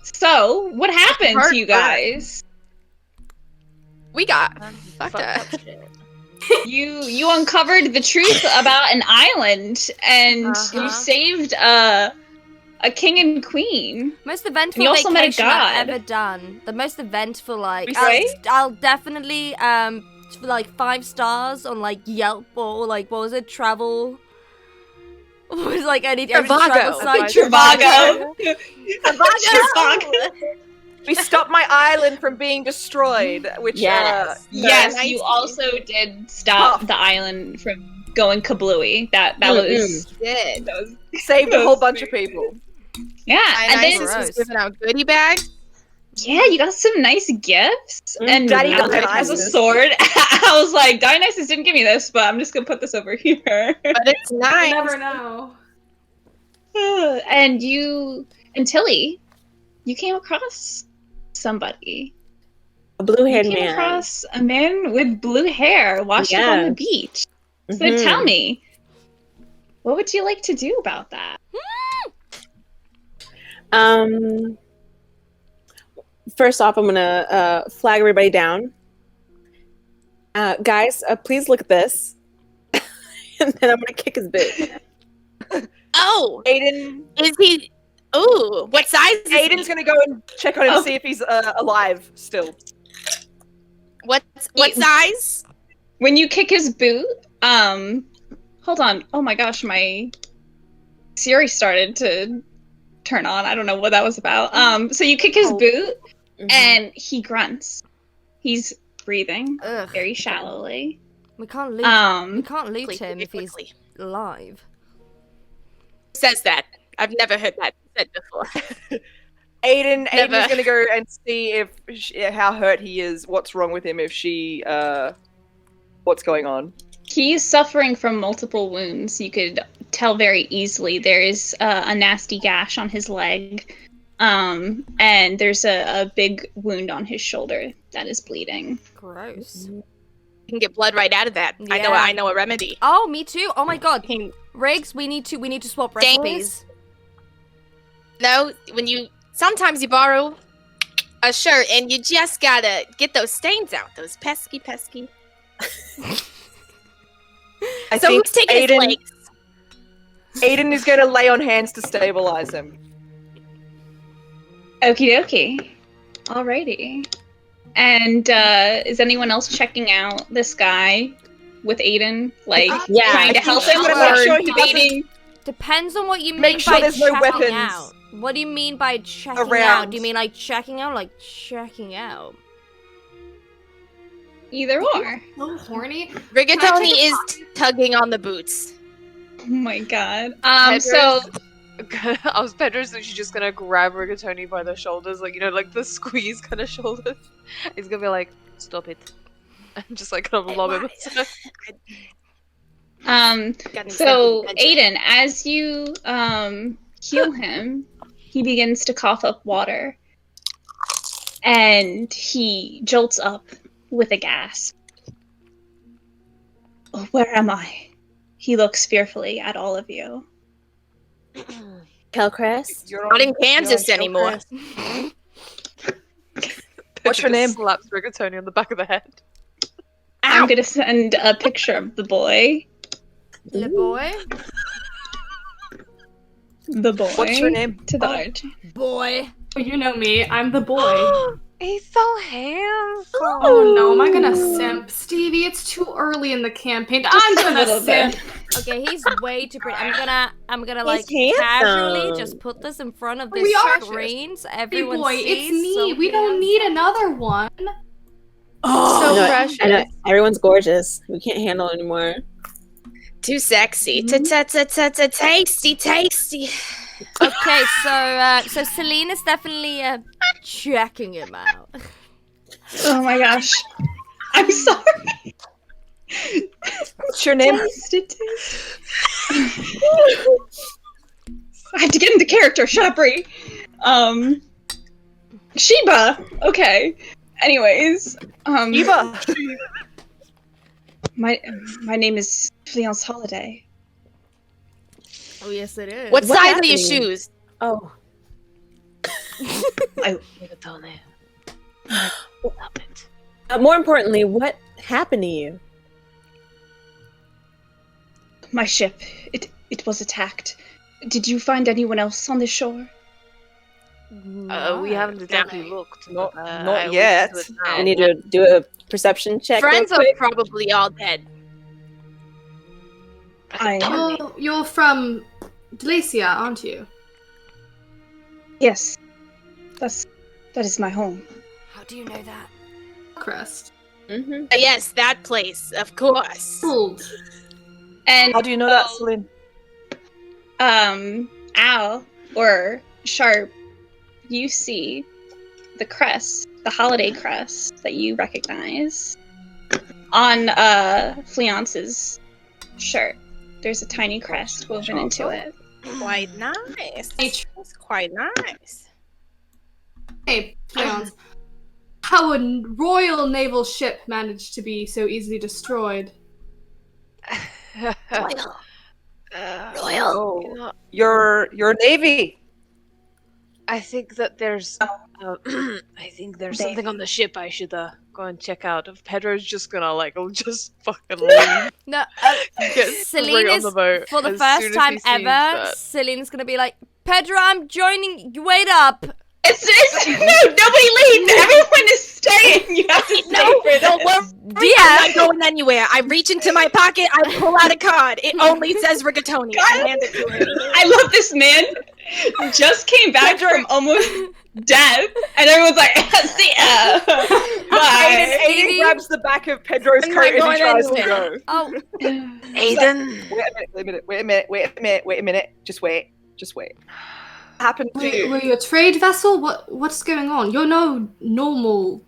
So, what happened to you guys? We got fucked up. You uncovered the truth about an island, and you saved a king and queen. Most eventful And you also met a vacation god. I've ever done. The most eventful, like, Right? I'll definitely, like 5 stars on like Yelp or like, what was it, travel? What was like any travel site? Trivago. We stopped my island from being destroyed, which yes, nice you also did stop the island from going kablooey. That was Did. saved a whole bunch of people. Yeah, and then was giving out goodie bags. yeah, you got some nice gifts, and Daddy has a sword. I was like, Dionysus didn't give me this, but I'm just gonna put this over here. But it's nice. You never know. And you and Tilly, you came across somebody. A blue-haired You came man. across a man with blue hair washed up on the beach. So tell me, what would you like to do about that? First off, I'm gonna flag everybody down. Guys, please look at this. And then I'm gonna kick his boot. Oh, Aiden, is he? Ooh, what size is Aiden's he? gonna go and check on him to see if he's alive still. What size? When you kick his boot, hold on. Oh my gosh, my Siri started to turn on. I don't know what that was about. So you kick his boot, and he grunts. He's breathing very shallowly. We can't loot. We can't loot him if he's alive. Says that. I've never heard that said before. Aiden's Never. gonna go and see if how hurt he is, what's wrong with him, if she, what's going on. He's suffering from multiple wounds. You could tell very easily. There is a nasty gash on his leg, and there's a big wound on his shoulder that is bleeding. Gross. You can get blood right out of that. Yeah. I know a remedy. Oh, me too. Oh my god. Riggs, we need to swap recipes. No, sometimes you borrow a shirt and you just gotta get those stains out. Those pesky. I So think who's taking his legs? Aiden is gonna lay on hands to stabilize him. Okie dokie. Alrighty. And is anyone else checking out this guy with Aiden? Like, trying to help him Make or sure he debating? Depends on what you mean Make sure by there's no checking weapons out. What do you mean by checking around. out? Do you mean like checking out? Like checking out? Either or. So horny. Rigatoni is tugging on the boots. Oh my god. Pedro's literally just gonna grab Rigatoni by the shoulders, like, you know, like the squeeze kind of shoulders. He's gonna be like, stop it. And just like kind of lob him. So Aiden, as you heal him, he begins to cough up water. And he jolts up with a gasp. Oh, where am I? He looks fearfully at all of you. Kelcrest? Not in Kansas anymore. What's your name? Slaps Rigatoni on the back of the head. I'm gonna send a picture of the boy. The boy? The boy. What's your name? To the arch. Boy. Oh, you know me. I'm the boy. He's so handsome. Oh no, am I gonna simp? Stevie, it's too early in the campaign. I'm gonna simp. Okay, he's way too pretty. I'm gonna like handsome. casually just put this in front of this We are. screen so Hey everyone boy, sees. it's me. so We don't need another one. So I precious. know, everyone's gorgeous. We can't handle it anymore. Too sexy. Tasty. Okay, so Selene is definitely checking him out. Oh my gosh. I'm sorry. What's your name? I have to get into character, Sharpe. Sheba. Okay. Anyways, Eva. my name is Fleance Holiday. Oh yes, it is. What size are your happened? shoes? Oh. Rigatoni. Stop it. More importantly, what happened to you? My ship, it was attacked. Did you find anyone else on the shore? We haven't exactly looked. Not- but, not I will yet. do it I now. need to do a perception check. Friends real are quick. probably all dead. You're from Delicia, aren't you? Yes. That is my home. How do you know that? Crest. Mm-hmm. Yes, that place, of course. Hold. And How do you know that, Selene? Al or Sharpe, you see the crest, the holiday crest that you recognize on Fleance's shirt. There's a tiny crest woven into it. Quite nice. It's quite nice. Hey, Leons. How would royal naval ship manage to be so easily destroyed? Royal. Royal. You know, Your navy. I think that there's. I think there's something on the ship I should go and check out. If Pedro's just gonna just fucking leave. No, Get Celine straight on is, the boat for the as first soon as time he sees ever, that. Celine's gonna be like, Pedro, I'm joining you. Wait up. It's no, nobody leave. Everyone is staying. You have to stay for Don't this. worry, I'm not going anywhere. I reach into my pocket, I pull out a card. It only says Rigatoni. I hand it to him. I love this man. Just came back from almost death, and everyone's like, "See ya." Bye. Aiden grabs the back of Pedro's I'm coat not and he going tries to anywhere. go. Oh, Aiden. Wait a minute. Just wait. What happened to you? Were you a trade vessel? What's going on? You're no normal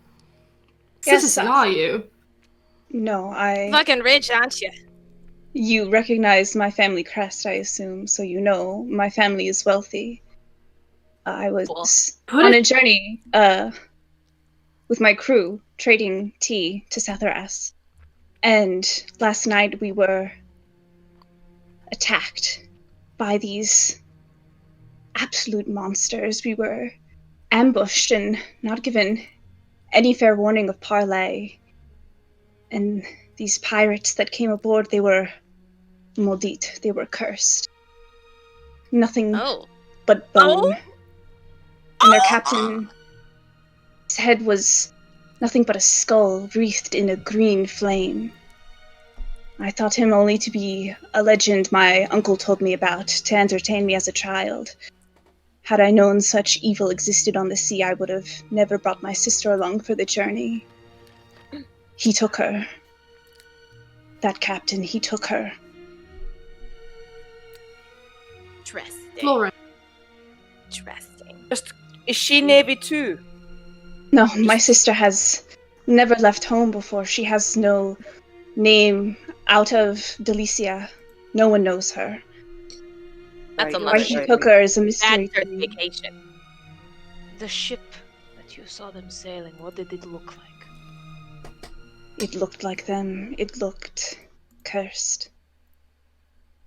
Yes, citizen, are you? No, Fucking rich, aren't you? You recognize my family crest, I assume, so you know my family is wealthy. I was on a journey with my crew, trading tea to Sathras. And last night we were attacked by these absolute monsters. We were ambushed and not given any fair warning of parley. And these pirates that came aboard, they were maudit. They were cursed. Nothing but bone. And their captain's head was nothing but a skull wreathed in a green flame. I thought him only to be a legend my uncle told me about to entertain me as a child. Had I known such evil existed on the sea, I would have never brought my sister along for the journey. He took her. That captain, he took her. Interesting. Florence. Interesting. Is she Navy too? No, my sister has never left home before. She has no name out of Delicia. No one knows her. That's a Why luxury. he took her is a mystery. Bad certification. The ship that you saw them sailing, what did it look like? It looked like them. It looked cursed.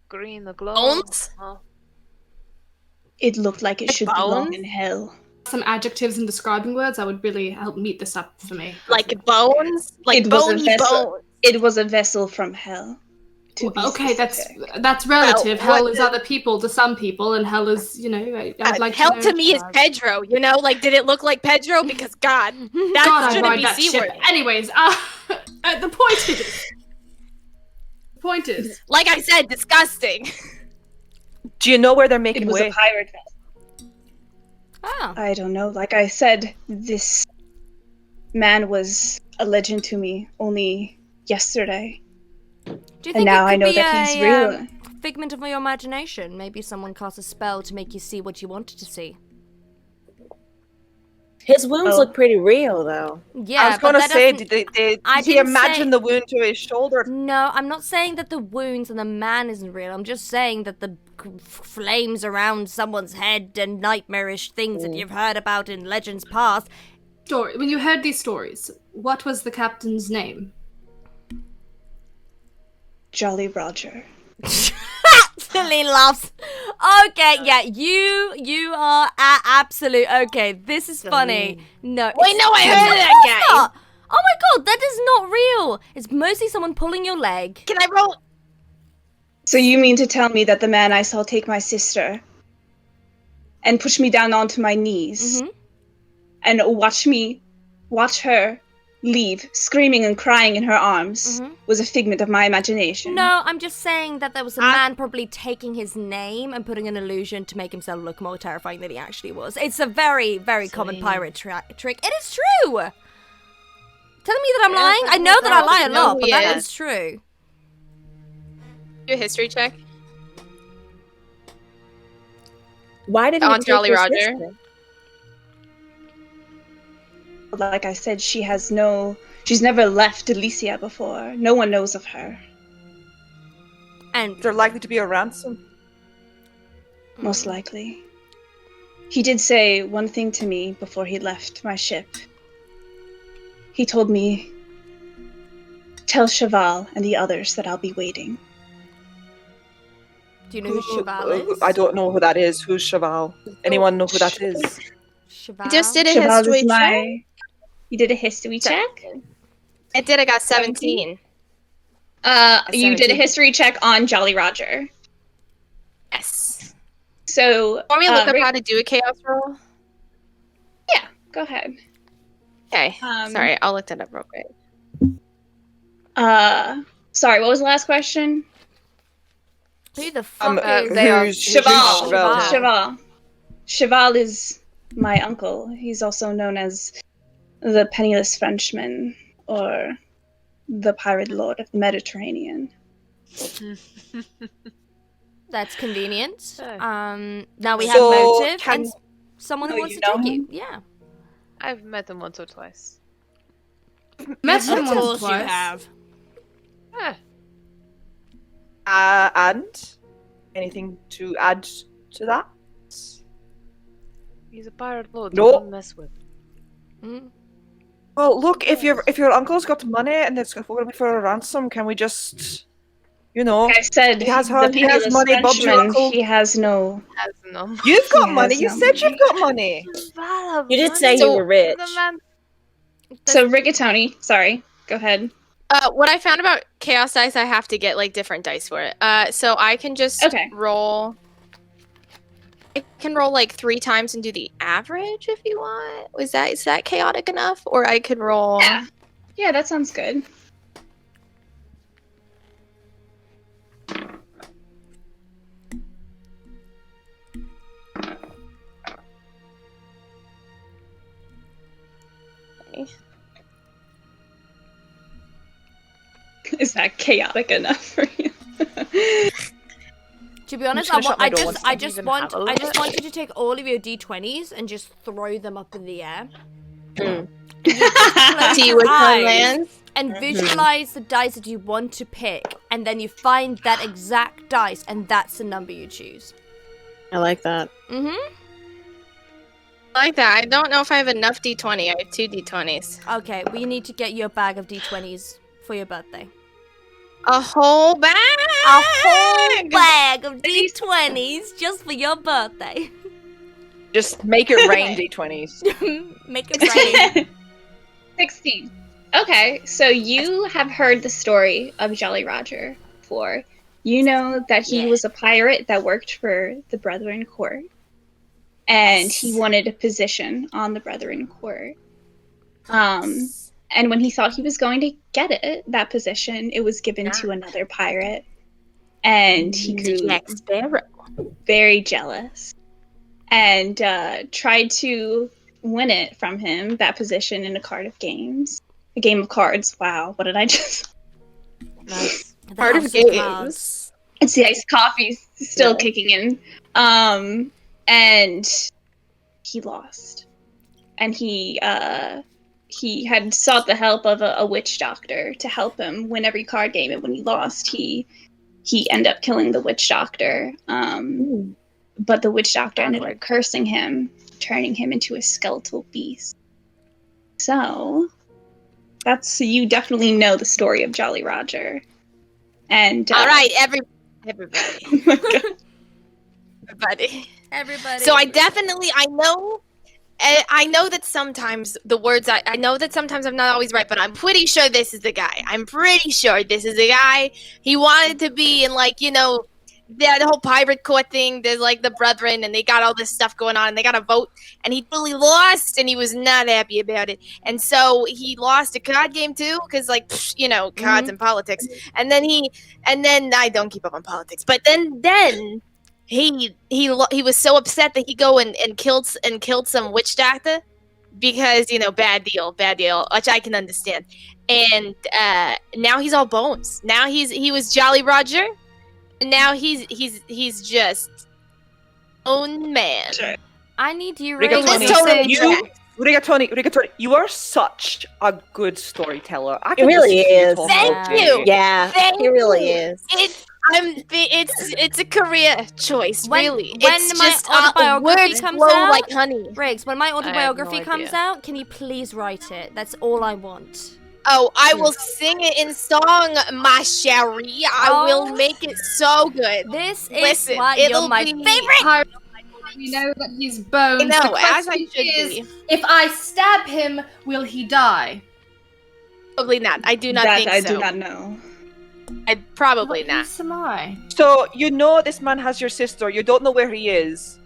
Green aglow? Bones? Huh? It looked like it Like should belong bones? in hell. Some adjectives and describing words that would really help meet this up for me. Like bones? Like It was a bony vessel. bones? It was a vessel from hell. To be Okay, specific. that's relative. Well, Hell what is the- other people to some people, and hell is, I'd like Hell to know. to me is Pedro, Like, did it look like Pedro? Because, God, that God, I shouldn't ride be that ship. C-word. Anyways, the point is, Like I said, disgusting. Do you know where they're It making was way? a pirate vessel. oh. I don't know. Like I said, this man was a legend to me only yesterday. Do you And think now it I could know be that he's a real. figment of your imagination? Maybe someone cast a spell to make you see what you wanted to see. His wounds Oh. look pretty real, though. Yeah, I was but going to that say, doesn't- did I he didn't imagine say- the wound to his shoulder? No, I'm not saying that the wounds and the man isn't real. I'm just saying that the flames around someone's head and nightmarish things that you've heard about in legends past. when you heard these stories, what was the captain's name? Jolly Roger. Selene laughs. Okay, yeah, you are absolute. Okay, this is funny. No, Wait, no, I heard that guy. not. Oh my god, that is not real. It's mostly someone pulling your leg. Can I roll? So you mean to tell me that the man I saw take my sister and push me down onto my knees and watch her leave, screaming and crying in her arms, was a figment of my imagination? No, I'm just saying that there was a man probably taking his name and putting an illusion to make himself look more terrifying than he actually was. It's a very, very common pirate trick. It is true! Telling me that I'm lying? I know that I lie a lot, but that is true. Do a history check. Why did he On take Jolly your Roger? sister? Like I said, she's never left Delicia before. No one knows of her. And They're likely to be a ransom. Most likely. He did say one thing to me before he left my ship. He told me, tell Cheval and the others that I'll be waiting. do you know who Cheval is? I don't know who that is. Who's Cheval? Anyone know who that is? Cheval? Just did a Cheval history is check. You did a history check? I did. I got 17. You did a history check on Jolly Roger. Yes. So, Want me to look up how to do a chaos roll? yeah, go ahead. Okay. Sorry, I'll look that up real quick. Sorry, what was the last question? Who the fuck Who's Cheval. Cheval? Cheval. Cheval is my uncle. He's also known as the Penniless Frenchman, or the Pirate Lord of the Mediterranean. That's convenient. Oh. Now we have So, motive and someone who Oh, wants you to know take you. him? Yeah. I've met him once or twice. Met him Of once or course you twice. have. And anything to add to that? He's a pirate lord. No. Don't mess with. Mm. Well, look, if your uncle's got money and it's going to be for a ransom, can we just, Like I said, He has the money, Penniless Bob's your Frenchman, uncle. he has no... Has no. You've got He money. has You no said money. you've got money. You did say So- you were rich. The man. So, Rigatoni, sorry, go ahead. What I found about chaos dice, I have to get like different dice for it. So I can just roll. I can roll like 3 times and do the average if you want. Is that chaotic enough? Or I could roll. Yeah, that sounds good. Is that chaotic enough for you? To be honest, just gonna shut my door once I I just even want have a look. you to take all of your d20s and just throw them up in the air. Mm. See which one Eyes. lands. And visualize the dice that you want to pick, and then you find that exact dice, and that's the number you choose. I like that. Mm-hmm. I like that. I don't know if I have enough d20. I have 2 d20s. Okay, we need to get you a bag of d20s for your birthday. A whole bag. A whole bag of d20s just for your birthday. Just make it rain, D20s. Make it rain. 16. Okay, so you have heard the story of Jolly Roger before. You know that he was a pirate that worked for the Brethren Court. And he wanted a position on the Brethren Court. And when he thought he was going to get that position, it was given to another pirate. And he grew Jack Sparrow. very jealous and tried to win it from him, that position, in a game of cards. Wow, what did I just... Nice. Part of games. It's the iced coffee still kicking in. And he lost. And he had sought the help of a witch doctor to help him win every card game, and when he lost, he ended up killing the witch doctor. But the witch doctor ended up cursing him, turning him into a skeletal beast. So you definitely know the story of Jolly Roger. And All right, Everybody. Oh my God. Everybody. So I know that sometimes the words I know that sometimes I'm not always right, but I'm pretty sure this is the guy. He wanted to be in, like, you know, the whole pirate court thing. There's like the brethren, and they got all this stuff going on, and they got a vote, and he really lost, and he was not happy about it, and so he lost a card game too, because, like, you know, cards and politics, and then I don't keep up on politics, but then. He was so upset that he go and killed some witch doctor because, you know, bad deal, which I can understand. And now he's all bones. Now he was Jolly Roger, and now he's just own man. Sure. I need you, Rigatoni, you are such a good storyteller. I can really listen to is. talk Thank all day. you. Yeah, he really is. It's a career choice, really. When It's my just autobiography words comes flow out, like honey. Riggs, when my autobiography no comes idea. out, can you please write it? That's all I want. Oh, I will sing it in song, my Sherry. I will make it so good. This is Listen, why it'll you're my be favorite. We know that he's bones. I know, The as I question should is, be. if I stab him, will he die? Probably not. I do not That think I so. do not know. I'd probably What not. use am I? So you know this man has your sister. You don't know where he is.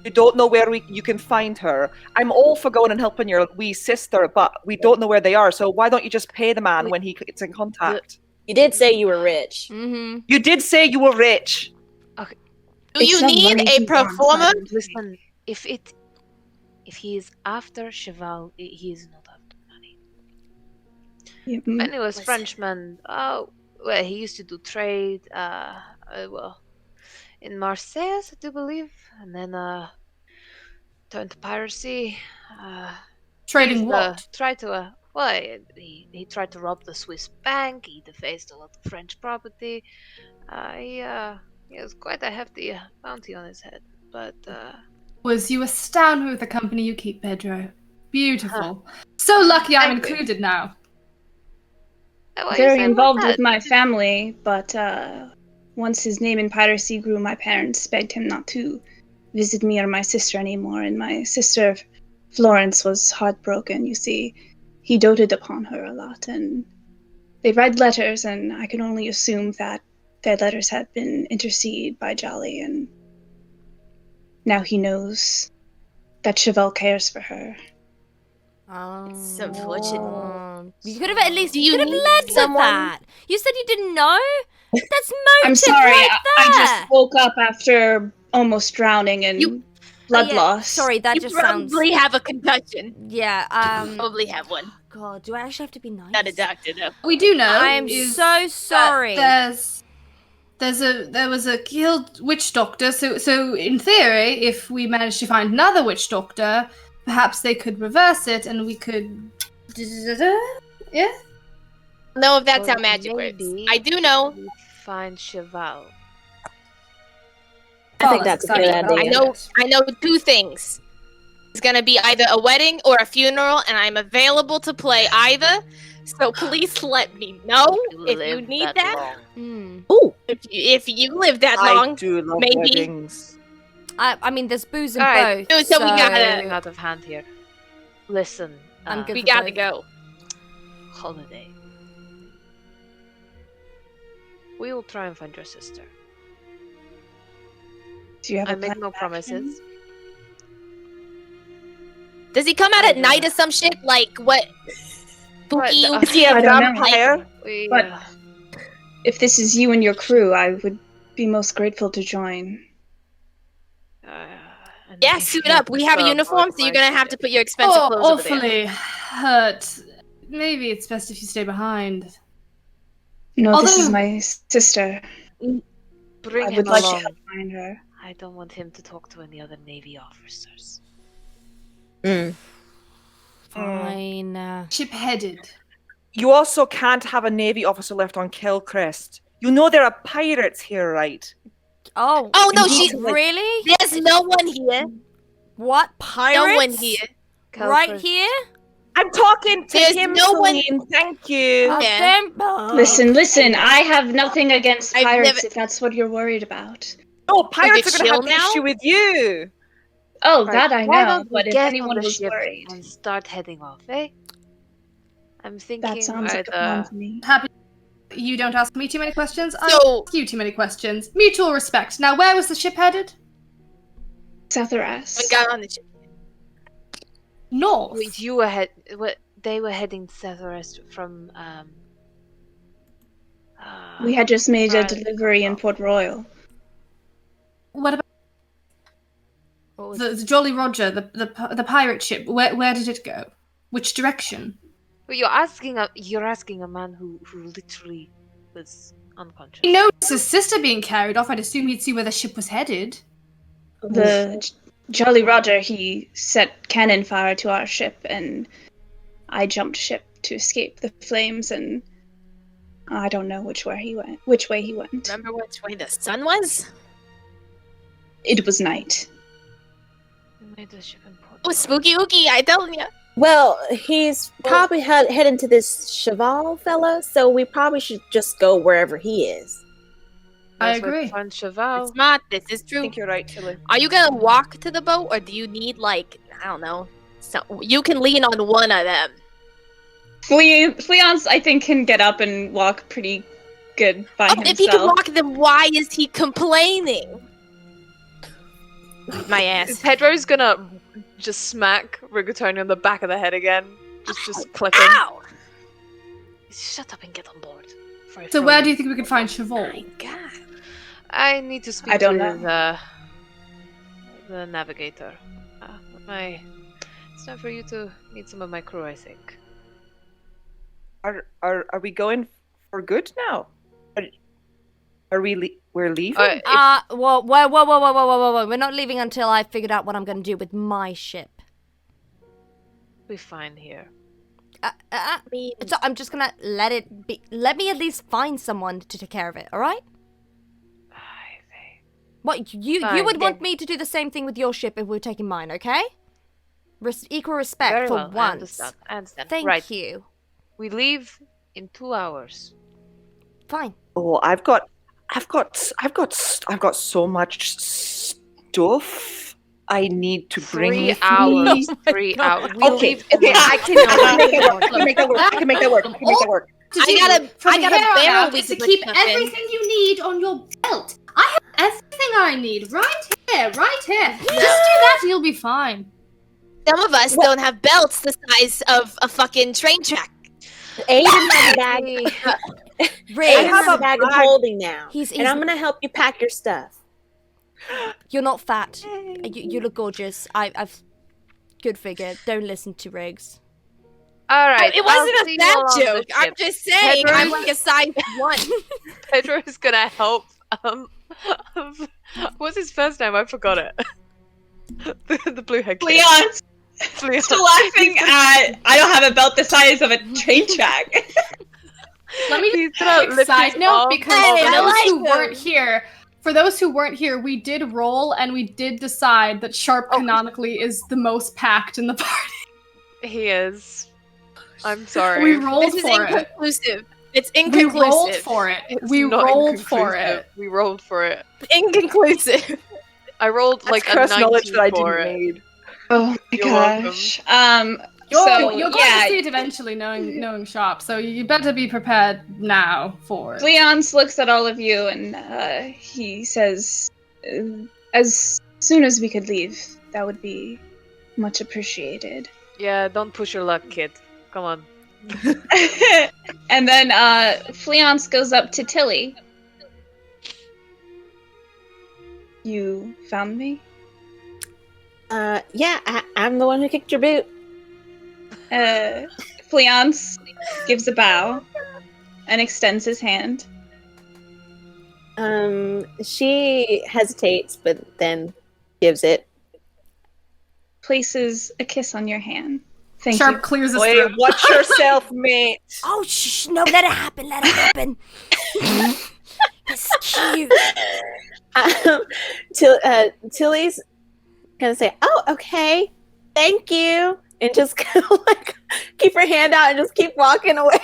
You don't know where you can find her. I'm all for going and helping your wee sister, but we don't know where they are. So why don't you just pay the man when he gets in contact? You did say you were rich. Mm-hmm. You did say you were rich. Do you It's not need money a he wants, performer? I don't think. Listen, if he is after Cheval, he is not after money. Yeah, Anyways, Listen. Frenchman. Oh, well, he used to do trade. Well, in Marseille, I do believe, and then turned to piracy. Trading He's, what? tried to. Well, he tried to rob the Swiss bank. He defaced a lot of French property. He has quite a hefty bounty on his head. But Was you astound me with the company you keep, Pedro? Beautiful. So lucky I'm Thank you. included now. why you Very say involved that? with my family, but once his name in piracy grew, my parents begged him not to visit me or my sister anymore, and my sister Florence was heartbroken. You see, he doted upon her a lot, and they read letters, and I can only assume that their letters had been intercepted by Jolly, and now he knows that Cheval cares for her. It's unfortunate. You could have at least Do you could have need led with someone- that. You said you didn't know. That's motive I'm sorry, right I there. just woke up after almost drowning and blood yeah, loss. Sorry, that You just sounds. probably have a concussion. Yeah. Probably have one. God, do I actually have to be nice? Not a doctor, though. We do know. I am is so that sorry. there was a killed witch doctor. So in theory, if we manage to find another witch doctor, perhaps they could reverse it, and we could. Yeah. Know if that's Or how magic works. maybe I do know. we find Cheval. I think that's a good idea. I know two things. It's gonna be either a wedding or a funeral, and I'm available to play either. So please let me know if you need that. Hmm. Ooh, If you live that I long, do love maybe. weddings. I mean, there's booze in Alright, both. so we gotta- Getting out of hand here. Listen, I'm good we for gotta both. go. Holiday. We will try and find your sister. Do you have I a make plan no of action? promises. Does he come out at night or some shit? Like what? Spooky. Right, is he a I don't know. vampire? We, But if this is you and your crew, I would be most grateful to join. and Yeah, if suit you up. We have a prefer uniform, so you're gonna have to put your expensive Oh, clothes over there. awfully hurt. Maybe it's best if you stay behind. No, this is Although- my sister. Bring I him would like to along. help find her. I don't want him to talk to any other Navy officers. Fine. Chip-headed. You also can't have a Navy officer left on Kilchrist. You know there are pirates here, right? Oh. Oh no, Indeed. she's Really? there's no one here. What? Pirates? No one here. Right Calcris, here? I'm talking to There's him, no one- Selene. Thank you. Oh, Yeah. Listen. I have nothing against I've pirates never- if that's what you're worried about. Oh, pirates are going to chill have now? issue with you. Oh, Right, that I why know, don't we but if get on anyone the was ship worried, and start heading off, eh? I'm thinking that sounds like a plan to me. Happy. You don't ask me too many questions. I So- don't ask you too many questions. Mutual respect. Now, where was the ship headed? Southwest. We got on the ship. North. Wait, you were they were heading southwest from We had just made a right. delivery in Port Royal. What about What was the Jolly Roger, the pirate ship? Where did it go? Which direction? Well, you're asking a man who literally was unconscious. He noticed his sister being carried off. I'd assume he'd see where the ship was headed. The Jolly Roger, he set cannon fire to our ship, and I jumped ship to escape the flames, and I don't know which way he went. Remember which way the sun was? It was night. We made the ship in port. Oh, spooky ooky, I told ya. Well, he's probably heading to this Cheval fella, so we probably should just go wherever he is. I That's where agree. Fun Cheval. Smart, this is I true. think you're right, Tilly. Are you gonna walk to the boat, or do you need, like, I don't know, so you can lean on one of them? Fleance, I think, can get up and walk pretty good by himself. If he can walk, then why is he complaining? My ass. Pedro's gonna just smack Rigatoni on the back of the head again. Just click him. Ow! Shut up and get on board. So where do you think we could find Cheval? My God. I need to speak I don't to the navigator. It's time for you to meet some of my crew, I think. Are we going for good now? Are we? We're leaving. Whoa. We're not leaving until I figured out what I'm going to do with my ship. We're fine here. So I'm just gonna let it be. Let me at least find someone to take care of it. All right? What you Fine, would want then. me to do the same thing with your ship if we were taking mine? Okay? Equal respect Very for well, once. I understand. Thank right. you. We leave in 2 hours. Fine. Oh, I've got so much stuff I need to bring 3 with hours. me. 3 hours. We Okay, leave in okay, I can make it work. I can make that work. I can make that work. I got a barrel we is to could keep put stuff in. everything you need on your belt. I have everything I need right here. Just do that and you'll be fine. Some of us don't have belts the size of a fucking train track. Aiden has a bag. Ray, Aiden has a bag of holding now, He's and I'm gonna help you pack your stuff. You're not fat. You look gorgeous. I've good figure. Don't listen to Riggs. All right. It wasn't a fat joke. I'm just saying. Pedro- I'm like a size 1. Pedro is gonna help. What's his first name? I forgot it. the blue head kid. Fleance! Fleance. Still laughing at I don't have a belt the size of a train track. Let me He's just gonna quick lift side his note arm because Hey, for I those like who him. weren't here, we did roll and we did decide that Sharpe canonically is the most packed in the party. He is. I'm sorry. We rolled This is for it. inconclusive. It's We inconclusive. rolled for it. It's We not rolled for inconclusive. it. We rolled for it. Inconclusive. I rolled That's like a cursed 19 knowledge that I for didn't it. need. Oh my You're welcome. gosh. You're So, going yeah. to see it eventually, knowing Sharpe. So you better be prepared now for it. Fleance looks at all of you and he says, as soon as we could leave, that would be much appreciated. Yeah, don't push your luck, kid. Come on. And then Fleance goes up to Tilly. You found me? Yeah, I'm the one who kicked your boot. Fleance gives a bow and extends his hand. She hesitates, but then gives it. Places a kiss on your hand. Thank Sharpe you. clears his Wait, throat. watch yourself, mate. Oh, shh! No, let it happen. Let it happen. This is cute. Tilly's gonna say, "Oh, okay, thank you." and just kind of like keep her hand out and just keep walking away.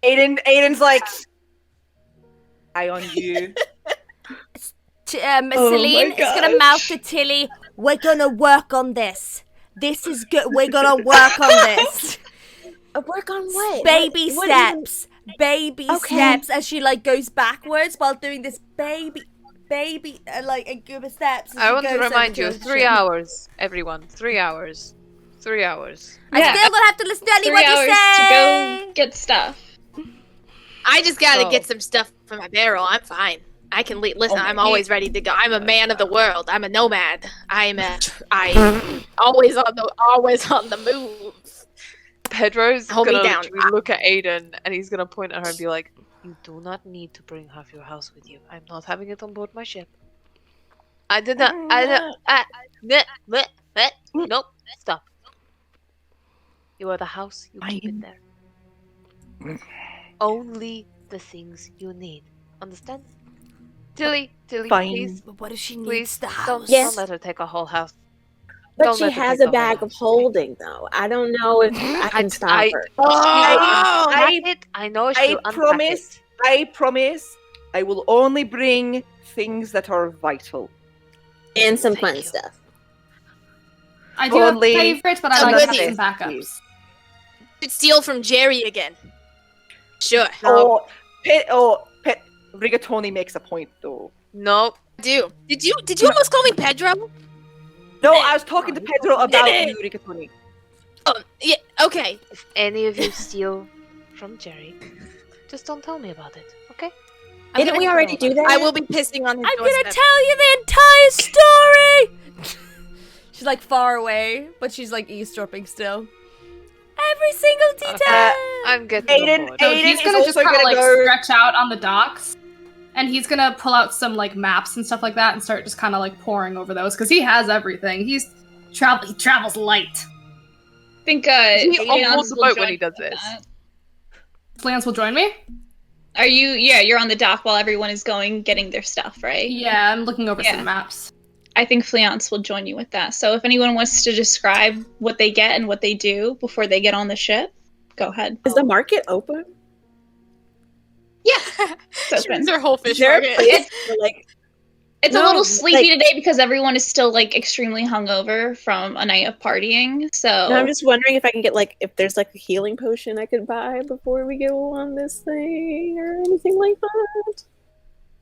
Aiden's like, eye on you. Selene is gonna mouth to Tilly. We're gonna work on this. This is good. We're gonna work on this. Work on what? Baby What steps. Baby Okay. steps as she like goes backwards while doing this baby like good steps. as I she want to goes remind over you, to the 3 ship. hours, everyone. 3 hours. 3 hours. I still don't have to listen to 3 anyone hours you say. to go get stuff. I just gotta Oh. get some stuff from my barrel. I'm fine. I can listen. Oh, I'm always ready to go. I'm a man of the world. I'm a nomad. I'm always on the move. Pedro's Hold me gonna down. literally look at Aiden and he's gonna point at her and be like, "You do not need to bring half your house with you. I'm not having it on board my ship. I did not. Nope. Stop. You are the house. You keep it there. Only the things you need. Understand? Tilly, Fine. please, But what if she please needs the don't, house? Yes. don't let her take a whole house. But Don't she let her has take a the whole bag of house. holding, though. I don't know if I can stop her. I know she'll unpack it. I promise I will only bring things that are vital. And some Thank fun you. stuff. I do have Only favorites, but I some like to have goodies. some backups. Should steal from Jerry again. Sure. Rigatoni makes a point though. Nope. Do. Did you almost call me Pedro? No, I was talking to Pedro about you, Rigatoni. Oh, yeah. Okay. If any of you steal from Jerry, just don't tell me about it, okay? Didn't we already do that? I will be pissing on his I'm gonna doorstep. tell you the entire story. She's like far away, but she's like eavesdropping still. Every single detail. I'm getting Aiden, bored. So Aiden he's is gonna just also kind of gonna like go. stretch out on the docks, and he's gonna pull out some like maps and stuff like that, and start just kind of like poring over those because he has everything. He travels light. I think He Aiden holds the will boat join when he does with this. that. Lance will join me. Are you? Yeah, you're on the dock while everyone is going getting their stuff, right? Yeah, I'm looking over Yeah. some maps. I think Fleance will join you with that. So if anyone wants to describe what they get and what they do before they get on the ship, go ahead. Is the market open? Yeah, it's She open. runs her whole fish Is there a market. place for, like, It's a No, little sleepy like- today because everyone is still like extremely hungover from a night of partying. So No, I'm just wondering if I can get like if there's like a healing potion I could buy before we go on this thing or anything like that.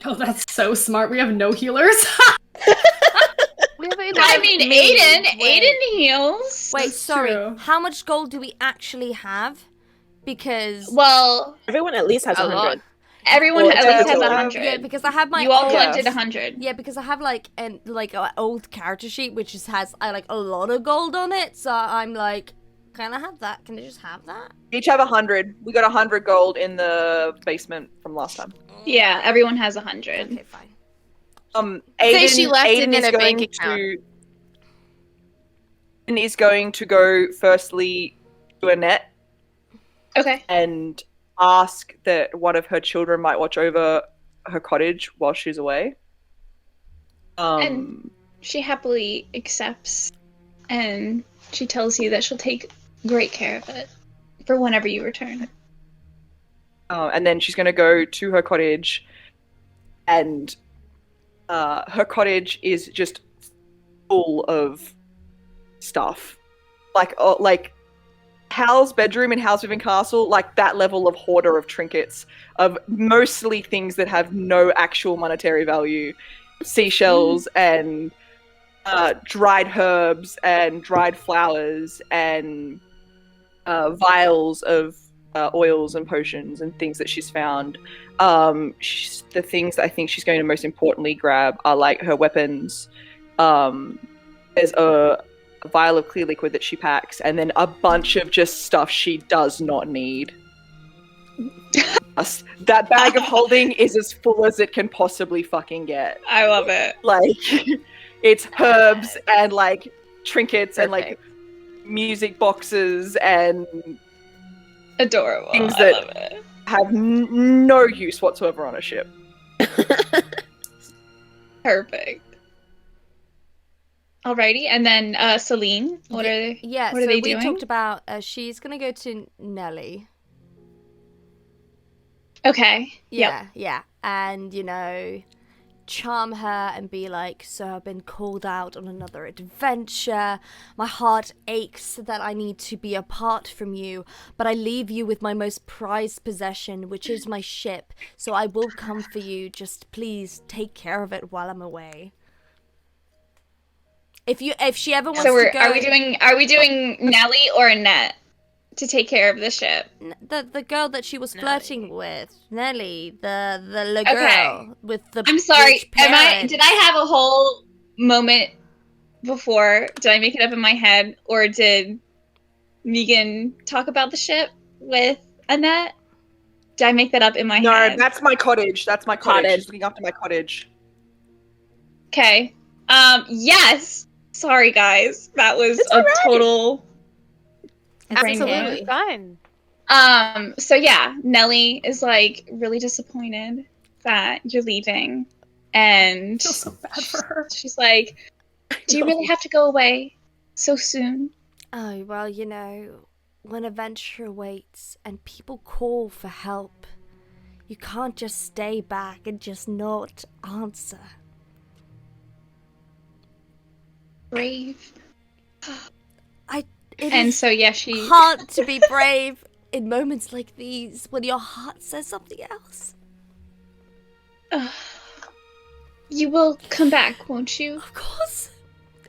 Oh, that's so smart. We have no healers. We have a I mean, Aiden Wait. heals. Wait, That's sorry. true. How much gold do we actually have? Because Well, Everyone at least has A 100. lot. everyone Well, at it's least has a total. 100. yeah, because I have my you all old, collected Yes. 100. yeah, because I have like an old character sheet which just has like a lot of gold on it. So I'm like, can I have that? Can I just have that? Each have 100. We got 100 gold in the basement from last time. Yeah, everyone has 100. Okay, fine. Say Aiden, she left it Aiden in is a bank going account. to. Aiden is going to go firstly to Annette Okay. and ask that one of her children might watch over her cottage while she's away. And- She happily accepts, and she tells you that she'll take great care of it for whenever you return. And then she's going to go to her cottage, and her cottage is just full of stuff, like Hal's bedroom in Hal's Moving Castle, like that level of hoarder of trinkets, of mostly things that have no actual monetary value, seashells and dried herbs and dried flowers and vials of oils and potions and things that she's found. The things that I think she's going to most importantly grab are like her weapons. There's a vial of clear liquid that she packs, and then a bunch of just stuff she does not need. That bag of holding is as full as it can possibly fucking get. I love it. Like, it's herbs and like trinkets and like music boxes and Adorable. Things I that- love it. have no use whatsoever on a ship. Perfect. Alrighty, and then Selene, what are they? Yeah, what so are they we doing? talked about she's gonna go to Nelly. Okay. Yeah, and charm her and be like, so I've been called out on another adventure. My heart aches that I need to be apart from you, but I leave you with my most prized possession, which is my ship. So I will come for you. Just please take care of it while I'm away. If she ever wants to go, are we doing Nelly or Annette to take care of the ship? The girl that she was flirting with, Nelly, the Okay. girl with the. I'm sorry. rich parents. Did I have a whole moment before? Did I make it up in my head, or did Megan talk about the ship with Annette? Did I make that up in my head? No, that's my cottage. That's my cottage. She's looking after my cottage. Okay. Yes. Sorry, guys. That was total. Absolutely fine. So yeah, Nelly is like really disappointed that you're leaving, and I feel so bad for her. She's like, "Do you really have to go away so soon?" Oh, well, when adventure awaits and people call for help, you can't just stay back and just not answer. Brave. It's she hard to be brave in moments like these when your heart says something else. You will come back, won't you? Of course.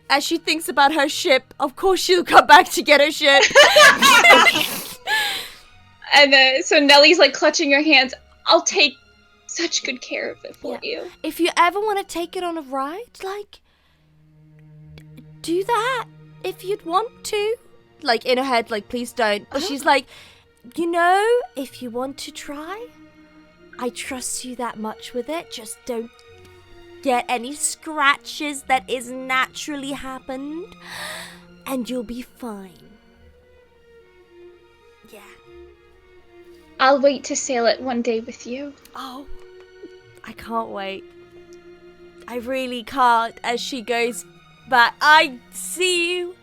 As she thinks about her ship, of course she'll come back to get her ship. And so Nelly's like clutching her hands. I'll take such good care of it for you. If you ever want to take it on a ride, do that if you'd want to. In her head, please don't. But she's like, if you want to try, I trust you that much with it. Just don't get any scratches that is naturally happened, and you'll be fine. Yeah. I'll wait to sail it one day with you. Oh, I can't wait. I really can't. As she goes back, I see you.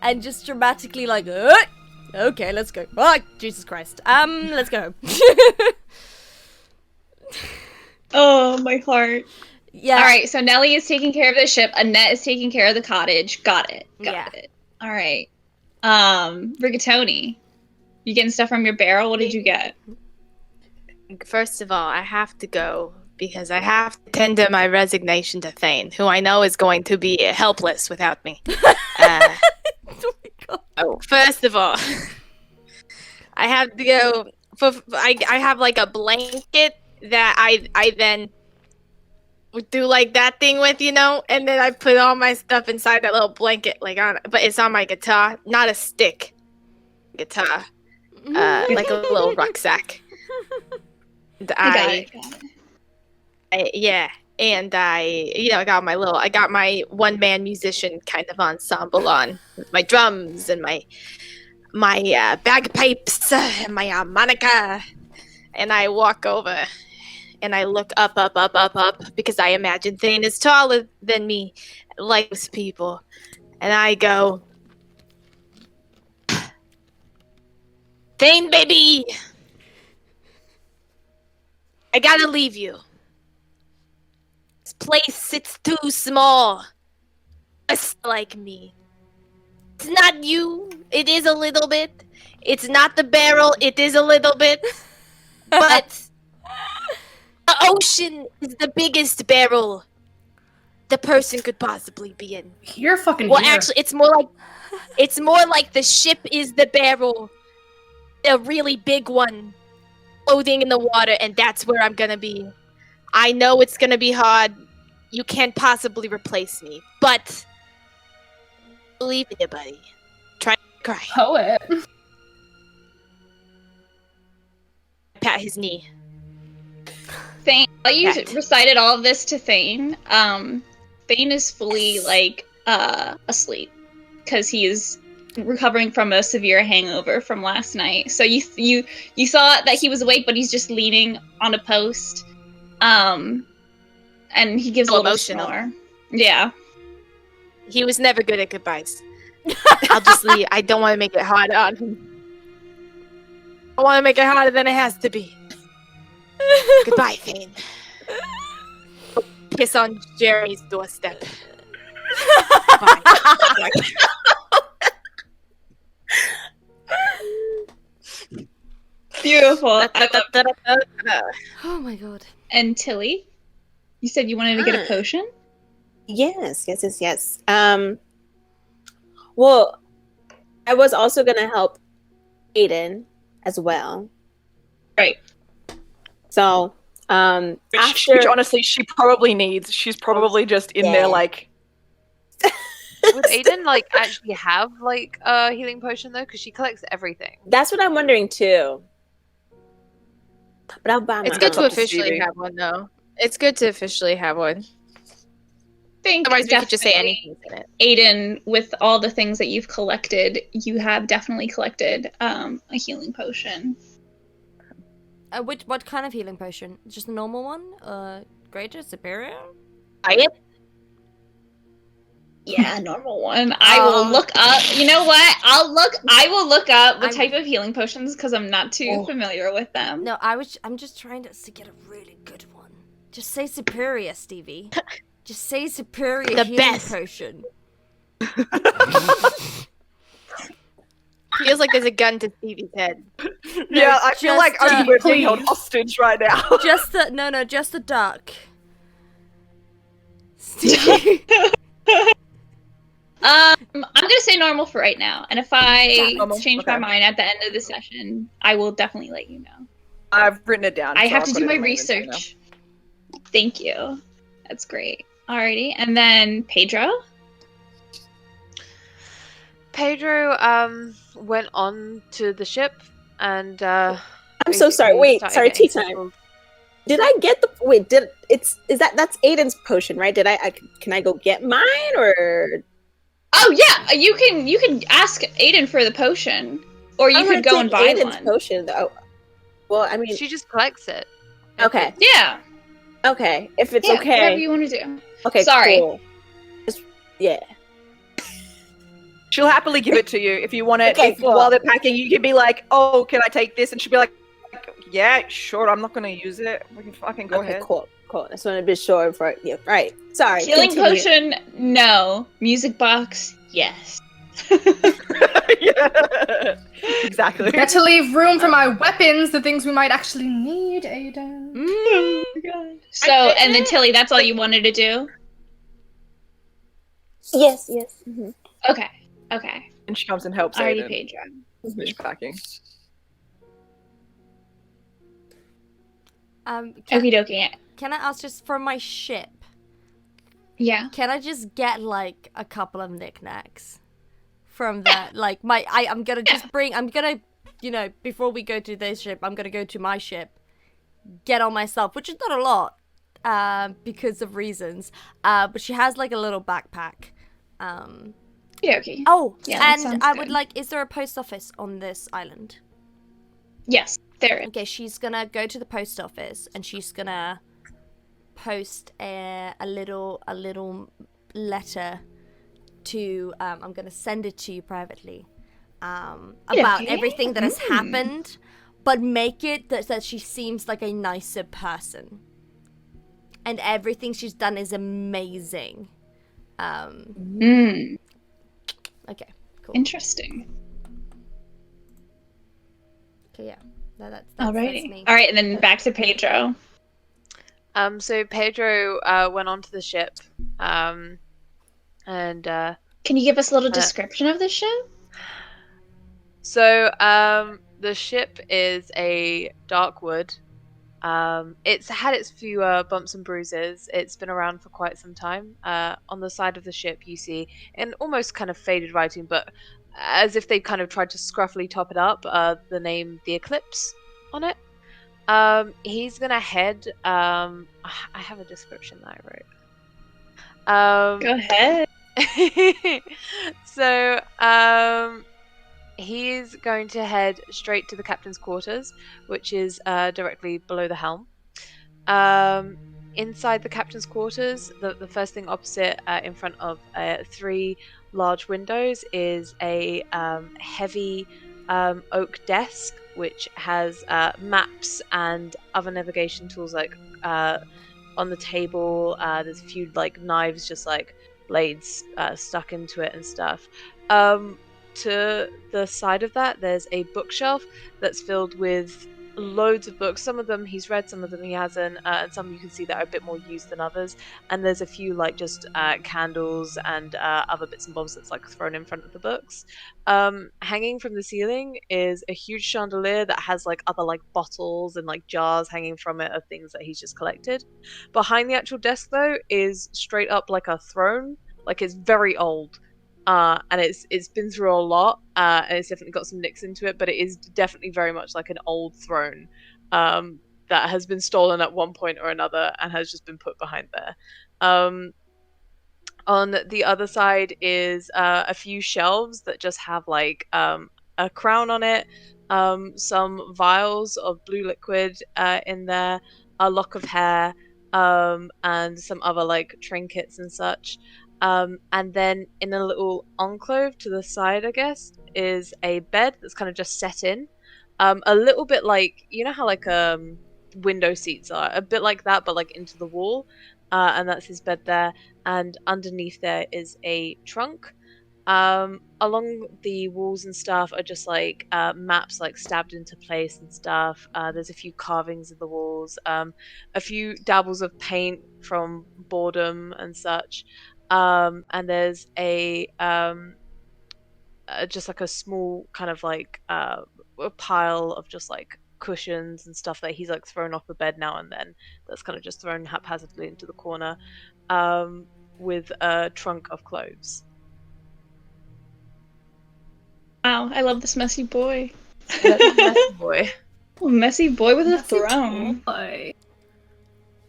And just dramatically okay, let's go. Oh, Jesus Christ. Let's go home. Oh, my heart. Yeah. All right, so Nelly is taking care of the ship. Annette is taking care of the cottage. Got it. Got it. All right. Rigatoni, you getting stuff from your barrel? What did you get? First of all, I have to go because I have to tender my resignation to Thane, who I know is going to be helpless without me. Oh, first of all, I have to go. I have a blanket that I then do that thing with, and then I put all my stuff inside that little blanket, but it's on my guitar, not a stick guitar, like a little rucksack. I got my one-man musician kind of ensemble on with my drums and my bagpipes and my harmonica, and I walk over and I look up because I imagine Thane is taller than me, like most people, and I go, Thane, baby, I gotta leave you. This place, it's too small. Just like me. It's not you. It is a little bit. It's not the barrel. It is a little bit. But the ocean is the biggest barrel the person could possibly be in. You're fucking Well, here. actually, it's more like the ship is the barrel. A really big one. Floating in the water, and that's where I'm gonna be. I know it's gonna be hard. You can't possibly replace me, but believe in you, buddy. Try to cry. Poet. Pat his knee. Thane, while you recited all of this to Thane, Thane is fully asleep because he is recovering from a severe hangover from last night. So you saw that he was awake, but he's just leaning on a post. And he gives a little snore. Yeah. He was never good at goodbyes. I'll just leave. I don't want to make it hard on him. I want to make it harder than it has to be. Goodbye, Thane. Piss on Jeremy's doorstep. Bye. Beautiful. I love it. Oh my god. And Tilly, you said you wanted to get a potion? Yes. Well, I was also gonna help Aiden as well. Right. So, which honestly she probably needs. She's probably just in there like. Would Aiden like actually have like a healing potion though? Because she collects everything. That's what I'm wondering too. But I'll buy It's good to officially have one, though. It's good to officially have one. Otherwise, we could just say anything in it. Aiden, with all the things that you've collected, you have definitely collected a healing potion. What kind of healing potion? Just a normal one? Greater? Superior? Yeah, normal one. I will look up. You know what? I will look up the type of healing potions because I'm not too familiar with them. No, I'm just trying to get a really good one. Just say superior, Stevie. Just say superior The healing best potion. Feels like there's a gun to Stevie's head. Yeah, I feel like we're being held hostage right now. Just the duck. Stevie. I'm gonna say normal for right now, and if I change my mind at the end of the session, I will definitely let you know. I've written it down. I have to do my research. Thank you. That's great. Alrighty, and then Pedro. Pedro went on to the ship and I'm so sorry. Wait, sorry, tea time. Did I get the wait? That's Aiden's potion, right? Can I go get mine or? Oh yeah, you can ask Aiden for the potion, or you could go and buy Aiden's one. Potion, though. Well, I mean, she just collects it. Okay. Yeah. Okay. If it's okay. Whatever you want to do. Okay. Sorry. Cool. Yeah. She'll happily give it to you if you want it. Okay, cool. While they're packing, you can be like, "Oh, can I take this?" And she'll be like, "Yeah, sure. I'm not going to use it. We can fucking go ahead." Cool. I just want to be sure for you. Right. Sorry. Healing potion, no. Music box, yes. Yeah. Exactly. Got to leave room for my weapons, the things we might actually need, Aiden. Oh my god. So, and then Tilly, that's all you wanted to do? Yes. Mm-hmm. Okay. And she comes and helps Alrighty, Aiden. Pedro. Finish packing. Okie dokie. Can I ask just for my ship? Yeah. Can I just get like a couple of knickknacks from that? Like I'm gonna, you know, before we go to this ship, I'm gonna go to my ship, get on myself, which is not a lot, because of reasons. But she has like a little backpack. Yeah, okay. Oh, yeah, and I would like, is there a post office on this island? Yes, there is. Okay, she's gonna go to the post office and she's gonna post a little letter to I'm gonna send it to you privately about everything that has happened, but make it that she seems like a nicer person and everything she's done is amazing. Okay, cool. Interesting. Okay, yeah. That's Alrighty. me. Alright, and then back to Pedro. So Pedro went onto the ship, and can you give us a little description of the ship? So the ship is a dark wood. It's had its few bumps and bruises. It's been around for quite some time. On the side of the ship, you see an almost kind of faded writing, but as if they kind of tried to scruffily top it up, the name The Eclipse on it. He's gonna head. I have a description that I wrote. Go ahead. So, he's going to head straight to the captain's quarters, which is directly below the helm. inside the captain's quarters, the first thing opposite, in front of 3 large windows, is a heavy oak desk, which has maps and other navigation tools like on the table. There's a few like knives, just like blades stuck into it and stuff. To the side of that, there's a bookshelf that's filled with loads of books. Some of them he's read, some of them he hasn't, and some you can see that are a bit more used than others. And there's a few like just candles and other bits and bobs that's like thrown in front of the books. Hanging from the ceiling is a huge chandelier that has like other like bottles and like jars hanging from it of things that he's just collected. Behind the actual desk though is straight up like a throne. Like it's very old. And it's been through a lot, and it's definitely got some nicks into it, but it is definitely very much like an old throne that has been stolen at one point or another and has just been put behind there. On the other side is a few shelves that just have like a crown on it, some vials of blue liquid in there, a lock of hair, and some other like trinkets and such. And then in a little enclave to the side, I guess, is a bed that's kind of just set in. A little bit like, you know how like window seats are? A bit like that, but like into the wall. And that's his bed there. And underneath there is a trunk. Along the walls and stuff are just like maps like stabbed into place and stuff. There's a few carvings in the walls. A few dabbles of paint from boredom and such. And there's a just like a small kind of like a pile of just like cushions and stuff that he's like thrown off the bed now and then. That's kind of just thrown haphazardly into the corner, with a trunk of clothes. Wow, I love this messy boy. Messy boy. Oh, messy boy with a throne. Boy.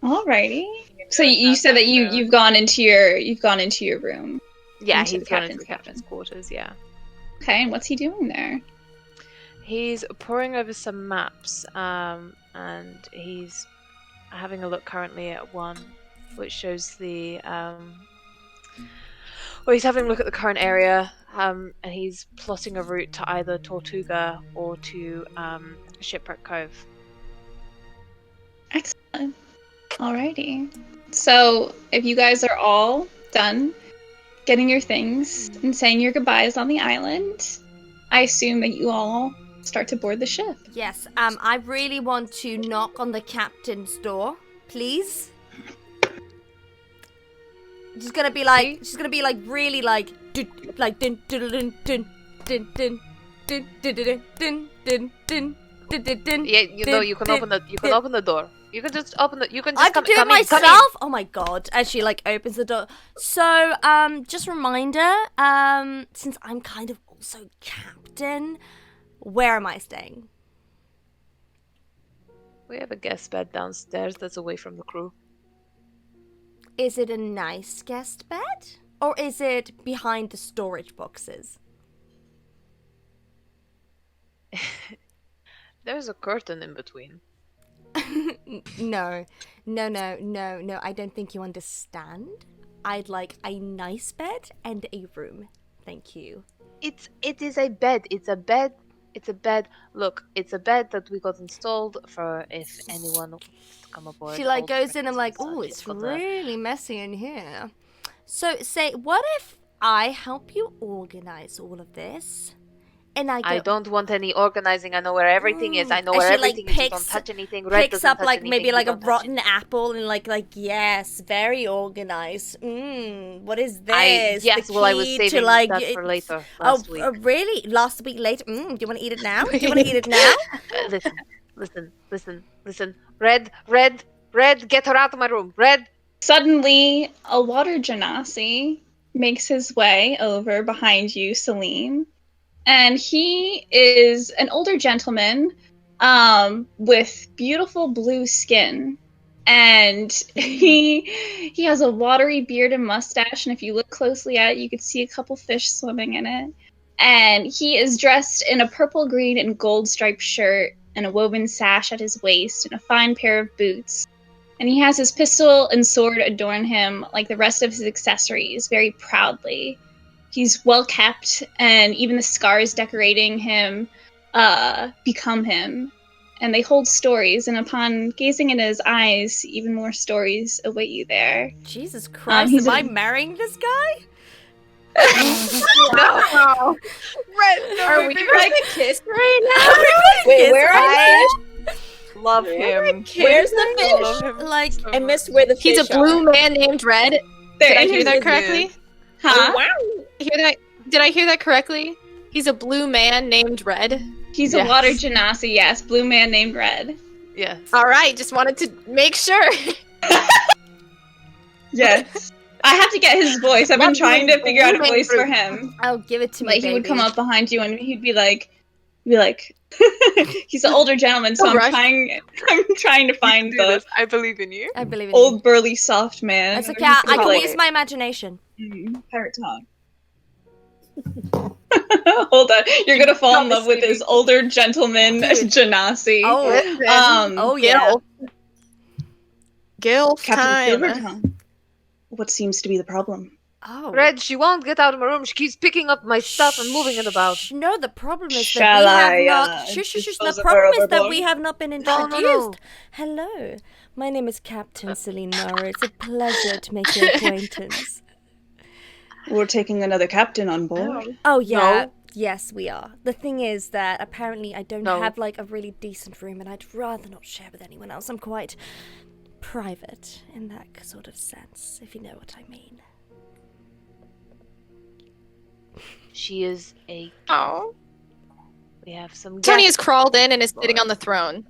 Alrighty. So you said that you've gone into your room. Yeah, into he's gone into the captain's quarters. Yeah. Okay, and what's he doing there? He's poring over some maps, and he's having a look currently at one, which shows the well, he's having a look at the current area, and he's plotting a route to either Tortuga or to Shipwreck Cove. Excellent. Alrighty. So, if you guys are all done getting your things and saying your goodbyes on the island, I assume that you all start to board the ship. Yes, I really want to knock on the captain's door, please. She's gonna be like really like dun dun dun dun dun dun dun dun dun dun dun dun. Yeah, you know you can open the door. You can just open the. You can just I can do it myself. Oh my god! As she like opens the door. So just a reminder, since I'm kind of also captain, where am I staying? We have a guest bed downstairs that's away from the crew. Is it a nice guest bed? Or is it behind the storage boxes? There's a curtain in between. No, I don't think you understand. I'd like a nice bed and a room. Thank you. It is a bed. It's a bed. It's a bed. Look, it's a bed that we got installed for if anyone wants to come aboard. She like goes in and like, oh, it's really messy in here. So say, what if I help you organize all of this? And I don't want any organizing. I know where everything is. I know where everything is. You don't touch anything. Red picks up like anything. maybe like a rotten apple and like yes, very organized. What is this? Yes, well, I was saving that for later. Last week. Really? Last week later? Do you want to eat it now? Do you want to eat it now? Listen. Red, get her out of my room. Red. Suddenly, a water genasi makes his way over behind you, Selene. And he is an older gentleman with beautiful blue skin. And he has a watery beard and mustache. And if you look closely at it, you could see a couple fish swimming in it. And he is dressed in a purple, green, and gold striped shirt and a woven sash at his waist and a fine pair of boots. And he has his pistol and sword adorn him like the rest of his accessories very proudly. He's well kept, and even the scars decorating him become him. And they hold stories, and upon gazing in his eyes, even more stories await you there. Jesus Christ, am I marrying this guy? No. Are we going to kiss right now? Wait, where are you? Love him. Where's the fish? Like, I missed where the fish He's a blue man named Red. Did I hear that correctly? Huh? Oh, wow. Did I hear that correctly? He's a blue man named Red. He's a water genasi, yes. Blue man named Red. Yes. All right, just wanted to make sure. Yes. I have to get his voice. I've been trying to figure out a voice for him. Oh, give it to me, Like, baby. he would come up behind you and he'd be like, he's an older gentleman, so I'm trying to find the I believe in you. I believe in you. old burly soft man. It's okay, I can use my imagination. Pirate talk. Hold on, you're gonna fall in love with this older gentleman, Genasi. Oh yeah. Gil Captain time. Silvertongue. What seems to be the problem? Oh. Red, she won't get out of my room. She keeps picking up my stuff and moving it about. No, the problem is Shall that we have I, not. Shush. The dispose of problem her is that overboard? we have not been No. introduced. Hello, my name is Captain Selene. It's a pleasure to make your acquaintance. We're taking another captain on board. Oh yeah. No. Yes, we are. The thing is that apparently I don't No. have like a really decent room, and I'd rather not share with anyone else. I'm quite private in that sort of sense, if you know what I mean. She is a. Oh. We have some. Tony guests. has crawled in and is sitting on the throne.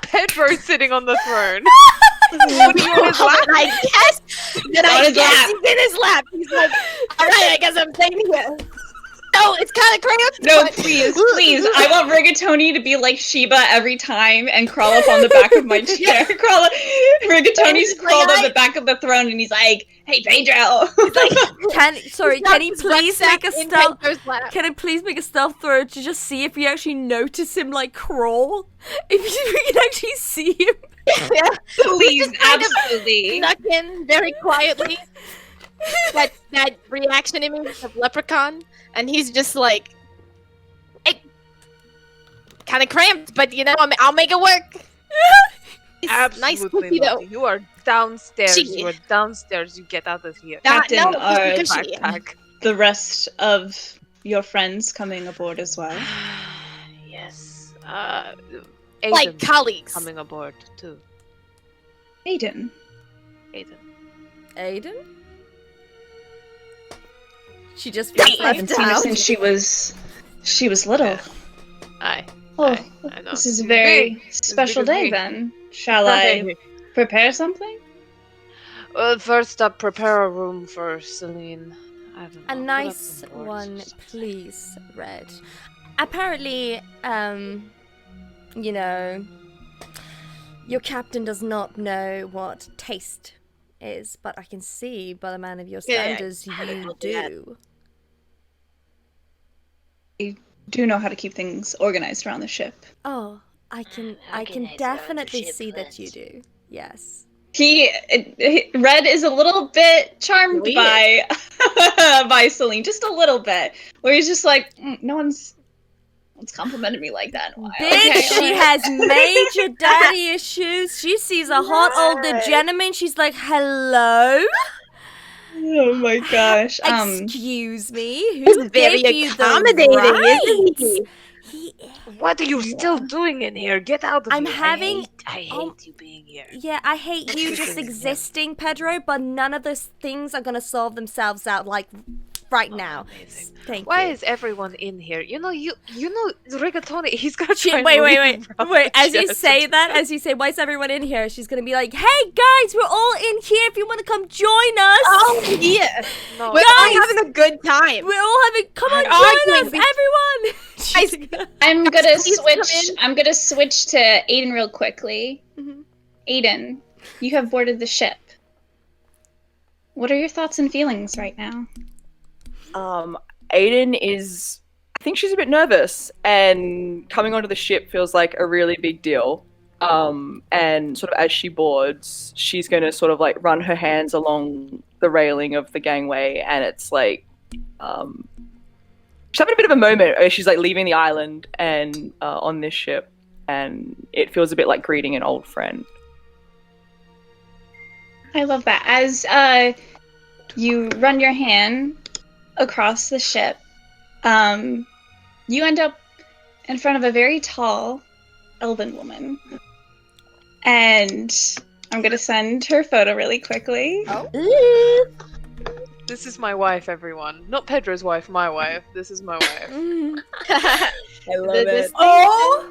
Pedro's sitting on the throne. What do you want his lap? I guess. Then On I his guess lap. he's in his lap. He's like, all right, I guess I'm staying here. No, it's kind of cramped. No, but- please. I want Rigatoni to be like Sheba every time and crawl up on the back of my chair. Rigatoni's crawled on the back of the throne and he's like, "Hey, Pedro." Can he please make a stealth? Pedro's lap. Can I please make a stealth throw to just see if we actually notice him like crawl? If we can actually see him. Yeah. Please, Just kind of absolutely. Snuck in very quietly. that reaction image of Leprechaun, and he's just like, hey, kind of cramped, but you know, I'll make it work. It's nice Absolutely cookie though. not. You are downstairs. She- You are downstairs. You get out of here. Captain, No, are because she- Backpack. the rest of your friends coming aboard as well? Yes. like Aiden's colleagues. coming aboard too. Aiden. Aiden? She just I feels haven't left seen her out. since she was little. Aye. Oh, I know. this is a very Big. special big as day me. then. Shall I prepare something? Well, first up, prepare a room for Selene. I don't know, A put up nice some boards or one, something. please, Red. Apparently, you know, your captain does not know what taste is, but I can see by the man of your Yeah, standards you yeah. do. I do know how to keep things organized around the ship. Oh, I can Organize definitely ship see that you plans. do. Yes. Red is a little bit charmed Weird. by Selene, just a little bit, where he's just like, no one's complimented me like that in a while. Bitch, Okay, she has major daddy issues. She sees a hot older gentleman. She's like, hello? Oh my gosh. Excuse me? He's Who very gave you the accommodating, isn't rights? he? What are you still doing in here? Get out of I'm here. having- I hate you being here. Yeah, I hate you just existing, Pedro, but none of those things are gonna solve themselves out, like, right now. Amazing. Thank Why you. is everyone in here? You know Rigatoni, he's gonna She, try and wait, leave around wait. the As you chest. say that, as you say, why is everyone in here? She's gonna be like, hey guys, we're all in here if you wanna come join us. Oh, yeah. No. We're all Guys! having a good time. We're all having, come on, I'm join us, arguing everyone. She's gonna- I'm gonna please come switch. in. I'm gonna switch to Aiden real quickly. Mhm. Aiden, you have boarded the ship. What are your thoughts and feelings right now? Aiden I think she's a bit nervous, and coming onto the ship feels like a really big deal. And sort of as she boards, she's going to sort of like run her hands along the railing of the gangway, and it's like she's having a bit of a moment where she's like leaving the island and on this ship, and it feels a bit like greeting an old friend. I love that. As you run your hand across the ship, you end up in front of a very tall elven woman. And I'm going to send her photo really quickly. Oh. This is my wife, everyone. Not Pedro's wife, my wife. This is my wife. I love it. Oh!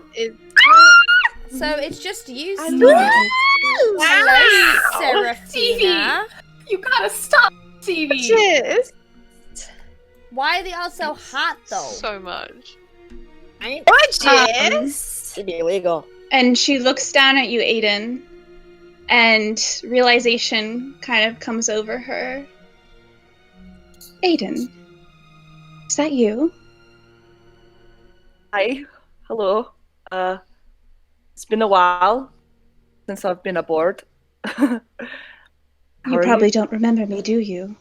So it's just you, Stevie. Hello, Seraphina. You gotta stop, Stevie. Cheers. Why are they all so hot, though? So much. Gorgeous. It'd be illegal. And she looks down at you, Aiden, and realization kind of comes over her. Aiden, is that you? Hi. Hello. It's been a while since I've been aboard. You probably don't remember me, do you?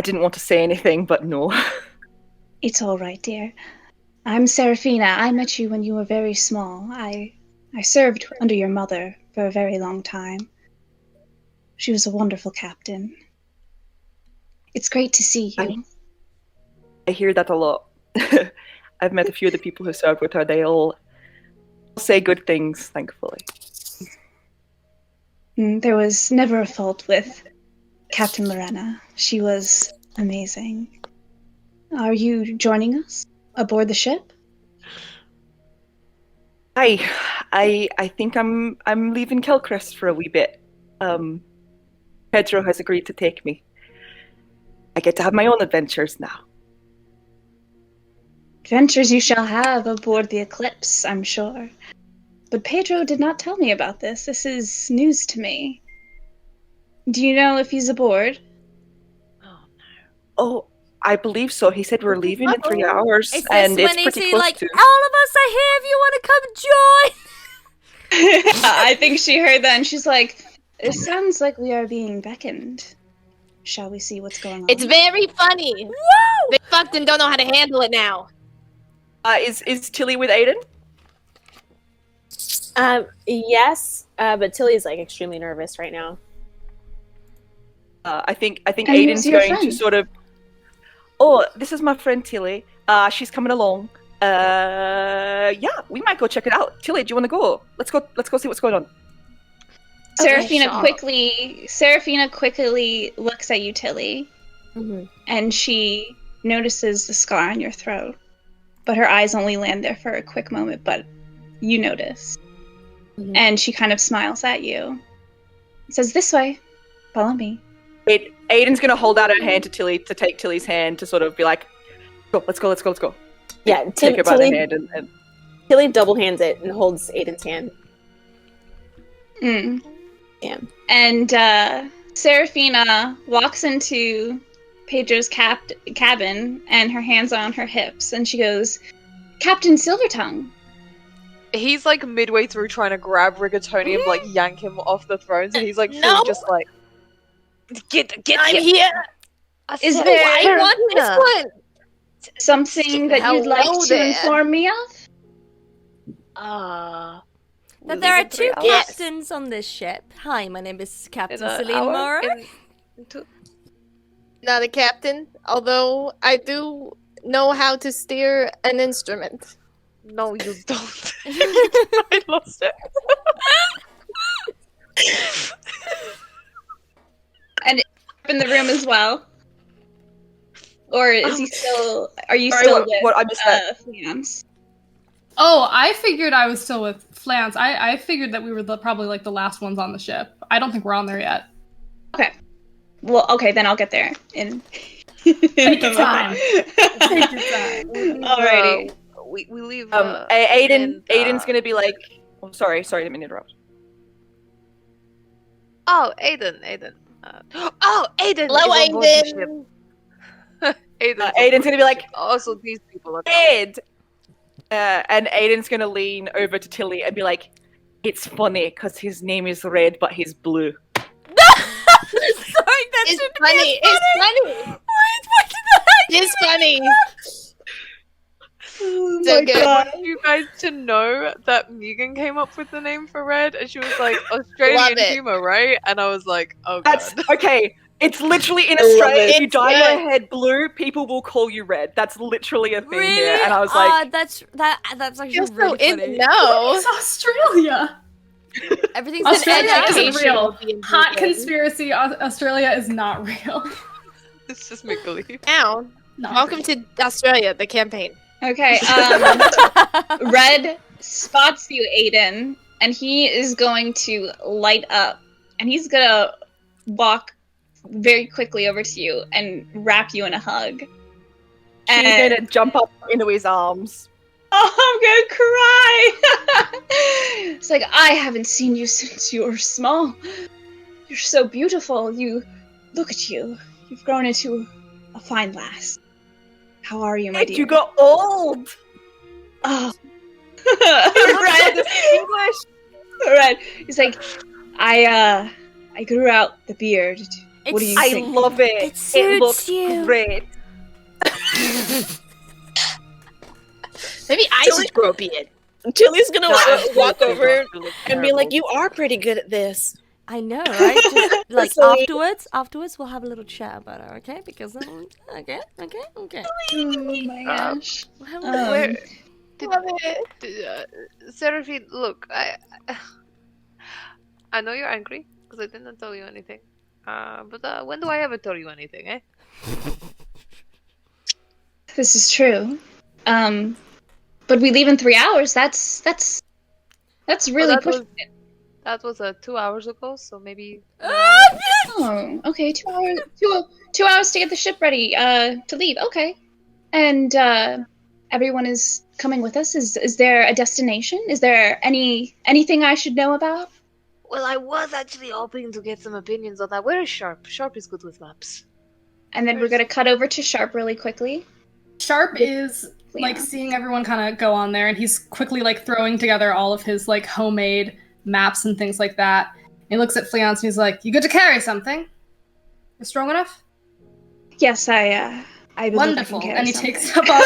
I didn't want to say anything, but no. It's all right, dear. I'm Seraphina. I met you when you were very small. I served under your mother for a very long time. She was a wonderful captain. It's great to see you. I hear that a lot. I've met a few of the people who served with her. They all say good things, thankfully. There was never a fault with Captain Lorena. She was amazing. Are you joining us aboard the ship? I think I'm leaving Kelcrest for a wee bit. Pedro has agreed to take me. I get to have my own adventures now. Adventures you shall have aboard the Eclipse, I'm sure. But Pedro did not tell me about this. This is news to me. Do you know if he's aboard? Oh, I believe so. He said we're leaving in 3 hours, and it's pretty close to. All of us are here if you want to come join. I think she heard that, and she's like, "It sounds like we are being beckoned. Shall we see what's going on?" It's very funny. Woo! They fucked and don't know how to handle it now. Is Tilly with Aiden? Yes, but Tilly's like extremely nervous right now. I think And Aiden's who's your going to friend? sort of. Oh, this is my friend Tilly. She's coming along. Yeah, we might go check it out. Tilly, do you want to go? Let's go see what's going on. Seraphina quickly looks at you, Tilly, and she notices the scar on your throat. But her eyes only land there for a quick moment, but you notice. And she kind of smiles at you. Says, "This way. Follow me." Aiden's going to hold out her hand to Tilly to take Tilly's hand to sort of be like, go, let's go. Yeah, Take her by the hand and Tilly double hands it and holds Aiden's hand. Yeah. And Seraphina walks into Pedro's cabin, and her hands are on her hips, and she goes, "Captain Silvertongue." He's like midway through trying to grab Rigatoni and like yank him off the throne, so he's like No. just like get I'm him. here. Is there I want this one. something that you'd like Hello to there. inform me of? That there are two captains on this ship. Hi, my name is Captain Selene Mora. Not a captain, although I do know how to steer an instrument. No, you don't. I lost it. And in the room as well? Or is he still... Are you Sorry, still what I missed that. with Flans? Oh, I figured I was still with Flans. I figured that we were probably like the last ones on the ship. I don't think we're on there yet. Okay. Well, okay, then I'll get there. Take your time. Take your time. Alrighty. We leave. Aiden's going to be like, oh, sorry, didn't mean to interrupt. Oh, Aiden. Oh, Aiden. Hello, is on board the Aiden. ship. Aiden's going to be like, also these people are. Aid! And Aiden's going to lean over to Tilly and be like, It's funny because his name is Red, but he's blue. Sorry, that It's shouldn't funny. be It's funny. What the heck? It's funny. Oh So my good. I god. want you guys to know that Megan came up with the name for Red, and she was like, Australian Love it. humor, right? And I was like, oh That's god. okay. It's literally in I love Australia. it. If you It's dye good. your head blue, people will call you Red. That's literally a thing Really? here. And I was like, that's actually You're so really in funny. the know. It's Australia. Everything's Australia in isn't education. real. Being Hot vegan. conspiracy. Australia is not real. It's just make believe. Now, Not welcome real. to Australia, the campaign. Okay, Red spots you, Aiden, and he is going to light up, and he's gonna walk very quickly over to you and wrap you in a hug. she's And gonna jump up into his arms. oh, I'm gonna cry. It's like, I haven't seen you since you were small. You're so beautiful. Look at you. You've grown into a fine lass. How are you, my dear? You got old. Oh. Red. Red. English. Red. He's like, I grew out the beard. What do you I think? love it. It suits looks you. great. Maybe I should grow a beard. Chili's gonna walk Absolutely over not. You look and be like, terrible. "You are pretty good at this." I know, right? Just, like Silly. afterwards, we'll have a little chat about it, okay? Because okay. Oh my gosh. Where Seraphine, look, I know you're angry because I didn't tell you anything. But when do I ever tell you anything, eh? This is true. But we leave in 3 hours. That's really that pushing was- it. That was 2 hours ago, so maybe. Oh, okay. 2 hours. 2 hours to get the ship ready. To leave. Okay. And everyone is coming with us. Is there a destination? Is there anything I should know about? Well, I was actually hoping to get some opinions on that. Where is Sharpe? Sharpe is good with maps. And then we're gonna cut over to Sharpe really quickly. Sharpe is like Yeah. seeing everyone kind of go on there, and he's quickly like throwing together all of his like homemade maps and things like that. He looks at Fleance and he's like, "You good to carry something? You strong enough?" Yes, I believe Wonderful. I can carry And he something. takes up a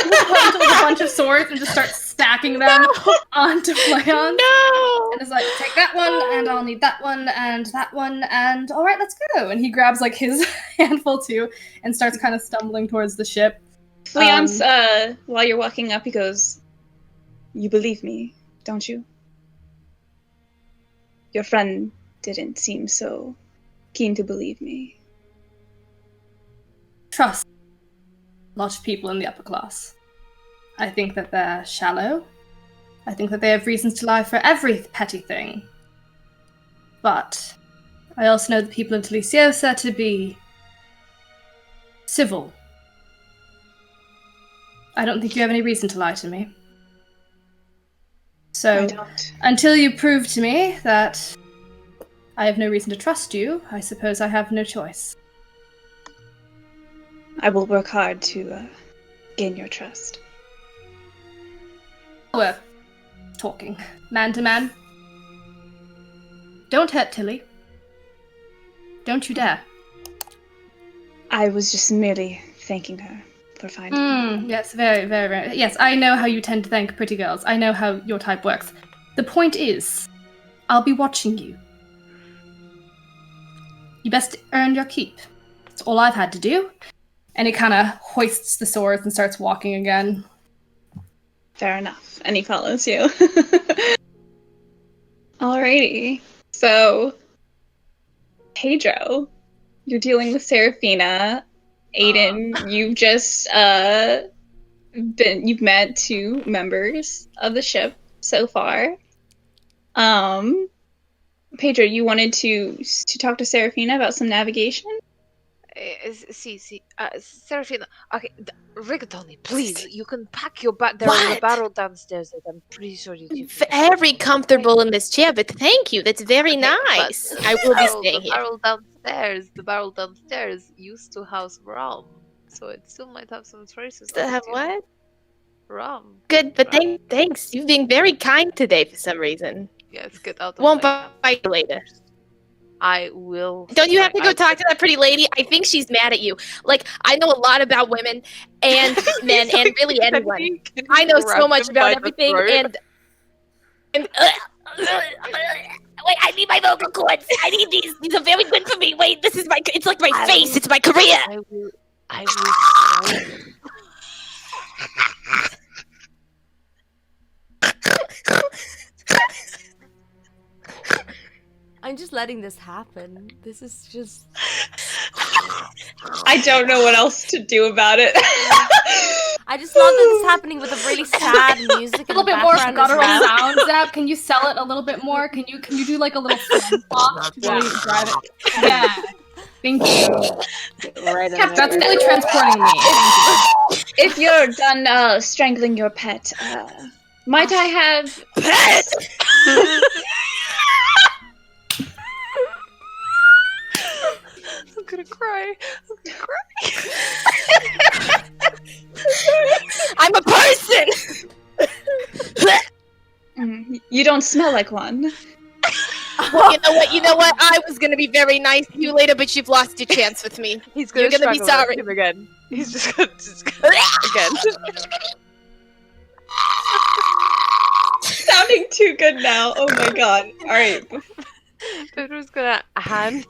bunch of swords and just starts stacking them onto Fleance. No! And is like, "Take that one, and I'll need that one, and all right, let's go." And he grabs like his handful too, and starts kind of stumbling towards the ship. Fleance, while you're walking up, he goes, "You believe me, don't you? Your friend didn't seem so keen to believe me." Trust a lot of people in the upper class. I think that they're shallow. I think that they have reasons to lie for every petty thing. But I also know the people of Deliciosa to be civil. I don't think you have any reason to lie to me. I So, don't. until you prove to me that I have no reason to trust you, I suppose I have no choice. I will work hard to gain your trust. We're talking man to man. Don't hurt Tilly. Don't you dare. I was just merely thanking her for finding me. Yes, very, very, very. Yes, I know how you tend to thank pretty girls. I know how your type works. The point is, I'll be watching you. You best earn your keep. That's all I've had to do. And he kind of hoists the swords and starts walking again. Fair enough. And he follows you. Alrighty. So, Pedro, you're dealing with Seraphina. Aiden, you've just you've met 2 members of the ship so far. Pedro, you wanted to talk to Seraphina about some navigation? Seraphina. Okay, Rigatoni, please, you can pack your bag. There is a What? barrel downstairs that I'm pretty sure you can. Very comfortable in this chair, but thank you. That's very nice. I will be staying here. The barrel downstairs used to house rum, so it still might have some traces. Still of have it, you know? what? Rum. Good, but Rum. thanks. You've been very kind today for some reason. Yes, get out of Won't my bite you later. I will. Don't you have to go talk to that pretty lady? I think she's mad at you. Like, I know a lot about women and men and really anyone. I know so much about everything and wait, I need my vocal cords. I need these. These are very good for me. Wait, this is it's like my face. It's my career. I will. I'm just letting this happen. This is just... I don't know what else to do about it. I just love that this is happening with a really sad music. A little bit more guttural sound, Zap. Can you sell it a little bit more? Can you do like a little fan pop while you drive it? Yeah. Thank you. Right. That's really transporting me. If you're done strangling your pet, might I have pet? I'm gonna cry. I'm a person. You don't smell like one. Well, you know what? I was gonna be very nice to you later, but you've lost your chance with me. You're gonna be sorry. Him again. He's just gonna again. Sounding too good now. Oh my god. All right. Pedro's gonna hand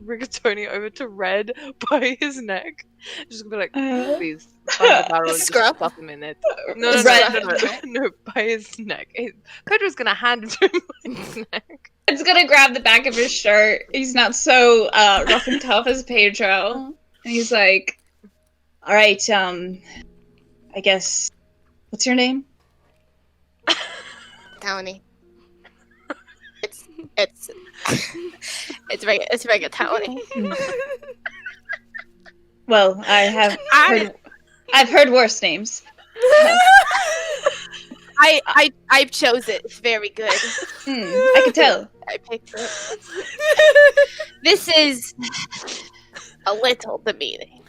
Rigatoni over to Red by his neck. Just gonna be like, please, find the barrel and just stuff him in it. No, by his neck. Pedro's gonna hand it to him by his neck. It's gonna grab the back of his shirt. He's not so rough and tough as Pedro. And he's like, all right, I guess, what's your name? Townie. It's Rigatoni. Well, I've heard worse names. I chose it. It's very good. I can tell. I picked it. This is a little demeaning.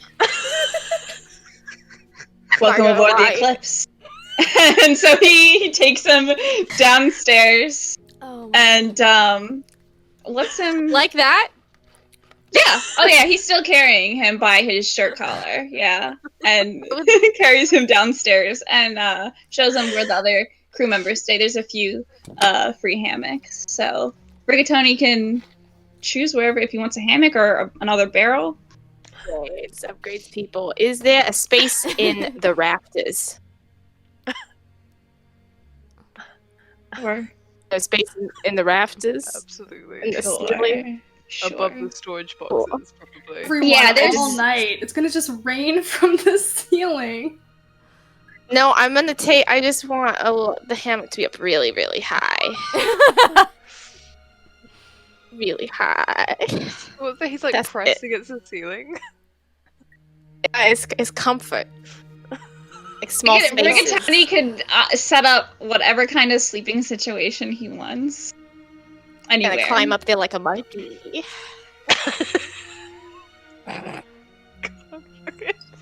Welcome aboard the Eclipse. And so he takes him downstairs and lets him like that. Yeah. Oh yeah, he's still carrying him by his shirt collar. Yeah, and carries him downstairs and shows him where the other crew members stay. There's a few free hammocks, so Rigatoni can choose wherever if he wants a hammock or another barrel. Upgrades people. Is there a space in the rafters? Or a space in the rafters? Absolutely. In the ceiling? Sure. Above the storage boxes, probably. Everyone, all night. It's gonna just rain from the ceiling. No, I'm gonna take. I just want the hammock to be up really, really high. Really high. What's that? He's like pressed against the ceiling. It's comfort. Like small spaces. Rigatoni could set up whatever kind of sleeping situation he wants. Anywhere. And I climb up there like a monkey.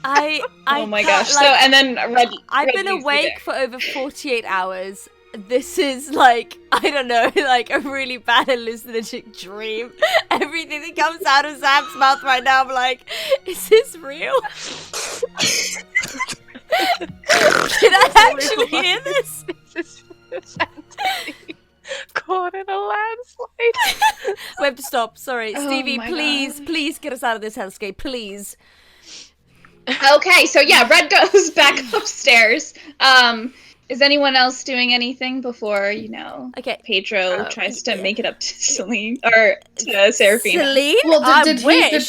Oh my gosh. Like, so, and then Red I've been awake for over 48 hours. This is like, I don't know, like a really bad hallucinogenic dream. Everything that comes out of Zap's mouth right now, I'm like, is this real? Did I actually hear this? Caught in a landslide. Wait, stop. Sorry. Stevie, please get us out of this hellscape, please. Okay, so yeah, Red goes back upstairs. Is anyone else doing anything before, Pedro tries to make it up to Selene, or to Seraphina? Selene? Well, did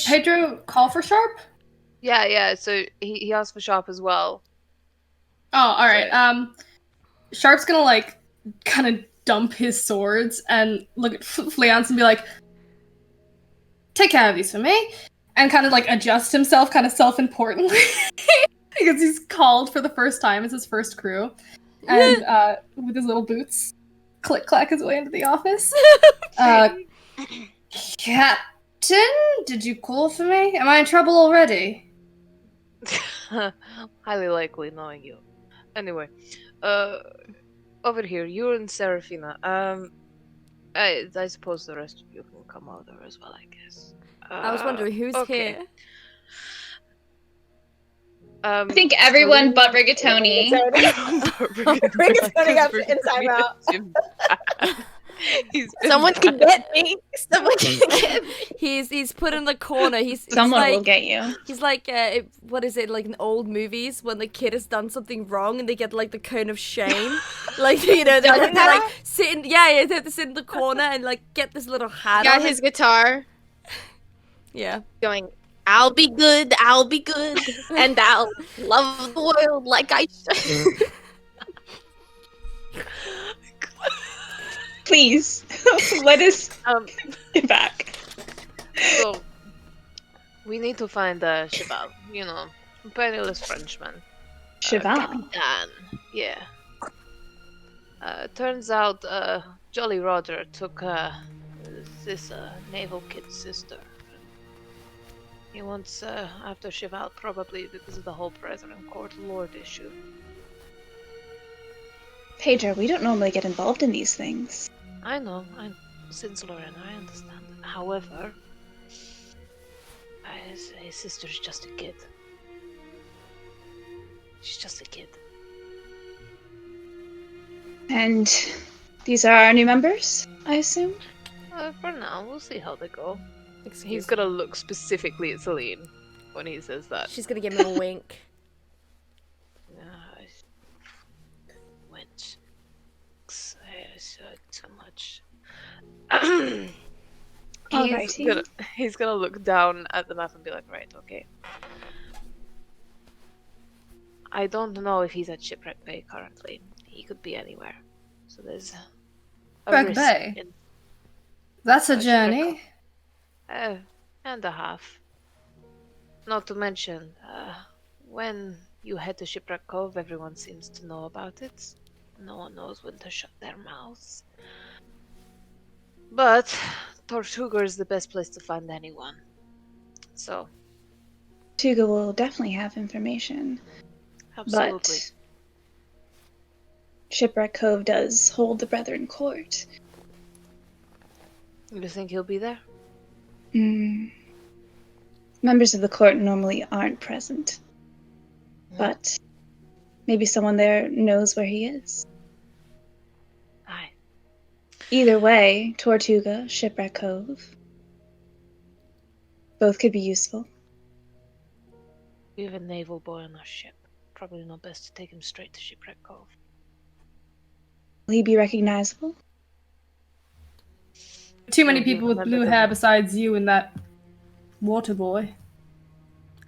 Pedro call for Sharpe? Yeah, so he asked for Sharpe as well. Oh, alright. Sharpe's gonna, kind of dump his swords and look at Fleance and be like, take care of these for me, and kind of adjust himself kind of self-importantly because he's called for the first time. It's his first crew, and with his little boots click clack his way into the office. Captain, did you call for me? Am I in trouble already? Highly likely, knowing you. Anyway, over here, you and Seraphina. I suppose the rest of you can come over as well, I guess. I was wondering who's here. I think everyone but Rigatoni. Rigatoni got in timeout. Someone can get me. Someone can get me. He's put in the corner. Someone like, will get you. He's like, what is it, like in old movies when the kid has done something wrong and they get like the cone of shame? Like, you know, they're like sitting, they have to sit in the corner and like get this little hat Got on. his guitar. Yeah. Going, I'll be good, and I'll love the world like I should. Please, let us get back. So, we need to find Cheval, you know, penniless Frenchman. Cheval? Yeah. Turns out Jolly Roger took this naval kid's sister. He wants after Cheval, probably because of the whole Brethren Court Lord issue. Pedro, we don't normally get involved in these things. I know, since Lauren, I understand. However, his sister's just a kid. She's just a kid. And these are our new members, I assume? For now, we'll see how they go. He's Excuse gonna look specifically at Selene when he says that. She's gonna give him a wink. Wench. I said too much. He's gonna look down at the map and be like, right, okay. I don't know if he's at Shipwreck Bay currently. He could be anywhere. So there's a Shipwreck risk Bay? in- That's a journey. And a half. Not to mention, when you head to Shipwreck Cove, everyone seems to know about it. No one knows when to shut their mouths. But Tortuga is the best place to find anyone. So. Tortuga will definitely have information. Absolutely. But Shipwreck Cove does hold the Brethren Court. You think he'll be there? Members of the court normally aren't present. But maybe someone there knows where he is. Aye. Either way, Tortuga, Shipwreck Cove. Both could be useful. We have a naval boy on our ship. Probably not best to take him straight to Shipwreck Cove. Will he be recognizable? Too many people with blue hair besides you and that water boy.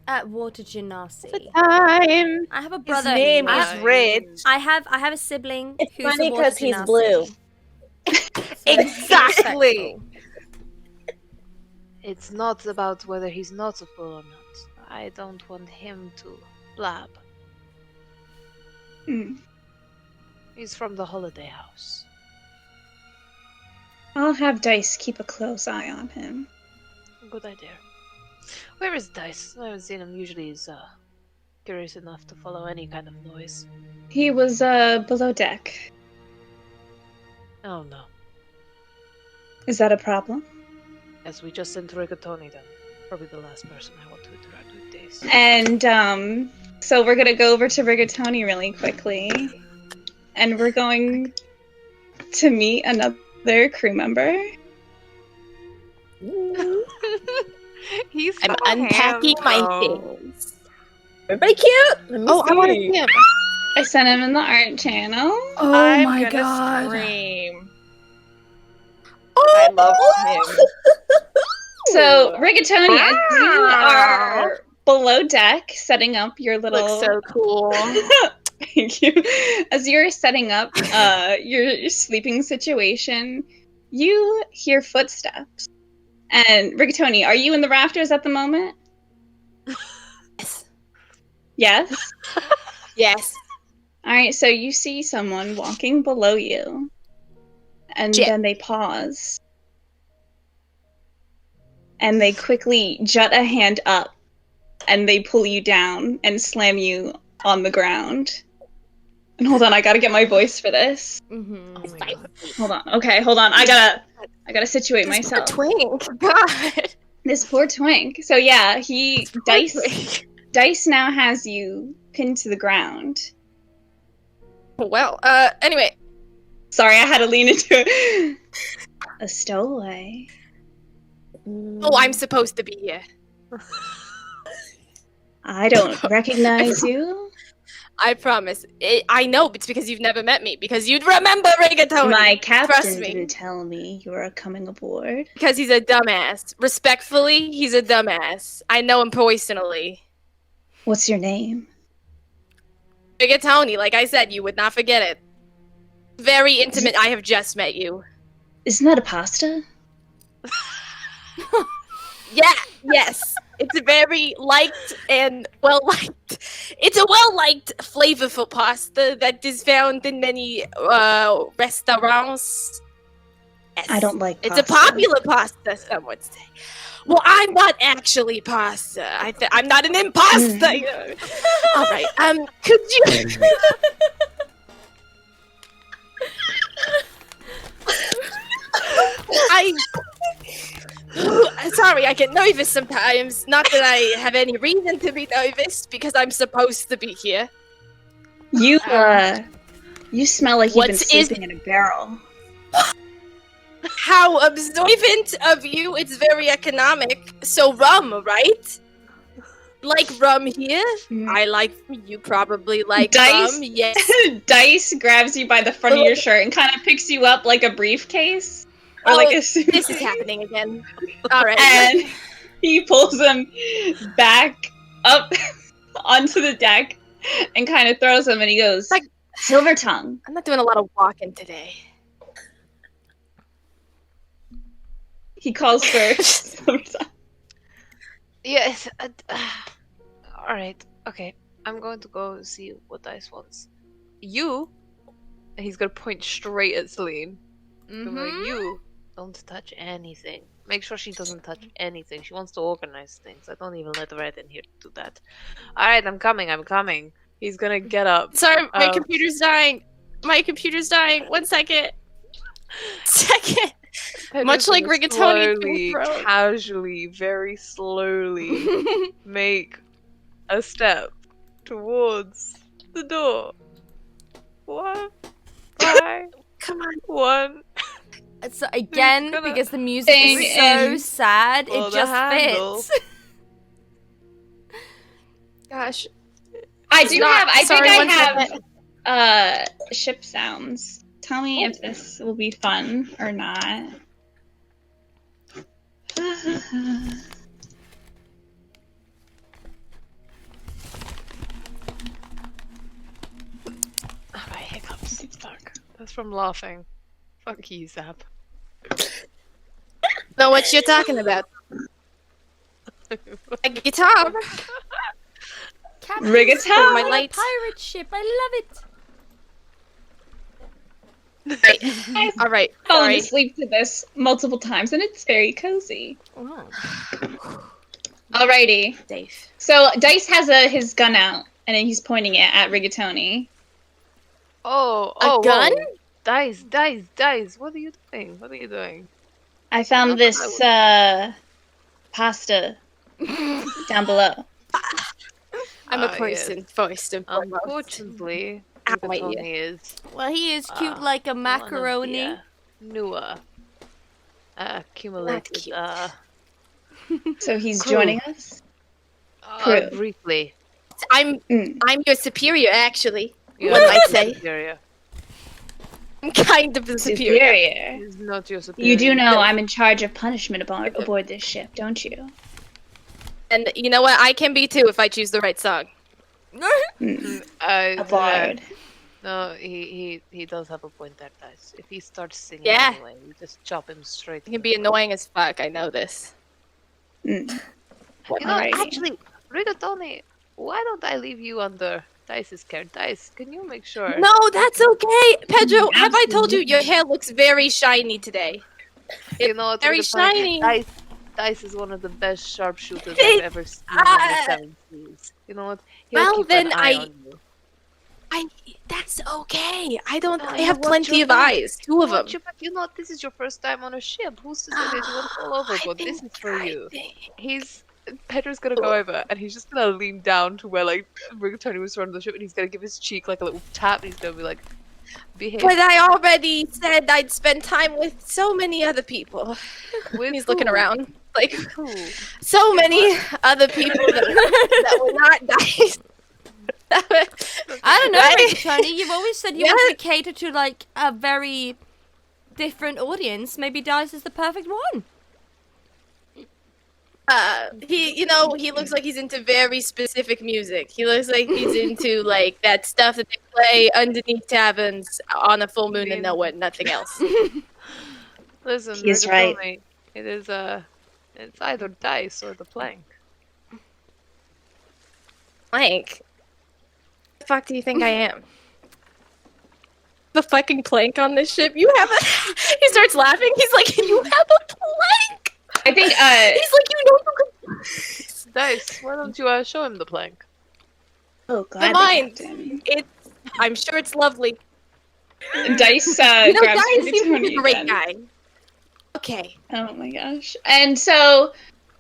At Water Genasi. Time. I have a brother. His name is Red. I have a sibling It's who's funny a Water because he's Genasi. blue. Exactly. It's not about whether he's not a fool or not. I don't want him to blab. He's from the holiday house. I'll have Dice keep a close eye on him. Good idea. Where is Dice? I haven't seen him. Usually he's curious enough to follow any kind of noise. He was below deck. Oh no. Is that a problem? As we just sent Rigatoni then. Probably the last person I want to interact with Dice. And so we're gonna go over to Rigatoni really quickly. And we're going to meet another crew member. He's I'm so unpacking my handsome. things. Everybody cute? Let me Oh, I want to see. see him. I sent him in the art channel. Oh I'm my gonna god. Scream. I love him. So, Rigatoni, as you are below deck setting up your little... Looks so cool. Thank you. As you're setting up your sleeping situation, you hear footsteps. And Rigatoni, are you in the rafters at the moment? Yes. Yes? Yes. Alright, so you see someone walking below you. And Jip. then they pause. And they quickly jut a hand up. And they pull you down and slam you on the ground. And hold on, I gotta get my voice for this. Hold on. Okay, hold on. I gotta situate myself. Poor twink. God. This poor twink. So yeah, Dice now has you pinned to the ground. Well, anyway. Sorry, I had to lean into it. A stowaway. Oh, I'm supposed to be here. I don't recognize you. I promise. I know it's because you've never met me. Because you'd remember Rigatoni. My captain didn't tell me you were coming aboard. Because he's a dumbass. Respectfully, he's a dumbass. I know him personally. What's your name? Rigatoni, like I said, you would not forget it. Very intimate. I have just met you. Isn't that a pasta? Yeah, yes. It's very liked and well-liked. It's a well-liked, flavorful pasta that is found in many restaurants. Yes. I don't like pasta. It's a popular pasta, some would say. Well, I'm not actually pasta. I'm not an imposter. You know. All right. Could you? Sorry, I get nervous sometimes. Not that I have any reason to be nervous, because I'm supposed to be here. You smell like you've been sleeping in a barrel. How observant of you. It's very economic. So rum, right? Like rum here? I like, you probably like Dice, rum, yes. Dice grabs you by the front of your shirt and kind of picks you up like a briefcase. Or like a this is happening again. Alright. And he pulls him back up onto the deck and kind of throws him and he goes, like, Silver Tongue. I'm not doing a lot of walking today. He calls for Silver Tongue. Yes. Alright. Okay. I'm going to go see what Dice wants. You, and he's going to point straight at Selene. You don't touch anything. Make sure she doesn't touch anything. She wants to organize things. I don't even let her in here to do that. Alright, I'm coming. He's gonna get up. Sorry, my computer's dying. 1 second. Much like Rigatoni. Slowly, casually, very slowly make a step towards the door. 1, 5, come on, 1. So again, because the music is so sad, it just fits. Gosh. I think I have ship sounds. Tell me if this will be fun or not. Alright, hiccups. Fuck. That's from laughing. Fuck you, Zap. Know what you're talking about. A guitar. Rigatoni. My lights. Pirate ship. I love it. All right. Fallen asleep to this multiple times, and it's very cozy. Oh. Alrighty. Dave. So Dice has his gun out, and then he's pointing it at Rigatoni. Oh, gun? Whoa. Dice. What are you doing? I found this pasta down below. I'm a person first and foremost. Unfortunately, Rigatoni is. Well, he is cute like a macaroni. One of the, newer, accumulated. So he's joining us. Briefly. I'm your superior, actually. You're one might say. Superior. I'm kind of the superior. He's not your superior. You do know I'm in charge of punishment aboard this ship, don't you? And you know what? I can be too if I choose the right song. A bard. No, he does have a point there, Dice. If he starts singing anyway, you just chop him straight. He can be annoying as fuck. I know this. You know, actually, Rigatoni, why don't I leave you under Dice's care? Dice, can you make sure? No, that's okay, Pedro. Have I told you your hair looks very shiny today? You know, it's very shiny. Dice is one of the best sharpshooters I've ever seen in the 7 seas. You know what? He'll keep an eye on you. That's okay. I You have want plenty your of back. eyes. Two of them. You know, this is your first time on a ship. Who's to say that you won't fall overboard? This is for you. Pedro's gonna go over and he's just gonna lean down to where like Rigatoni was running the ship and he's gonna give his cheek like a little tap and he's gonna be like, behave. But I already said I'd spend time with so many other people. He's looking around. Like, so many other people that were not nice. I don't know, Rigatoni. You've always said you want to cater to like a very different audience. Maybe Dice is the perfect one. He looks like he's into very specific music. He looks like he's into like that stuff that they play underneath taverns on a full moon and nothing else. Listen, he's right. It is it's either dice or the plank. Plank? The fuck do you think I am? The fucking plank on this ship? You have a... He starts laughing. He's like, you have a plank? I think, He's like, you know... Dice, why don't you show him the plank? Oh, God. Mine. I'm sure it's lovely. Dice, Dice grabs seems to be Rigatoni a great again. guy. Okay. Oh my gosh. And so,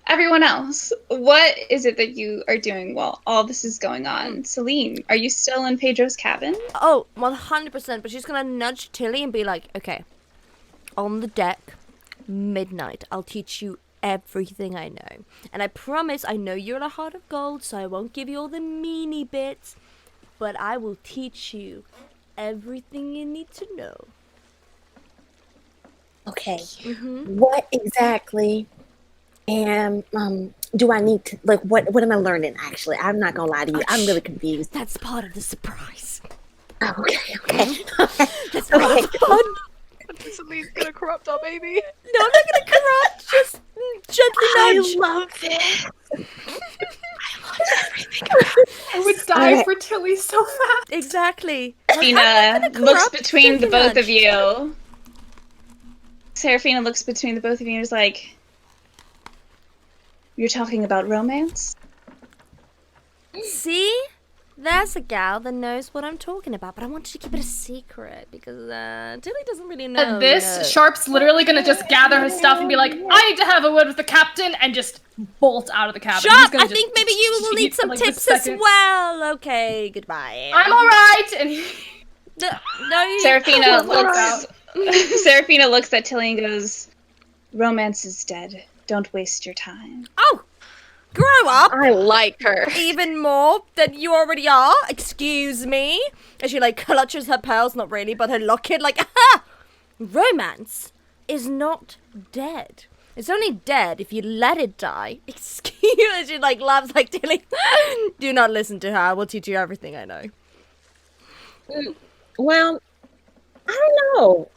everyone else, what is it that you are doing while all this is going on? Selene, are you still in Pedro's cabin? Oh, 100%. But she's gonna nudge Tilly and be like, okay, on the deck, midnight. I'll teach you everything I know. And I promise, I know you're a heart of gold, so I won't give you all the meanie bits. But I will teach you everything you need to know. Okay. Mm-hmm. What exactly do I need to, like, what am I learning, actually? I'm not gonna lie to you. I'm really confused. That's part of the surprise. Oh, okay. That's part of the fun. Selene's gonna corrupt our baby. No, I'm not gonna corrupt. Just gently nudge. I love this. I would die for Tilly so fast. Exactly. Serafina looks corrupt, between the gently both nudge. of you. Serafina looks between the both of you and is like, you're talking about romance? See? There's a gal that knows what I'm talking about, but I wanted to keep it a secret because Tilly doesn't really know. Sharpe's literally gonna just gather his stuff and be like, I need to have a word with the captain, and just bolt out of the cabin. Sharpe, I think maybe you will need some like, tips the as second. well. Okay, goodbye. I'm alright! And No, you... Serafina Serafina looks at Tilly and goes, romance is dead. Don't waste your time. Oh! Grow up! I like her. Even more than you already are. Excuse me. As she, like, clutches her pearls, not really, but her locket, like, aha! Romance is not dead. It's only dead if you let it die. Excuse me. She, like, laughs like Tilly. Do not listen to her. I will teach you everything I know. Well, I don't know.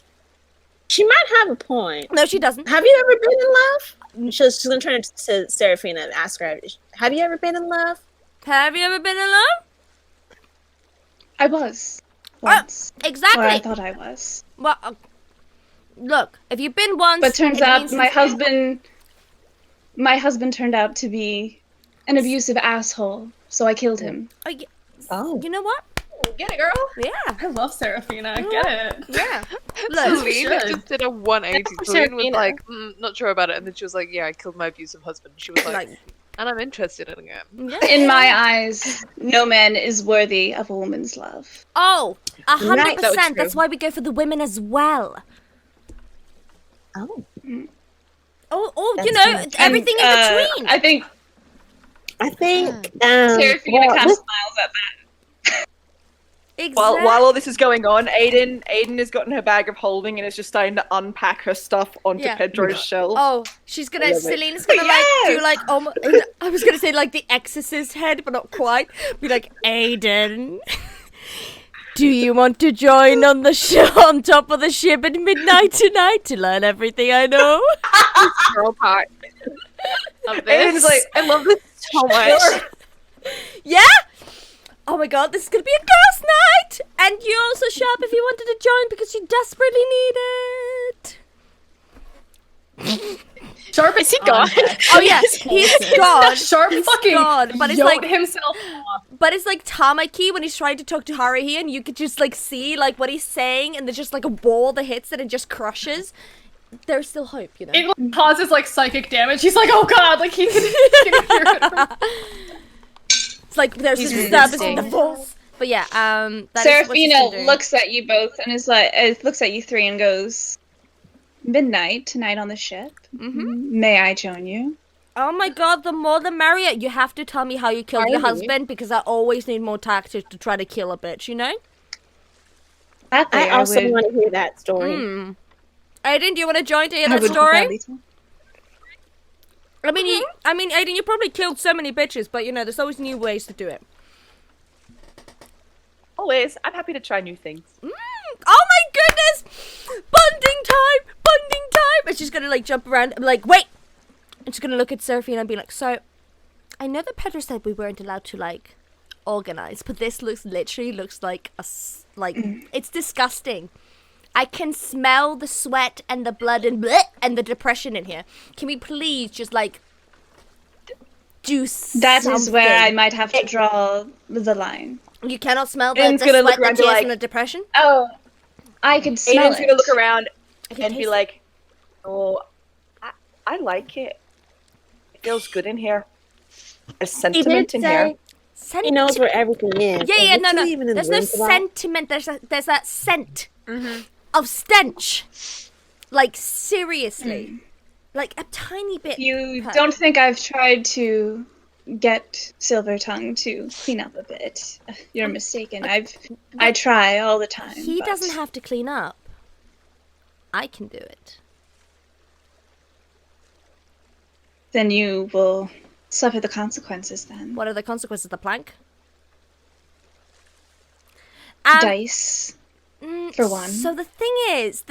She might have a point. No, she doesn't. Have you ever been in love? She's gonna turn to Serafina and ask her, have you ever been in love? Have you ever been in love? I was. Once. Exactly. Or I thought I was. Well, look, if you've been once... But turns it out means my it's- husband turned out to be an abusive asshole, so I killed him. Oh. You know what? Get it, girl. Yeah. I love Serafina. I get it. Yeah. Look, Selene just did a 180. Selene was like, not sure about it, and then she was like, yeah, I killed my abusive husband. She was like, and I'm interested in him. yeah. In my eyes, no man is worthy of a woman's love. Oh, 100%. true. That's why we go for the women as well. Oh. Oh, That's you know, good. everything in between. I think Serafina kind of smiles at that. Exactly. While all this is going on, Aiden has gotten her bag of holding and is just starting to unpack her stuff onto Yeah. Pedro's shelf. Oh, she's gonna. Selene's gonna do like. I was gonna say like the Exorcist head, but not quite. Be like, Aiden, do you want to join on the on top of the ship at midnight tonight to learn everything I know? Girl part. Aiden's like, I love this so much. Yeah. Oh my god, this is gonna be a girls' night! And you also, Sharpe, if you wanted to join because you desperately need it. Sharpe Is he gone? Oh yeah, he's gone. Sharpe He's fucking gone, but it's like himself off. But it's like Tamaki when he's trying to talk to Haruhi, and you could just like see like what he's saying, and there's just like a wall that hits it and just crushes. There's still hope, you know. It like, causes like psychic damage. He's like, oh god, like he can hear it. It's like there's this disturbance in the force. But yeah, Serafina looks at you both and is like, looks at you three and goes, "Midnight tonight on the ship. May I join you?" Oh my god, the more the merrier. You have to tell me how you killed your husband, because I always need more tactics to try to kill a bitch, you know? I also want to hear that story. Aiden, do you want to join to hear that story? I mean, Aiden, you probably killed so many bitches, but you know, there's always new ways to do it. Always. I'm happy to try new things. Oh my goodness! Bonding time! Bonding time! And she's gonna like jump around. I'm like, wait! And she's gonna look at Serafina and be like, so, I know that Pedro said we weren't allowed to like organize, but this literally looks like it's disgusting. I can smell the sweat and the blood and the depression in here. Can we please just like do something? That is where I might have to draw the line. You cannot smell the sweat, the tears, and the depression? Oh, I can smell Aiden's gonna look around and be like, "Oh, I like it. It feels good in here. There's sentiment in here." He knows where everything is. Yeah, no. There's no sentiment. There's that scent of stench. Like, seriously. Like, a tiny bit. You don't think I've tried to get Silvertongue to clean up a bit? You're mistaken. I try all the time. He doesn't have to clean up. I can do it. Then you will suffer the consequences then. What are the consequences? The plank? Dice. For one. So the thing is,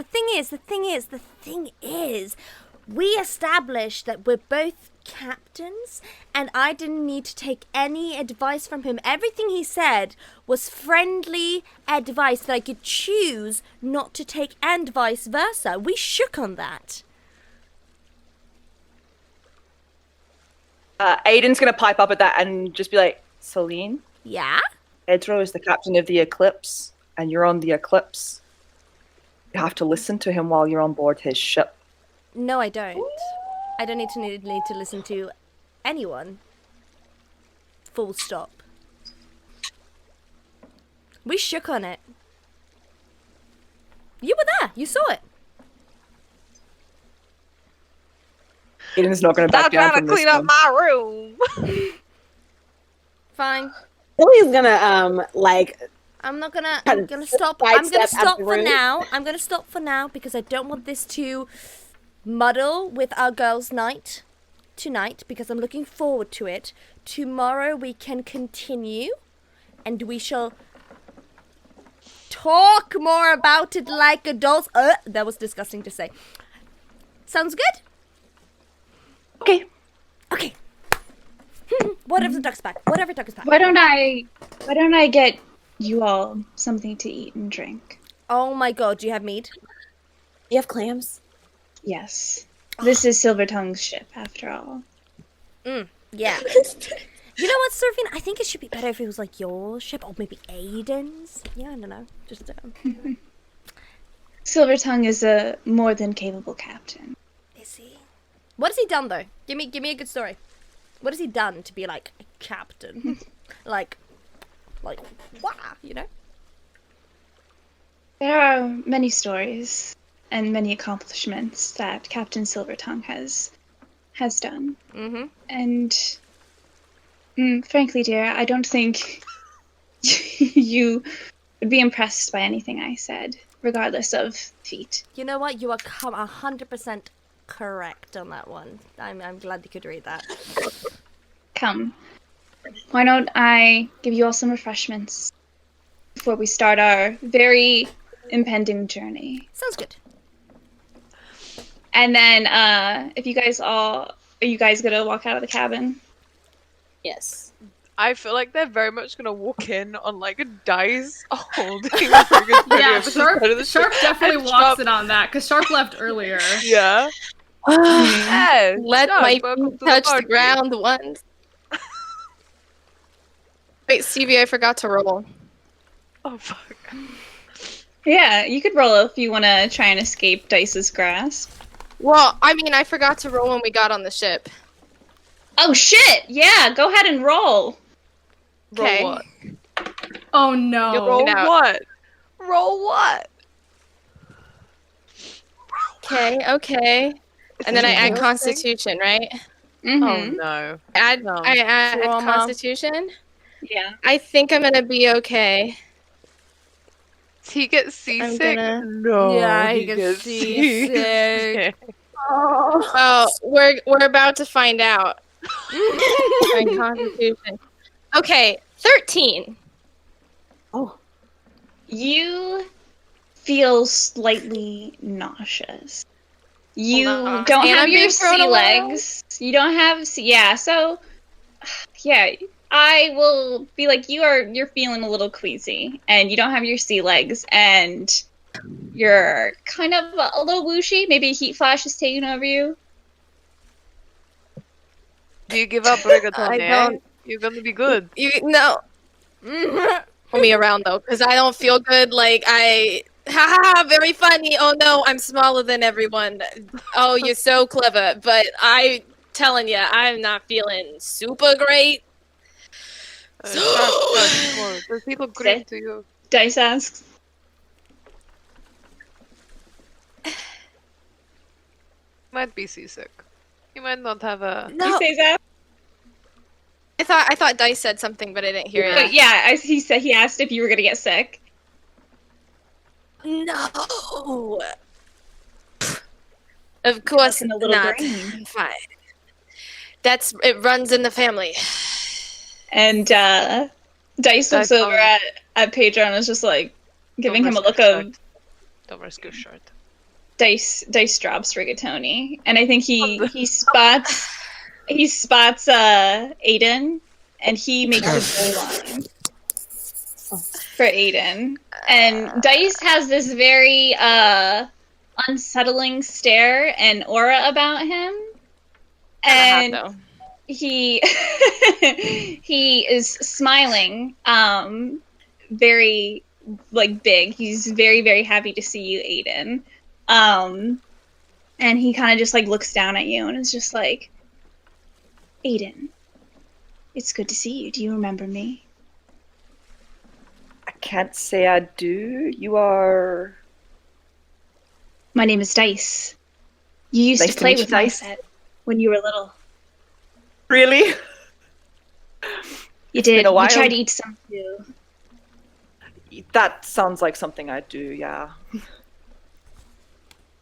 we established that we're both captains, and I didn't need to take any advice from him. Everything he said was friendly advice that I could choose not to take, and vice versa. We shook on that. Aiden's gonna pipe up at that and just be like, "Selene? Yeah? Pedro is the captain of the Eclipse, and you're on the Eclipse. You have to listen to him while you're on board his ship." No, I don't. I don't need to listen to anyone. Full stop. We shook on it. You were there. You saw it. Aiden's not going to back down from this. Clean up my room. Fine. Lily's gonna I'm gonna stop. I'm gonna stop for now. I'm gonna stop for now because I don't want this to muddle with our girls' night tonight, because I'm looking forward to it. Tomorrow we can continue, and we shall talk more about it like adults. That was disgusting to say. Sounds good? Okay. Whatever the duck's back. Why don't I get you all something to eat and drink? Oh my god, do you have meat? You have clams? Yes. This is Silvertongue's ship, after all. Yeah. You know what, Serafina? I think it should be better if it was like your ship, or maybe Aiden's. Yeah, I don't know. Just Silvertongue is a more than capable captain. Is he? What has he done though? Give me a good story. What has he done to be like a captain? like wow, you know? There are many stories and many accomplishments that Captain Silvertongue has done. Mm-hmm. And frankly, dear, I don't think you would be impressed by anything I said, regardless of feat. You know what? You are 100% correct on that one. I'm glad you could read that. Come. Why don't I give you all some refreshments before we start our very impending journey? Sounds good. And then, are you guys gonna walk out of the cabin? Yes. I feel like they're very much gonna walk in on like a dice holding. Yeah, Sharpe definitely walks in on that because Sharpe left earlier. Yeah. Hey, Let Sharpe, my welcome feet to touch the party. ground once. Wait, Stevie, I forgot to roll. Oh fuck. Yeah, you could roll if you want to try and escape Dice's grasp. Well, I mean, I forgot to roll when we got on the ship. Oh shit! Yeah, go ahead and roll. Okay. Roll what? Oh no. You roll Get out. what? Roll what? Okay. And then I add Thing? Constitution, right? Mm-hmm. Oh no. I add Trauma. Constitution. Yeah. I think I'm gonna be okay. He gets seasick? gonna- No. Yeah, he he gets seasick. Oh, we're about to find out. My Constitution. Okay, 13. Oh. You feel slightly nauseous. You And don't have I'm your being thrown sea around? legs. You don't have yeah, so yeah, I will be like you're feeling a little queasy and you don't have your sea legs and you're kind of a little whooshy. Maybe a heat flash is taking over you. Do you give up Rigatoni? I don't- You're gonna be good. No. Pull me around though, because I don't feel good. Like haha, very funny. Oh no, I'm smaller than everyone. Oh, you're so clever, but I telling you, I'm not feeling super great. Sharpe, come on. Does he look green to you? Dice asks. Might be seasick. He might not have a. He No, says that. I thought Dice said something, but I didn't hear But it. yeah, he asked if you were gonna get sick. No. Of course Looking a little not. green. Fine. It runs in the family. And Dice looks over at Pedro and is just like giving him a look of Don't risk your shirt. Dice drops Rigatoni. And I think he spots Aiden and he makes a line for Aiden. And Dice has this very unsettling stare and aura about him. And Hot, though. he is smiling very like big. He's very, very happy to see you, Aiden. And he kind of just like looks down at you and is just like, Aiden, it's good to see you. Do you remember me? I can't say I do. You are. My name is Dice. You used Nice to to play meet you, with my Dice. set when you were little. Really? You did. been a while. You tried to eat some too. That sounds like something I do, yeah.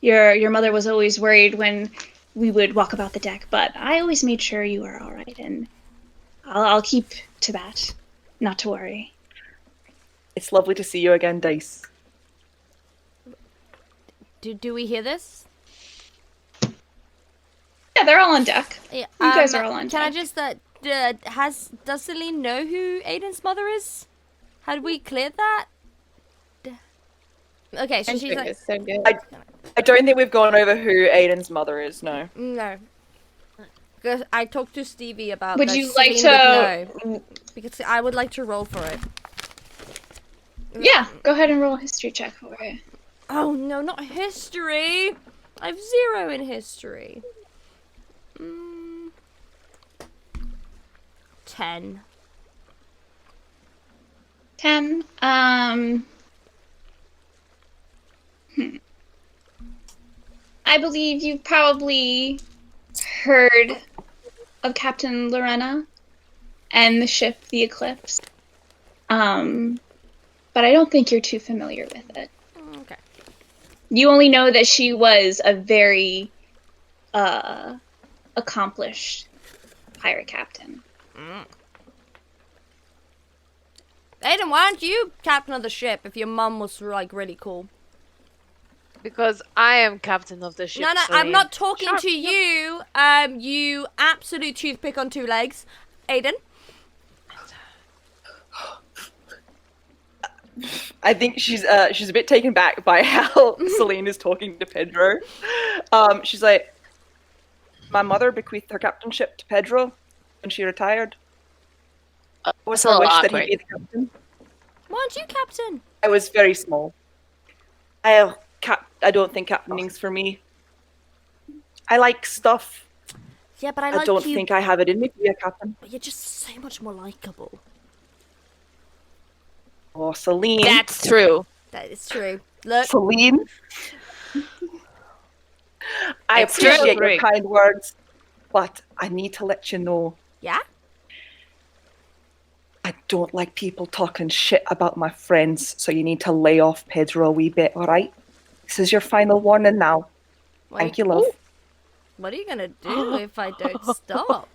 Your mother was always worried when we would walk about the deck, but I always made sure you were all right, and I'll keep to that. Not to worry. It's lovely to see you again, Dice. Do we hear this? Yeah, they're all on deck. Yeah, You guys are all on Can I deck. just does Selene know who Aiden's mother is? Had we cleared that? Okay, so she's like, It's so good. I don't think we've gone over who Aiden's mother is, no. no. Because I talked to Stevie about Would that. you like Selene would to? know, because I would like to roll for it. Yeah, go ahead and roll a history check for it. Oh no, not history. I have 0 in history. 10. 10. I believe you've probably heard of Captain Lorena and the ship, the Eclipse. But I don't think you're too familiar with it. Okay. You only know that she was a very accomplished pirate captain. Aiden, why aren't you captain of the ship if your mum was like really cool? Because I am captain of the ship. No, I'm Selene. not talking Sharpe, to you. You absolute toothpick on 2 legs, Aiden. I think she's a bit taken back by how Selene is talking to Pedro. She's like, my mother bequeathed her captainship to Pedro when she retired. It was That's a her wish little that he awkward. be the captain. Why aren't you captain? I was very small. I don't think captaining's for me. I like stuff. Yeah, but I I like don't you. think I have it in me to be a captain. But you're just so much more likable. Oh, Selene. That's true. That is true. Look, Selene. I It's appreciate true. your kind words, but I need to let you know yeah. I don't like people talking shit about my friends, so you need to lay off Pedro a wee bit, alright? This is your final warning now. Thank you, love. What are you gonna do if I don't stop?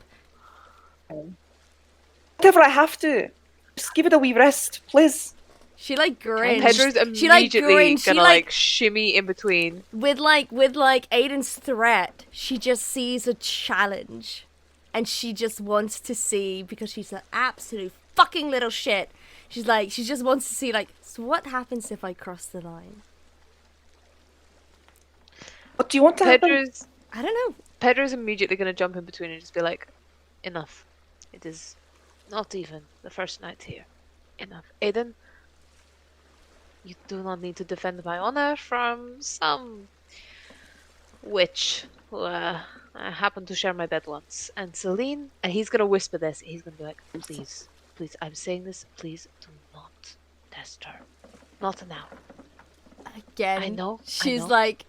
Whatever I have to. Just give it a wee rest, please. She like grins. Pedro's She like immediately grins. She gonna like shimmy in between. with Aiden's threat. She just sees a challenge, and she just wants to see, because she's an absolute fucking little shit. She just wants to see so what happens if I cross the line? What do you want to happen? I don't know. Pedro's immediately gonna jump in between and just be like, enough. It is not even the first night here. Enough. Aiden, you do not need to defend my honor from some witch who happened to share my bed once. And Selene, and he's gonna whisper this, he's gonna be like, please, I'm saying this, please do not test her. Not now. Again, I know. she's Not.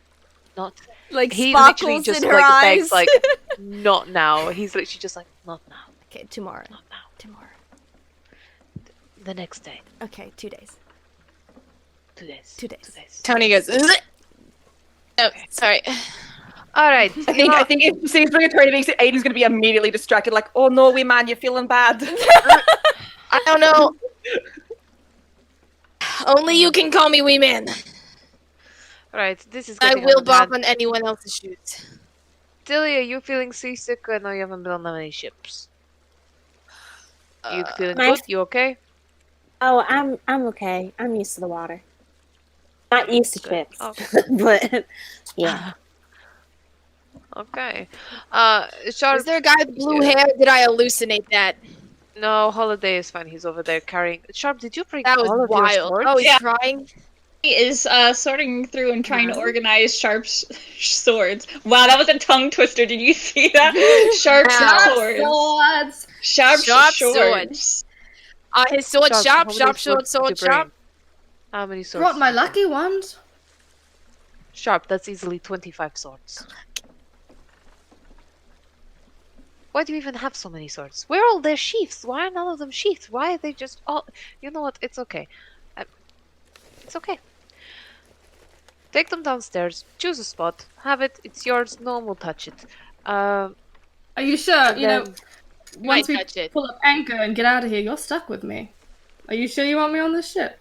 he Literally sparkles just in her eyes. begs like, not now. He's literally just like, not now. Okay, tomorrow. Not now. Tomorrow. The next day. Okay, 2 days. 2 days. 2 days. Tony goes. Oh, sorry. All right. I think if she's Rigatoni, Aiden's going to be immediately distracted, like, oh no, wee man, you're feeling bad. I don't know. Only you can call me wee man. All right. This is. I getting will out of hand. bark on anyone else's shoes. Dilly, are you feeling seasick? I know you haven't been on that many ships. You feeling my- good? You okay? Oh, I'm okay. I'm used to the water. Not used to Good. ships, Okay. but yeah. Okay. Sharpe. Is there a guy with blue hair? Did I hallucinate that? No, Holiday is fine. He's over there carrying. Sharpe, did you bring That was all of your wild. swords? Oh, he's Yeah. trying. He is sorting through and trying to organize Sharpe's swords. Wow, that was a tongue twister. Did you see that? Sharpe's Wow. swords. Swords. Sharpe's Swords. swords. His sword Sharpe, sharp, how many sharp, swords sword, did sword, you sharp. bring? How many swords? Brought my did you lucky ones. bring? Sharpe, that's easily 25 swords. Why do you even have so many swords? Where are all their sheaths? Why are none of them sheathed? Why are they just all... You know what? It's okay. It's okay. Take them downstairs. Choose a spot. Have it. It's yours. No one will touch it. Are you sure? You know, Might once we touch it. pull up anchor and get out of here, you're stuck with me. Are you sure you want me on this ship?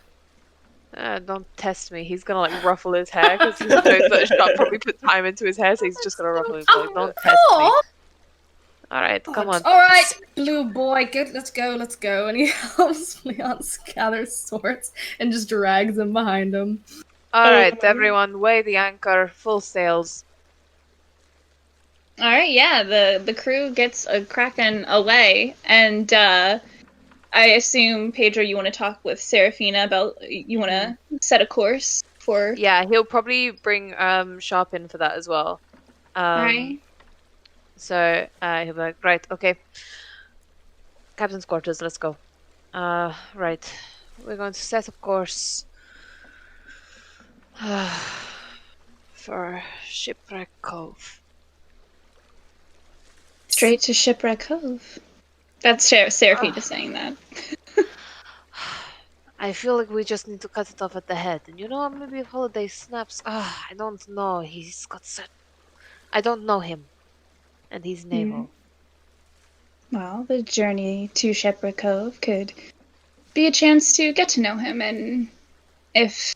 Don't test me. He's gonna ruffle his hair because he knows that Sharpe probably put time into his hair, so he's just gonna ruffle his hair. Don't test me. All right, come on. All right, blue boy, good. Let's go. And he helps Leonce gather swords and just drags them behind him. All right, everyone, weigh the anchor, full sails. All right, yeah. The crew gets a cracking away, and I assume Pedro, you want to talk with Serafina about you want to set a course for. Yeah, he'll probably bring Sharpe in for that as well. All right. So he'll be like, right, okay. Captain's quarters, let's go. Right. We're going to set a course for Shipwreck Cove. Straight to Shipwreck Cove. That's Serafina saying that. I feel like we just need to cut it off at the head. And you know, maybe if Holiday snaps... I don't know. He's got such... I don't know him. And he's naval. Well, the journey to Shipwreck Cove could be a chance to get to know him, and if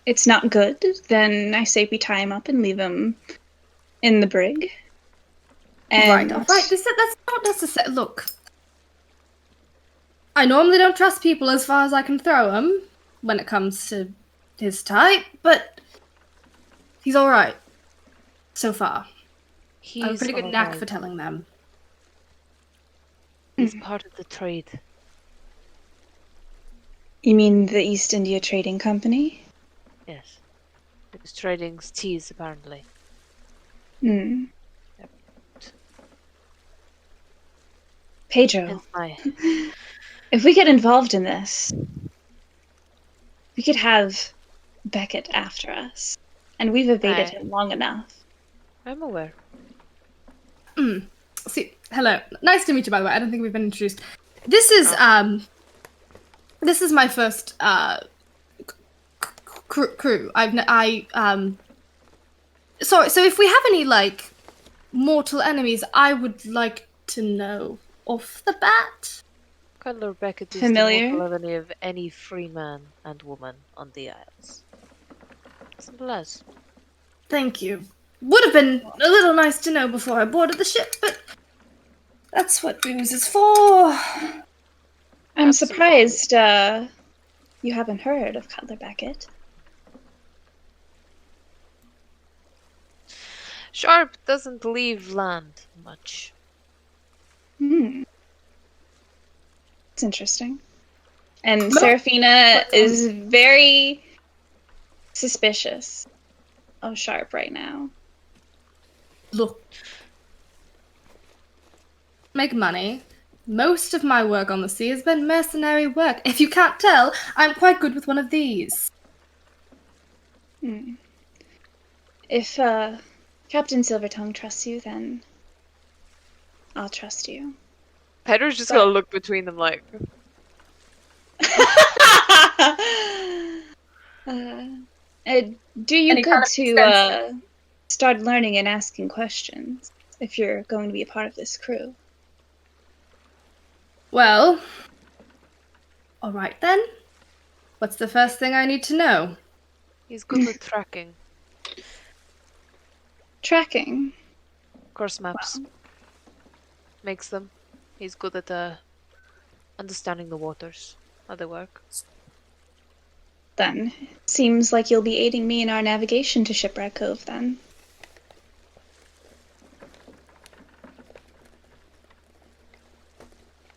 it's not good, then I say we tie him up and leave him in the brig. And Right. That's not necessary. Look, I normally don't trust people as far as I can throw them when it comes to his type, but he's all right so far. I have a pretty good knack for telling them. He's part of the trade. You mean the East India Trading Company? Yes. He's trading teas, apparently. Hmm. Pedro, if we get involved in this, we could have Beckett after us. And we've evaded him long enough. I'm aware. See, hello. Nice to meet you, by the way. I don't think we've been introduced. This is my first crew. So if we have any like mortal enemies, I would like to know off the bat. Cutler Beckett is familiar the mortal enemy of any free man and woman on the Isles. Simple as. Thank you. Would have been a little nice to know before I boarded the ship, but that's what booze is for. I'm surprised you haven't heard of Cutler Beckett. Sharpe doesn't leave land much. It's interesting. And Serafina is very suspicious of Sharpe right now. Look. Make money. Most of my work on the sea has been mercenary work. If you can't tell, I'm quite good with one of these. If Captain Silvertongue trusts you, then I'll trust you. Pedro's just gonna look between them like... do you good to start learning and asking questions if you're going to be a part of this crew? Well, alright then. What's the first thing I need to know? He's good with tracking. Tracking? Course maps. Wow. Makes them. He's good at understanding the waters, how they work. Then, seems like you'll be aiding me in our navigation to Shipwreck Cove, then.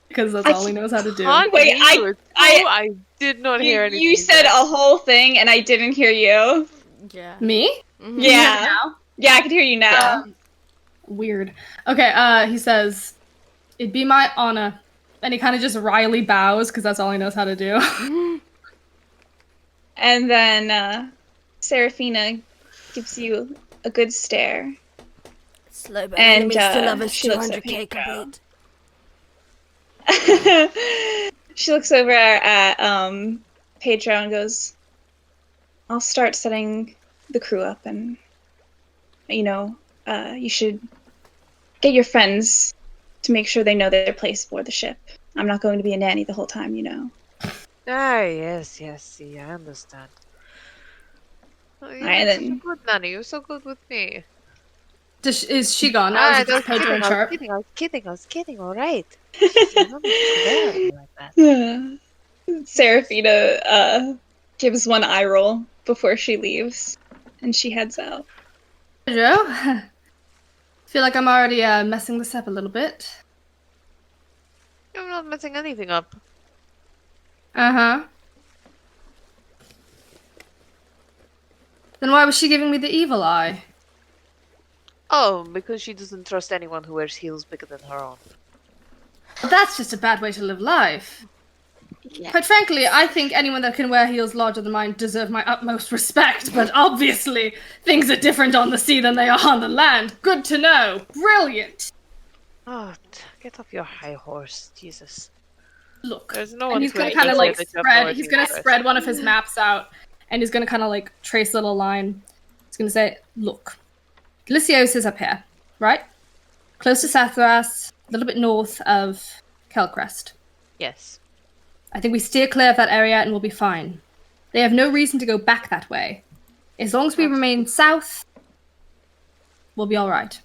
Because that's all he knows how to do. Wait, I did not hear anything. You said a whole thing and I didn't hear you. Yeah. Me? Mm-hmm. Yeah. Now? Yeah, I can hear you now. Weird. Okay, he says, it'd be my honor. And he kind of just wryly bows, because that's all he knows how to do. And then Serafina gives you a good stare. Slow burn And, enemies to lovers she looks at 200k Pedro. complete. She looks over at Pedro and goes, I'll start setting the crew up and, you should get your friends to make sure they know their place aboard the ship. I'm not going to be a nanny the whole time, you know. Ah, yes, see, I understand. Oh, you're Alright, such a good nanny, you're so good with me. Is she gone now? Is it just Pedro and Sharpe? I was kidding, alright. Like that. Serafina gives one eye roll before she leaves, and she heads out. Pedro? Feel like I'm already messing this up a little bit. I'm not messing anything up. Uh-huh. Then why was she giving me the evil eye? Oh, because she doesn't trust anyone who wears heels bigger than her own. Well, that's just a bad way to live life. Yeah. Quite frankly, I think anyone that can wear heels larger than mine deserve my utmost respect, but obviously, things are different on the sea than they are on the land. Good to know. Brilliant. Oh, get off your high horse, Jesus. Look, There's no and one he's to gonna explain kind of like that you have spread. no He's idea gonna what it spread one of his maps out, and he's gonna kind of like trace a little line. He's gonna say, "Look, Glicios is up here, right? Close to Sathras, a little bit north of Kelcrest. Yes. I think we steer clear of that area and we'll be fine. They have no reason to go back that way. As long as we remain south, we'll be alright."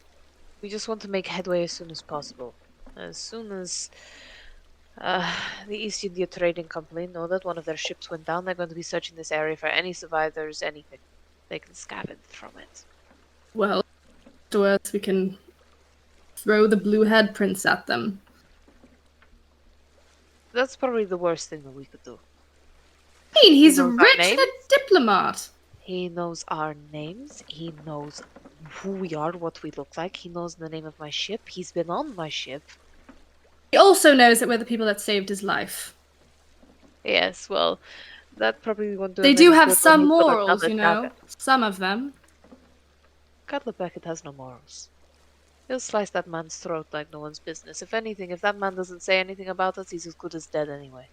We just want to make headway as soon as possible. As soon as the East India Trading Company know that one of their ships went down, they're going to be searching this area for any survivors, anything they can scavenge from it. Well, afterwards we can throw the blue head prince at them. That's probably the worst thing that we could do. I mean, he's knows our rich and a names? diplomat. He knows our names. He knows who we are, what we look like. He knows the name of my ship. He's been on my ship. He also knows that we're the people that saved his life. Yes, well, that probably won't do. They him do any have good some when he's got morals, another you know. dagger. Some of them. Cutler Beckett has no morals. He'll slice that man's throat like no one's business. If anything, if that man doesn't say anything about us, he's as good as dead anyway.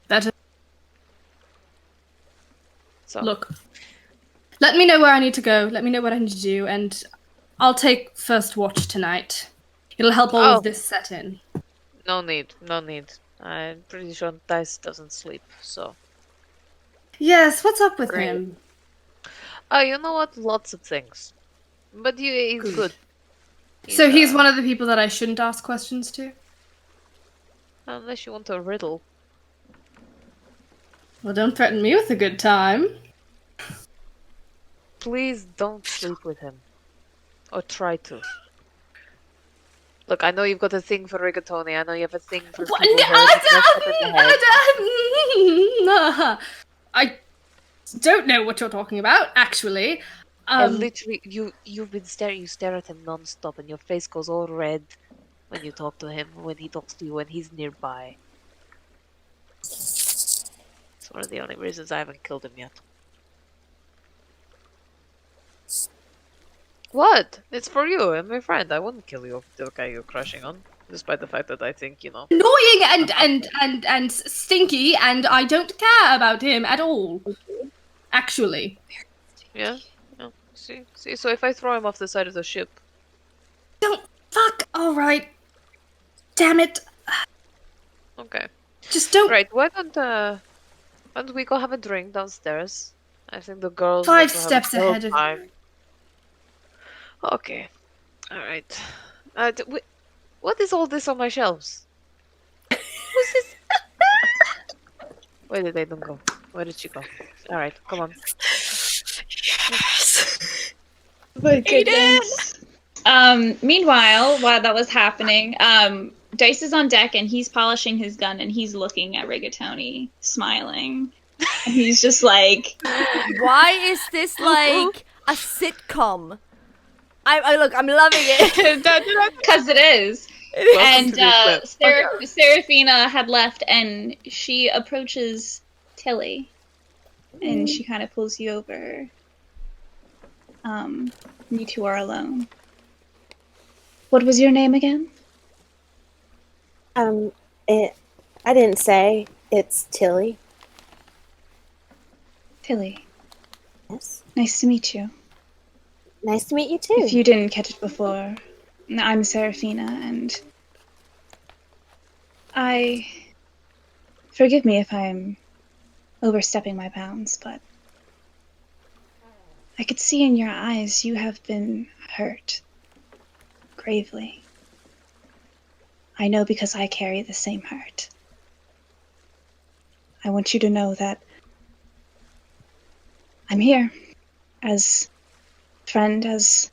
That is... So Look, let me know where I need to go. Let me know what I need to do, and I'll take first watch tonight. It'll help all of this set in. no need. I'm pretty sure Dice doesn't sleep, so. Yes, what's up with Great. him? Oh, you know what? Lots of things. But he's good. So he's one of the people that I shouldn't ask questions to? Unless you want a riddle. Well, don't threaten me with a good time. Please don't sleep with him. Or try to. Look, I know you've got a thing for Rigatoni. I know you have a thing for people who I don't know what you're talking about, actually. And literally, you stare at him non-stop, and your face goes all red when you talk to him, when he talks to you, when he's nearby. It's one of the only reasons I haven't killed him yet. What? It's for you. I'm my friend. I wouldn't kill you, the guy you're crushing on, despite the fact that I think, you know, annoying and stinky, and I don't care about him at all. Actually. Yeah. See. So if I throw him off the side of the ship, Don't fuck. All right. Damn it. okay. Just don't. Right. Why don't we go have a drink downstairs? I think the girls 5 also steps have a ahead of time. you. Okay. All right. What is all this on my shelves? Who's this? Where did Aiden go? Where did she go? All right, come on. Yes. My goodness. Meanwhile, while that was happening, Dice is on deck and he's polishing his gun and he's looking at Rigatoni, smiling. And he's just like, why is this like a sitcom? Look, I'm loving it. Because it is. Welcome And to the Seraphina had left and she approaches Tilly. And she kind of pulls you over. You two are alone. What was your name again? I didn't say. It's Tilly. Tilly. Yes. Nice to meet you. Nice to meet you too. If you didn't catch it before, I'm Seraphina, and forgive me if I'm overstepping my bounds, but I could see in your eyes you have been hurt. Gravely. I know because I carry the same hurt. I want you to know that I'm here as a friend, as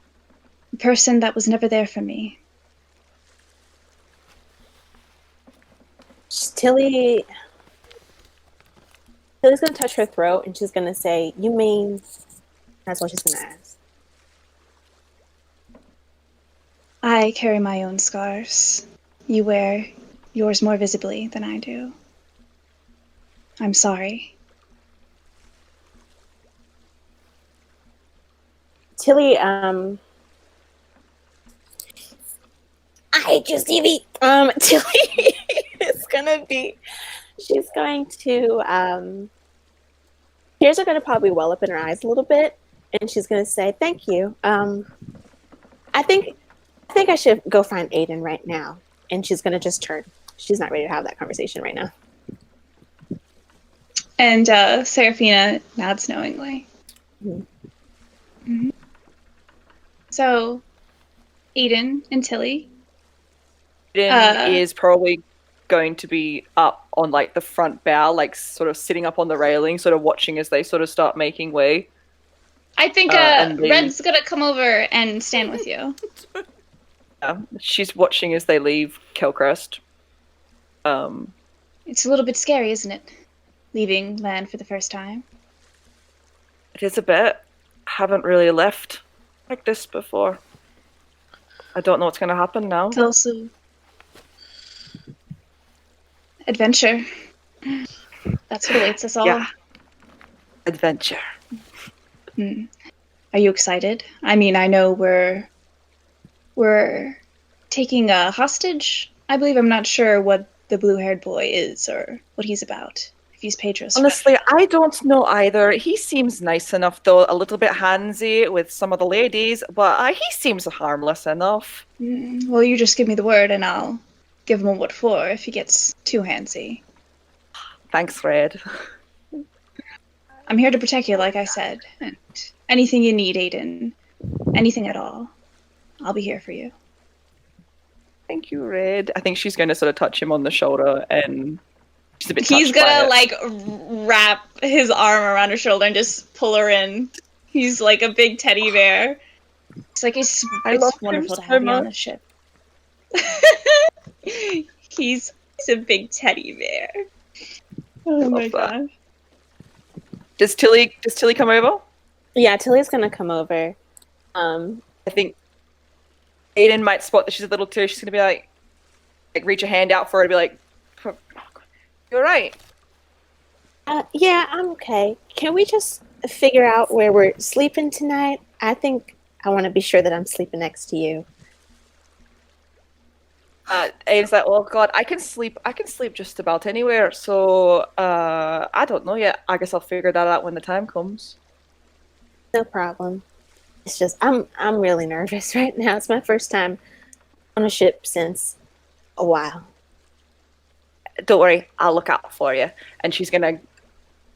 a person that was never there for me. Tilly's gonna touch her throat and she's gonna say, "You mean?" That's what she's gonna ask. I carry my own scars. You wear yours more visibly than I do. I'm sorry. Tilly, I hate you, Stevie. Tilly is gonna be. She's going to. Tears are gonna probably well up in her eyes a little bit, and she's gonna say, "Thank you. I think I should go find Aiden right now." And she's gonna just turn. She's not ready to have that conversation right now. And Seraphina nods knowingly. Mm-hmm. Mm-hmm. So, Aiden and Tilly. Aiden is probably going to be up on like the front bow, like sort of sitting up on the railing, sort of watching as they sort of start making way. I think and then- Red's gonna come over and stand with you. She's watching as they leave Kilcrest. It's a little bit scary, isn't it? Leaving land for the first time. It is a bit. Haven't really left like this before. I don't know what's going to happen now. It's also adventure. That's what awaits us all. Yeah. Adventure. Are you excited? I mean, I know we're taking a hostage. I believe. I'm not sure what the blue-haired boy is or what he's about. If he's Pedro's Honestly, I don't know either. He seems nice enough, though. A little bit handsy with some of the ladies, but he seems harmless enough. Well, you just give me the word, and I'll give him a what for if he gets too handsy. Thanks, Red. I'm here to protect you, like I said. And anything you need, Aiden, anything at all, I'll be here for you. Thank you, Red. I think she's going to sort of touch him on the shoulder, and she's a bit He's touched by gonna, it. like, wrap his arm around her shoulder and just pull her in. He's like a big teddy bear. It's like, it's wonderful to have you on the ship. He's a big teddy bear. Oh my god. Does Tilly come over? Yeah, Tilly's gonna come over. I think Aiden might spot that she's a little too. She's gonna be like reach a hand out for her to be like, "You're right." Yeah, I'm okay. Can we just figure out where we're sleeping tonight? I think I want to be sure that I'm sleeping next to you. Aiden's like, "Oh God, I can sleep just about anywhere." So I don't know yet. I guess I'll figure that out when the time comes. No problem. It's just I'm really nervous right now. It's my first time on a ship since a while. Don't worry, I'll look out for you. And she's gonna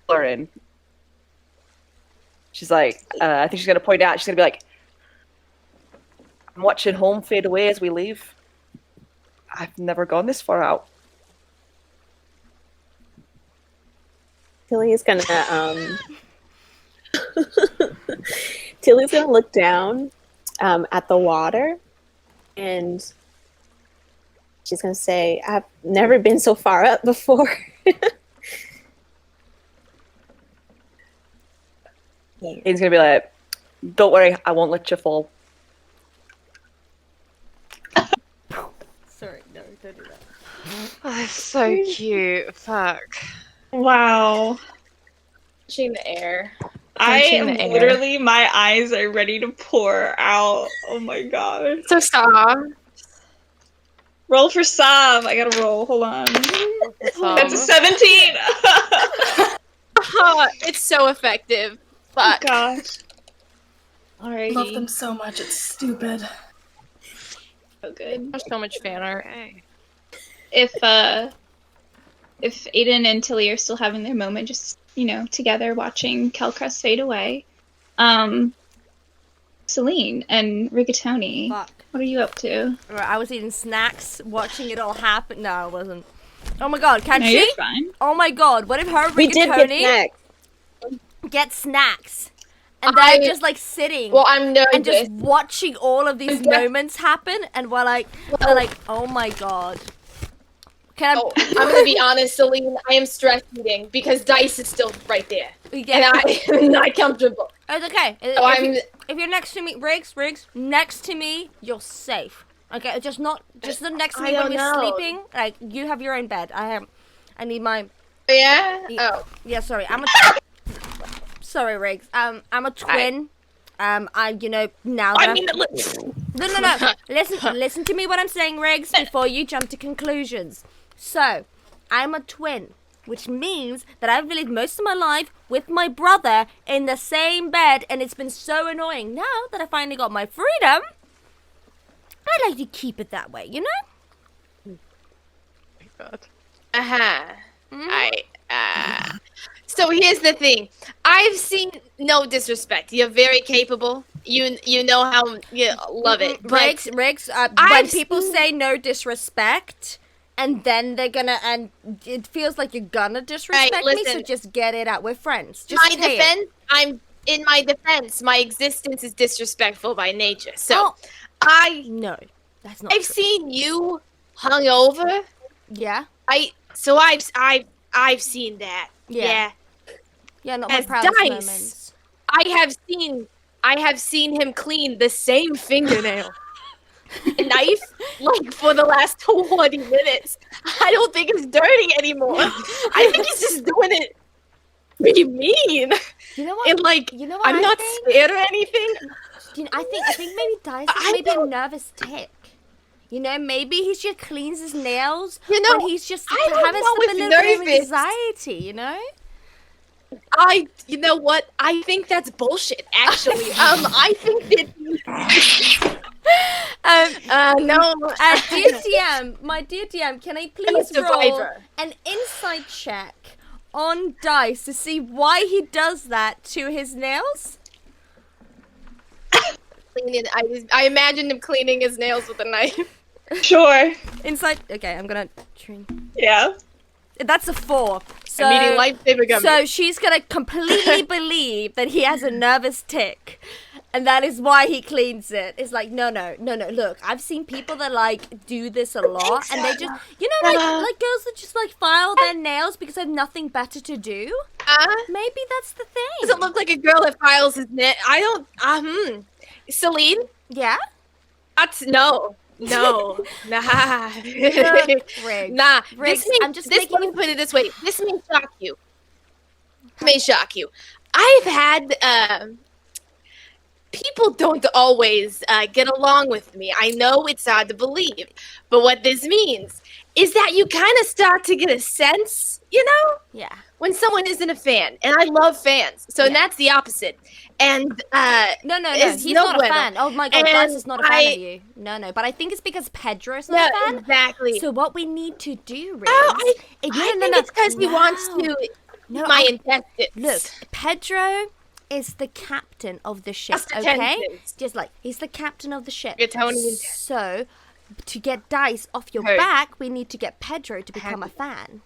pull her in. She's like, I think she's gonna point out. She's gonna be like, "I'm watching home fade away as we leave. I've never gone this far out." Tilly's gonna Tilly's gonna look down at the water, and she's gonna say, "I've never been so far up before." Aiden's gonna be like, "Don't worry, I won't let you fall." Sorry, no, don't do that. Oh, that's so cute. Fuck. Wow. Punching the air. I Punching am the air. literally, my eyes are ready to pour out. Oh my god. So Sam. Roll for Sam. I gotta roll. Hold on. That's a 17. It's so effective. Fuck. Oh gosh. Alrighty. Love them so much, it's stupid. So good. There's so much fan art. If Aiden and Tilly are still having their moment, just, together watching Kelcrest fade away, Selene and Rigatoni, Fuck. what are you up to? Right, I was eating snacks, watching it all happen. No, I wasn't. Oh my god, can No, she? you're fine. Oh my god, what if her We did get Rigatoni snacks. get snacks? And they're just like sitting Well, I'm nervous. and just watching all of these moments happen, and we're like, oh my god. Can I? Oh, I'm gonna be honest, Selene. I am stress eating because dice is still right there, and I am not comfortable. It's okay. So If you're next to me, Riggs, next to me, you're safe. Okay, just not next to me when we're sleeping. Like, you have your own bed. I need my. Yeah. Oh. Yeah. Sorry, sorry, Riggs. I'm a twin. Now that No. Listen to me what I'm saying, Riggs, before you jump to conclusions. So, I'm a twin, which means that I've lived most of my life with my brother in the same bed, and it's been so annoying. Now that I finally got my freedom, I like to keep it that way, you know? So here's the thing. I've seen no disrespect. You're very capable. You know how you love it. But Riggs, when people say no disrespect, and then and it feels like you're gonna disrespect me, so just get it out. We're friends. Just in my defense, my existence is disrespectful by nature. So I know. That's not I've true. seen you hungover. Yeah? I've seen that. Yeah. Yeah, not my As proudest Dice. moments. I have seen him clean the same fingernail. A knife, like, for the last 20 minutes. I don't think it's dirty anymore. I think he's just doing it pretty mean. You know what? And, like, you know what I'm I not think? scared or anything. I think maybe Dice is maybe a nervous tick. You know, maybe he just cleans his nails when he's just having a little bit of anxiety, you know? You know what? I think that's bullshit, actually. I think that... no. Dear DM, my dear DM, can I please roll an insight check on Dice to see why he does that to his nails? I imagined him cleaning his nails with a knife. Sure. Insight. Okay, I'm gonna. Yeah. That's a 4. So, I'm eating lifesaver gummies. So she's gonna completely believe that he has a nervous tick, and that is why he cleans it. It's like, no. Look, I've seen people that like do this a lot, and they just, you know, like girls that just like file their nails because they have nothing better to do. Maybe that's the thing. Does it look like a girl that files his nail? I don't. Selene? Yeah. That's no. Nah. Riggs. Nah. Riggs, I'm just let me put it this way. This may shock you. I've had people don't always get along with me. I know it's hard to believe, but what this means is that you kind of start to get a sense, you know? Yeah. When someone isn't a fan, and I love fans, so that's the opposite. And no, he's not a fan. Oh my god, Dice is not a fan of you. No, but I think it's because Pedro's not a fan. Exactly. So what we need to do, Riggs, I think it's because he wants to my intestines. Look, Pedro is the captain of the ship, okay? Just like, he's the captain of the ship. So, to get Dice off your back, we need to get Pedro to become a fan.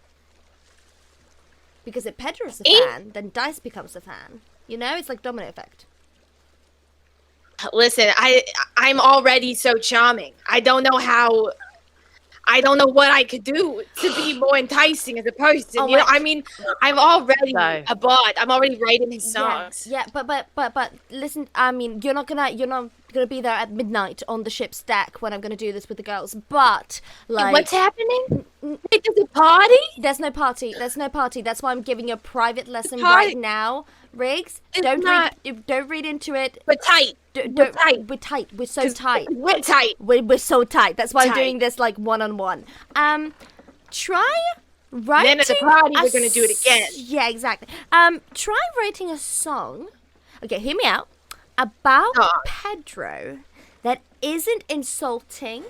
Because if Pedro's a fan, then Dice becomes a fan. You know, it's like domino effect. Listen, I'm already so charming. I don't know what I could do to be more enticing as a person. Oh, you know, I mean, I'm already a bard. I'm already writing his songs. Yeah, but listen. I mean, you're not gonna be there at midnight on the ship's deck when I'm gonna do this with the girls. But like, what's happening? There's a party? There's no party. That's why I'm giving you a private lesson right now, Riggs. Don't read into it. We're tight. We're tight. We're so tight. We're tight. We're so tight. That's why I'm doing this like one-on-one. Try writing. Then at the party, we're gonna do it again. Yeah, exactly. Try writing a song. Okay, hear me out. About Pedro that isn't insulting,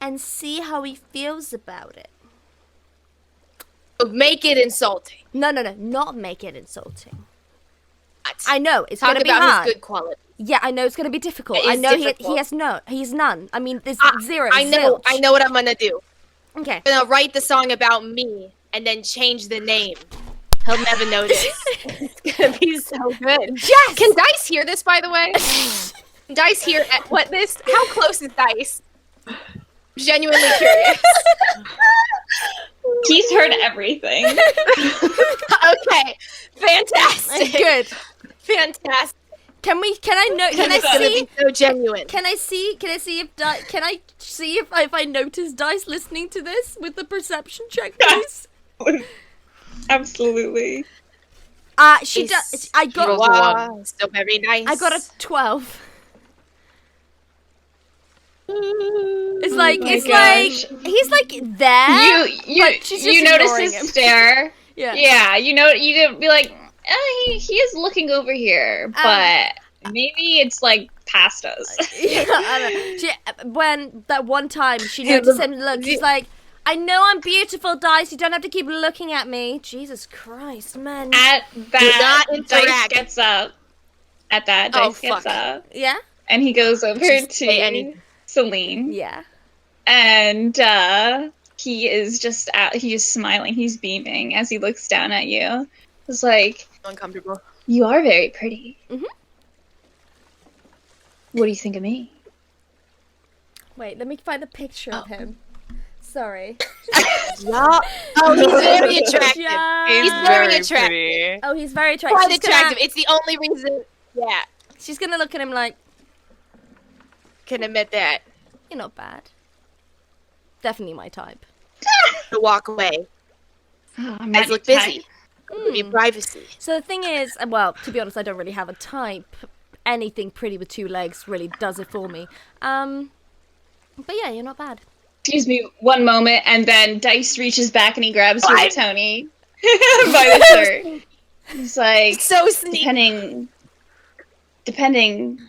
and see how he feels about it. Make it insulting. No, not make it insulting. I know it's Talk gonna be about hard. his good quality. Yeah, I know it's gonna be difficult. I know he's none. I mean, there's zero. I know what I'm gonna do. Okay. I'm gonna write the song about me and then change the name. He'll never notice. It's gonna be so good. Yes! Can Dice hear this, by the way? Dice hear what this? How close is Dice? Genuinely curious. He's heard everything. Okay. Fantastic. Good. Fantastic. Can I see? Be so genuine. Can I see if I notice Dice listening to this with the perception check, please? Absolutely. She does. I got wow. Still very nice. I got a 12. It's like he's like there. You notice his stare. Yeah. You know, you could be like, he is looking over here, but maybe it's like past us. Yeah, I don't know. When that one time she noticed him look, she's like, I know I'm beautiful, Dice. You don't have to keep looking at me. Jesus Christ, man. At that, Dice gets up. Yeah. And he goes over to Selene. Yeah. And he is just he is smiling. He's beaming as he looks down at you. It's like, uncomfortable. You are very pretty. Mm-hmm. What do you think of me? Wait, let me find a picture of him. Sorry. Yeah. Oh, he's very attractive. He's very attractive. Pretty. Oh, he's very attractive. Quite attractive. It's the only reason. Yeah. She's gonna look at him like. Can admit that. You're not bad. Definitely my type. To walk away. Oh, Guys look busy. Be privacy. So the thing is, well, to be honest, I don't really have a type. Anything pretty with 2 legs really does it for me. But yeah, you're not bad. Excuse me one moment, and then Dice reaches back and he grabs Rigatoni by the shirt. He's like, so sneaky. Depending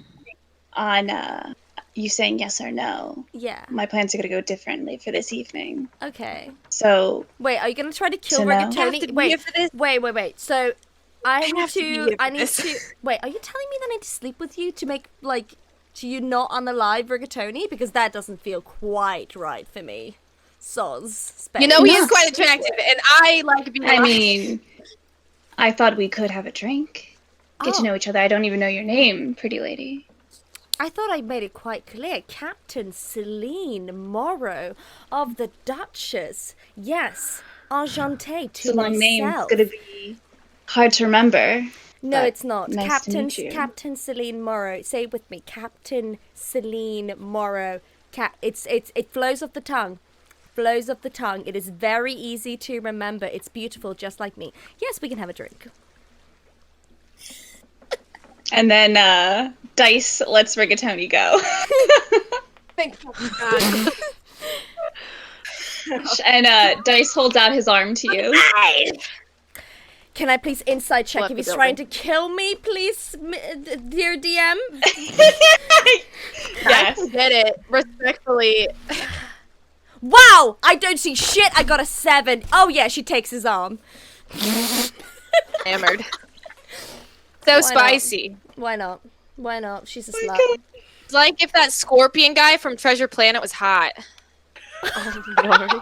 on you saying yes or no. Yeah. My plans are gonna go differently for this evening. Okay. So. Wait, are you gonna try to kill Rigatoni? Rigatoni? Wait. So I need to. Wait, are you telling me that I need to sleep with you to make to you not unalive Rigatoni? Because that doesn't feel quite right for me. Soz. Space. You know, he is quite attractive, and I like being alive. I mean, I thought we could have a drink. Get to know each other. I don't even know your name, pretty lady. I thought I made it quite clear. Captain Selene Morrow of the Duchess. Yes, enchanté to It's a long myself. name. It's gonna be hard to remember. No, it's not. Nice to meet you. Captain Selene Morrow. Say it with me. Captain Selene Morrow. It flows off the tongue. Flows off the tongue. It is very easy to remember. It's beautiful, just like me. Yes, we can have a drink. And then Dice lets Rigatoni go. Thank God. And Dice holds out his arm to you. Can I please inside check if he's trying to kill me, please, dear DM? Yes. Get it. Respectfully. Wow! I don't see shit! I got a 7. Oh yeah, she takes his arm. Hammered. So spicy. Why not? Why not? She's a slut. It's like if that scorpion guy from Treasure Planet was hot. Oh no.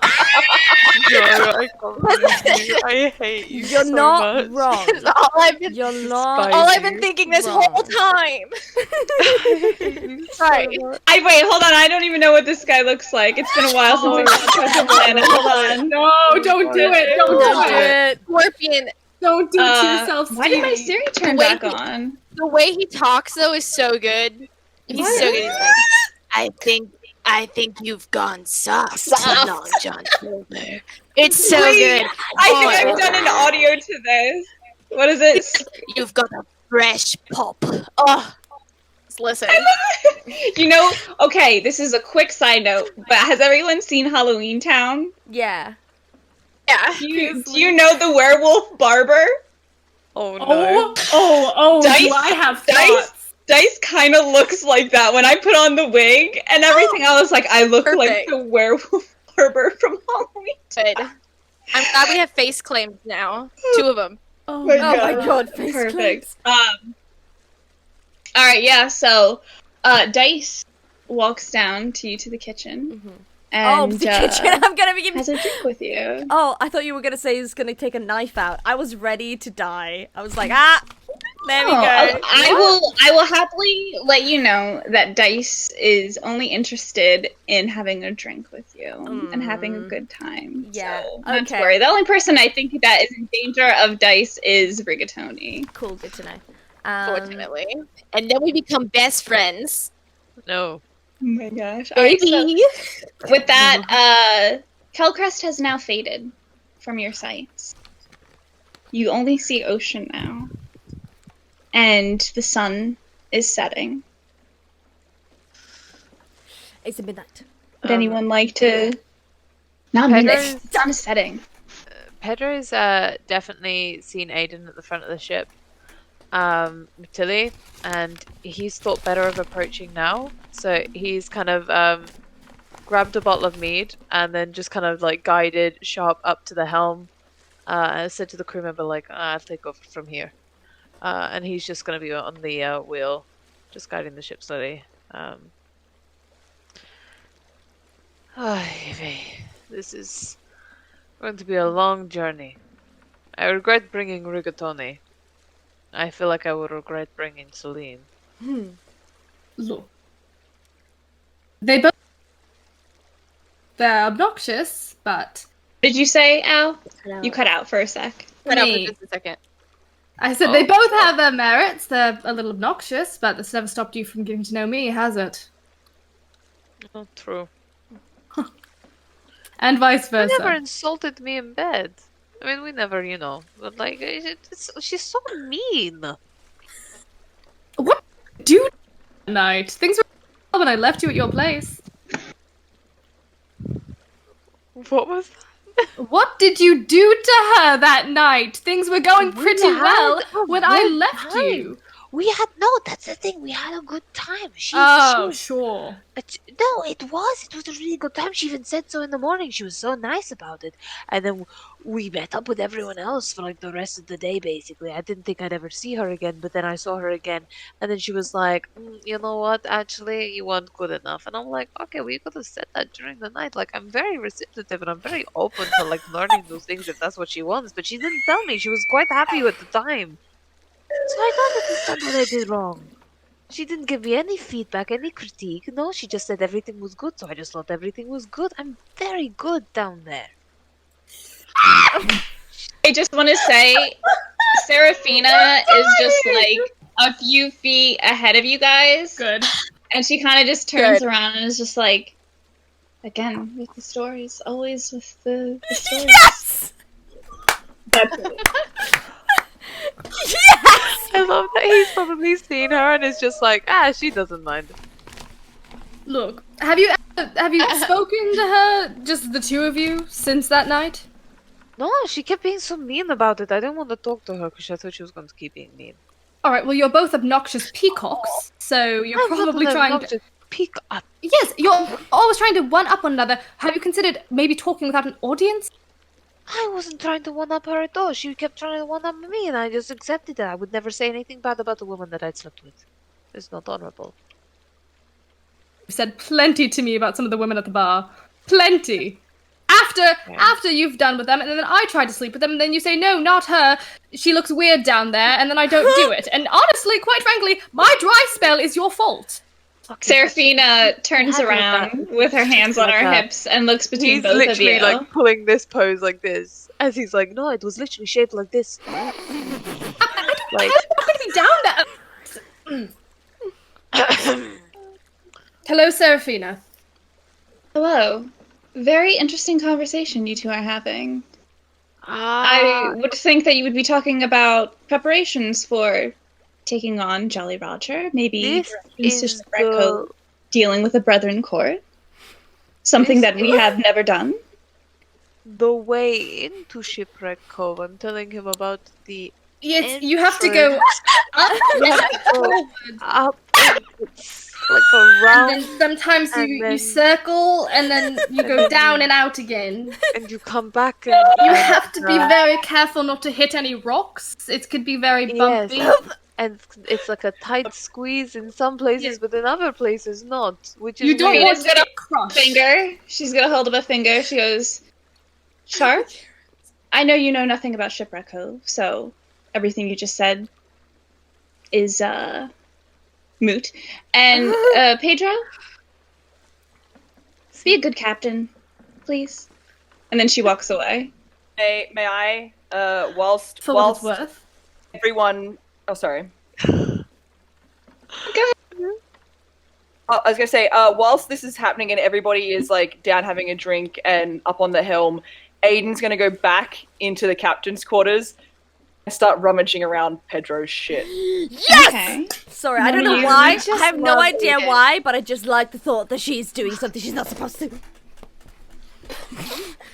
No, I can't believe you. I hate you You're so not much. wrong. You're not all I've been thinking this whole time. Sorry. Wait, hold on. I don't even know what this guy looks like. It's been a while since I watched Treasure Planet. Hold on. No, don't do it. Don't do it. Scorpion. Don't do it to yourself, Why did my Siri turn back on? The way he talks, though, is so good. He's so good. He's like, I think you've gone soft, Long John Silver. It's so good. I think I've done an audio to this. What is it? You've got a fresh pop. Oh, just listen. You know, okay, this is a quick side note, but has everyone seen Halloween Town? Yeah. Yeah. Do you know the werewolf barber? Oh no. Oh, Dice, do I have thoughts? Dice kind of looks like that. When I put on the wig and everything, I was like, I look like the werewolf barber from Halloween Town. Good. I'm glad we have face claims now. 2 of them. Oh my god, face perfect. claims. All right, yeah. So, Dice walks down to you to the kitchen. Mm-hmm. And, the kitchen. I'm gonna be has a drink with you. Oh, I thought you were gonna say he was gonna take a knife out. I was ready to die. I was like, there we go. I will happily let you know that Dice is only interested in having a drink with you and having a good time. Yeah, so not to worry. The only person I think that is in danger of Dice is Rigatoni. Cool, good to know. Fortunately. And then we become best friends. No. Oh my gosh. Baby. Right, so with that, Kelcrest has now faded from your sights. You only see ocean now. And the sun is setting. It's midnight. Would anyone like to... Not midnight. The sun is setting. Pedro's definitely seen Aiden at the front of the ship. Tilly, and he's thought better of approaching now. So he's kind of grabbed a bottle of mead and then just kind of like guided Sharpe up to the helm and said to the crew member like, I'll take over from here. And he's just going to be on the wheel, just guiding the ship slowly. This is going to be a long journey. I regret bringing Rigatoni. I feel like I would regret bringing Selene. Look. They both They're obnoxious, but... Did you say, Al? You cut out for a sec. Cut out for just a second. I said they both have their merits. They're a little obnoxious, but that's never stopped you from getting to know me, has it? Not true. And vice versa. You never insulted me in bed. I mean, we never, but like, she's so mean. What did you do that night? Things were when I left you at your place. What was that? What did you do to her that night? Things were going pretty well when I left you. That's the thing. We had a good time. Sure. No, it was a really good time. She even said so in the morning. She was so nice about it. And then we met up with everyone else for like the rest of the day, basically. I didn't think I'd ever see her again, but then I saw her again. And then she was like, you know what? Actually, you weren't good enough. And I'm like, okay, well, you could have said that during the night. Like, I'm very receptive and I'm very open to like learning those things if that's what she wants. But she didn't tell me. She was quite happy at the time. So I don't understand what I did wrong. She didn't give me any feedback, any critique. No, she just said everything was good, so I just thought everything was good. I'm very good down there. I just want to say, Serafina is just like a few feet ahead of you guys. Good. And she kind of just turns around and is just like, again, with the stories. Always with the stories. Yes! That's it. Yes! I love that he's probably seen her and is just like, she doesn't mind. Look, have you spoken to her, just the two of you, since that night? No, she kept being so mean about it. I didn't want to talk to her because I thought she was going to keep being mean. Alright, well, you're both obnoxious peacocks, so you're probably trying to... Peacock. Yes, you're always trying to one-up one another. Have you considered maybe talking without an audience? I wasn't trying to one-up her at all. She kept trying to one-up me, and I just accepted it. I would never say anything bad about the woman that I'd slept with. It's not honorable. You've said plenty to me about some of the women at the bar. Plenty. After you've done with them, and then I try to sleep with them, and then you say, no, not her. She looks weird down there, and then I don't do it. And honestly, quite frankly, my dry spell is your fault. Okay. Serafina turns around with her hands on her hips and looks between both of you. He's literally like pulling this pose like this, as he's like, no, it was literally shaped like this. Like, I'm gonna be down there. Hello, Serafina. Hello. Very interesting conversation you two are having. I would think that you would be talking about preparations for taking on Jolly Roger, maybe Mr. Greco dealing with a Brethren court. Something that we have never done. The way into Shipwreck Cove, I'm telling him about the Yes, you have to go up like around. And then sometimes you circle, and then you go down and out again. And you come back and... You have to be very careful not to hit any rocks. It could be very bumpy. Yes. And it's like a tight squeeze in some places, but in other places not. Which is you don't want to get crushed. Finger. She's gonna hold up a finger. She goes, Sharpe, I know you know nothing about Shipwreck Cove, so everything you just said is moot. And Pedro, be a good captain, please. And then she walks away. May I? Whilst what it's worth. Everyone. Oh, sorry. Go ahead. I was gonna say, whilst this is happening and everybody is like down having a drink and up on the helm, Aiden's gonna go back into the captain's quarters and start rummaging around Pedro's shit. Yes! Okay. Sorry, I don't know why. I have no idea why, but I just like the thought that she's doing something she's not supposed to.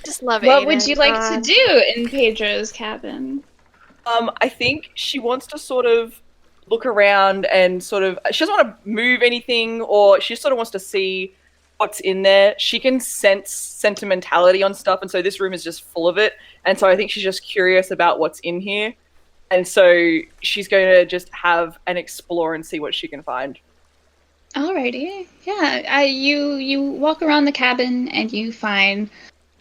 Just love it. What would you like to do in Pedro's cabin? I think she wants to sort of look around and sort of... She doesn't want to move anything, or she sort of wants to see what's in there. She can sense sentimentality on stuff, and so this room is just full of it. And so I think she's just curious about what's in here. And so she's going to just have an explore and see what she can find. Alrighty. Yeah, you walk around the cabin and you find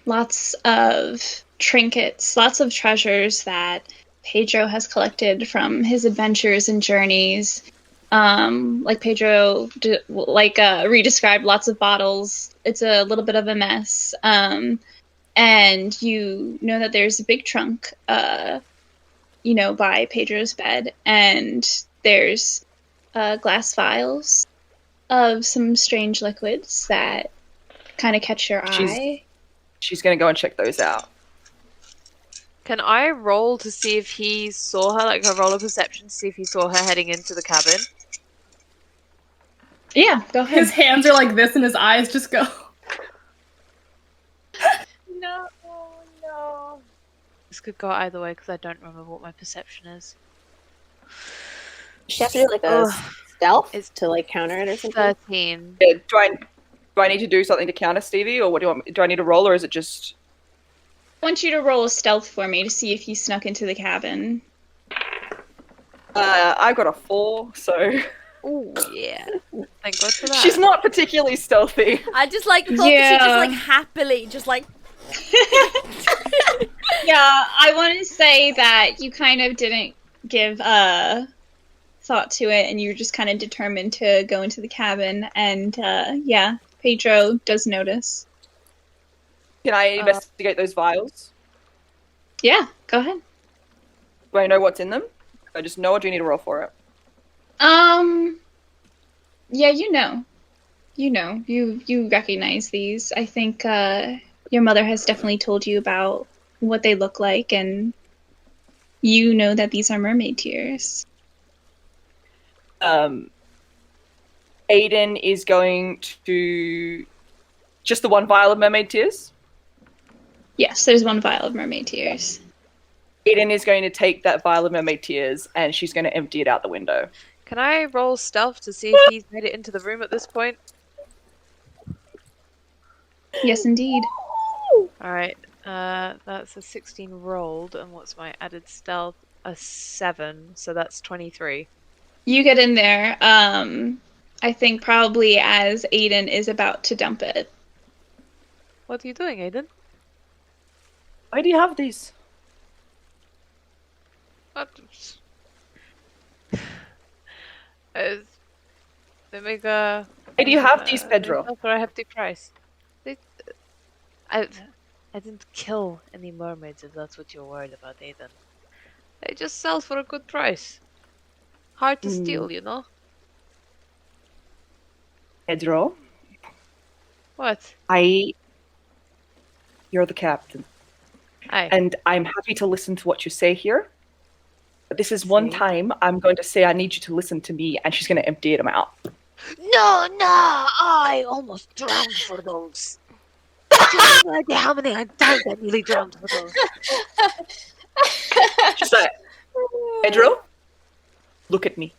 lots of trinkets, lots of treasures that Pedro has collected from his adventures and journeys. like Pedro re-described, lots of bottles. It's a little bit of a mess. And you know that there's a big trunk, by Pedro's bed, and there's glass vials of some strange liquids that kind of catch your eye. She's gonna go and check those out. Can I roll to see if he saw her, like a roll of perception to see if he saw her heading into the cabin? Yeah, go ahead. His hands are like this and his eyes just go. No. This could go either way because I don't remember what my perception is. She has to do like a stealth to like counter it or something. 13. Yeah, do I need to do something to counter Stevie, or what do you want? Do I need to roll, or is it just? I want you to roll a stealth for me to see if you snuck into the cabin. I got a 4, so. Oh yeah. Thank God for that. She's not particularly stealthy. I just like thought that she just like happily just like. Yeah, I want to say that you kind of didn't give thought to it, and you were just kind of determined to go into the cabin. And Pedro does notice. Can I investigate those vials? Yeah, go ahead. Do I know what's in them? I just know, or do you need to roll for it? Yeah, you know. You recognize these. I think your mother has definitely told you about what they look like, and you know that these are mermaid tears. Aiden is going to just the one vial of mermaid tears? Yes, there's one vial of mermaid tears. Aiden is going to take that vial of mermaid tears and she's going to empty it out the window. Can I roll stealth to see if he's made it into the room at this point? Yes, indeed. Alright, that's a 16 rolled, and what's my added stealth? A 7, so that's 23. You get in there, I think probably as Aiden is about to dump it. What are you doing, Aiden? Why do you have these? What? They make a... Why do you have these, Pedro? For a hefty price. I didn't kill any mermaids, if that's what you're worried about, Aiden. They just sell for a good price. Hard to steal, you know? Pedro? What? You're the captain. Aye. And I'm happy to listen to what you say here. But this is one time I'm going to say I need you to listen to me, and she's going to empty them out. No, I almost drowned for those. You have no idea how many times I nearly drowned for those. She's like, Pedro, look at me.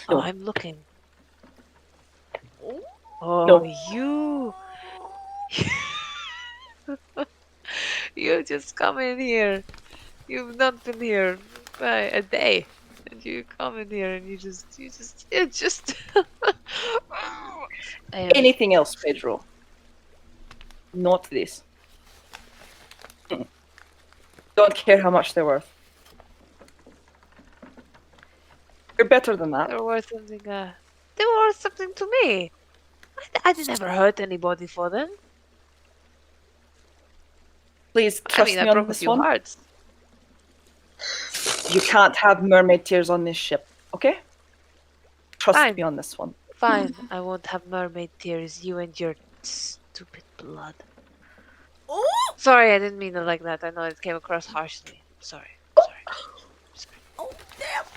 Oh, I'm looking. Oh, No. you... You just come in here. You've not been here by a day. And you come in here and you just... Anything else, Pedro? Not this. Don't care how much they're worth. You're better than that. They're worth something, they were worth something to me. I never hurt anybody for them. Please trust I me broke on a this few one. hearts. You can't have mermaid tears on this ship, okay? Trust Fine. me on this one. Fine, I won't have mermaid tears, you and your stupid blood. Sorry, I didn't mean it like that. I know it came across harshly. Sorry.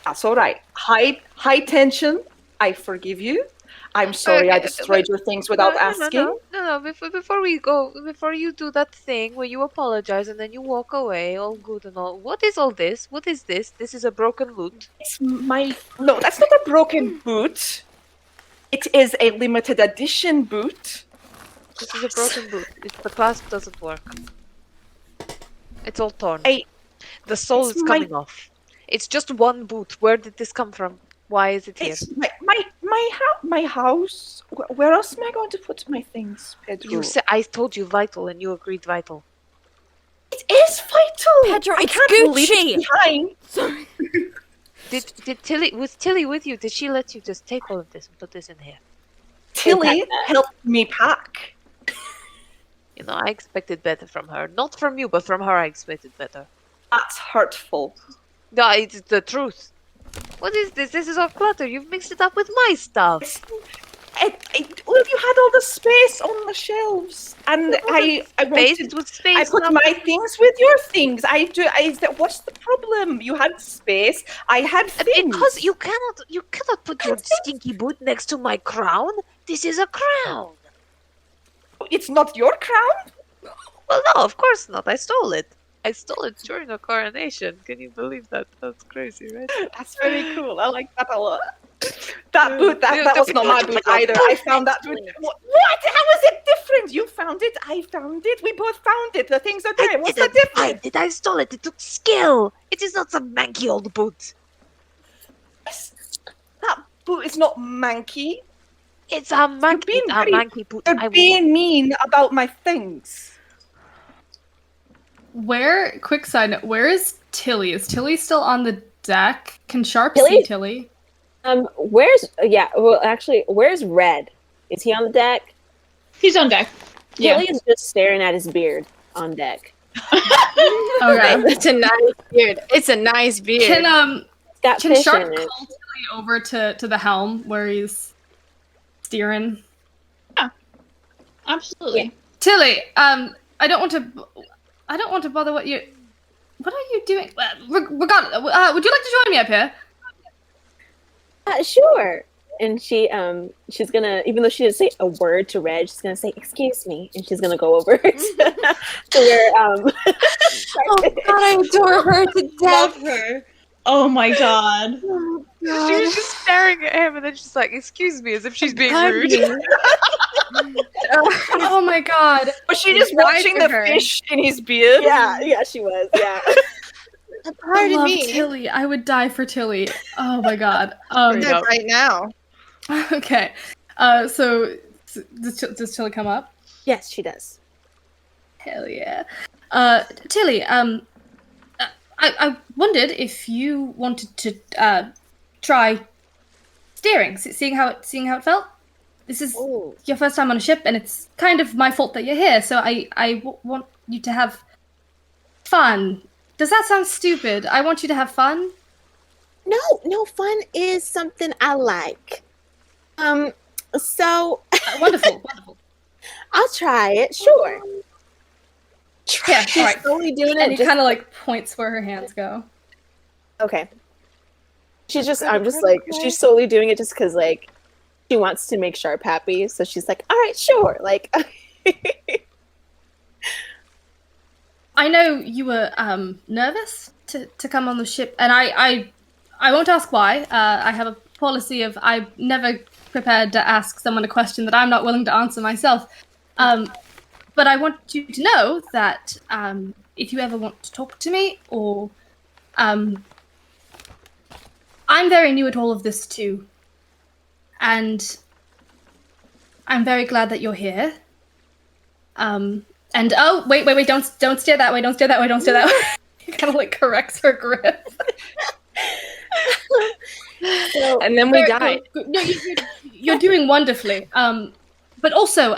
That's all right. High tension. I forgive you. I'm sorry I destroyed your things without asking. No. Before we go, before you do that thing where you apologize and then you walk away, all good and all. What is all this? What is this? This is a broken boot. No, that's not a broken boot. It is a limited edition boot. This is a broken boot. The clasp doesn't work. It's all torn. The sole is coming off. It's just one boot. Where did this come from? Why is it here? It's my house. Where else am I going to put my things, Pedro? You said I told you vital, and you agreed vital. It is vital. Pedro, I it's can't Gucci. leave it behind. Sorry. Did Tilly was Tilly with you? Did she let you just take all of this and put this in here? Tilly helped me pack. You know, I expected better from her. Not from you, but from her I expected better. That's hurtful. No, it's the truth. What is this? This is all clutter. You've mixed it up with my stuff. Well, you had all the space on the shelves, and I put my things with your things. What's the problem? You had space. I had things. Because you cannot put your stinky boot next to my crown. This is a crown. It's not your crown? Well, no, of course not. I stole it. I stole it during a coronation. Can you believe that? That's crazy, right? That's very cool. I like that a lot. That boot, that was not my boot either. I found that boot. What? How is it different? You found it. I found it. We both found it. The things are there. What's the difference? I stole it. It took skill. It is not some manky old boot. That boot is not manky. It's a manky boot. You're being mean about my things. Quick side note, where is Tilly? Is Tilly still on the deck? Can Sharpe see Tilly? Where's Red? Is he on the deck? He's on deck. Tilly is just staring at his beard on deck. Okay. It's a nice beard. It's a nice beard. Can Sharpe call Tilly over to the helm where he's steering? Yeah. Absolutely. Yeah. Tilly, I don't want to bother what are you doing? Would you like to join me up here? Sure. And she's gonna, even though she didn't say a word to Red, she's gonna say, "Excuse me," and she's gonna go over to where oh God, I adore her to death. Love her. Oh my God. Oh, she was just staring at him and then she's like, "Excuse me," as if she's being rude. Oh my God. Was she just watching the fish in his beard? Yeah, she was. Yeah. I love Tilly. I would die for Tilly. Oh my God. Right now. Okay. So does Tilly come up? Yes, she does. Hell yeah. Tilly, I wondered if you wanted to try steering, seeing how it felt. This is your first time on a ship, and it's kind of my fault that you're here. So I want you to have fun. Does that sound stupid? I want you to have fun. No, fun is something I like. So wonderful. I'll try it. Sure. Yeah, She's slowly doing it. And he kind of like points where her hands go. Okay. She's slowly doing it just because like she wants to make Sharpe happy. So she's like, all right, sure. Like, I know you were nervous to come on the ship, and I won't ask why. I have a policy of I'm never prepared to ask someone a question that I'm not willing to answer myself. But I want you to know that if you ever want to talk to me, or I'm very new at all of this too, and I'm very glad that you're here. And wait, don't stare that way, don't stare that way. He kind of like corrects her grip. And then we died. No, you're doing wonderfully. But also,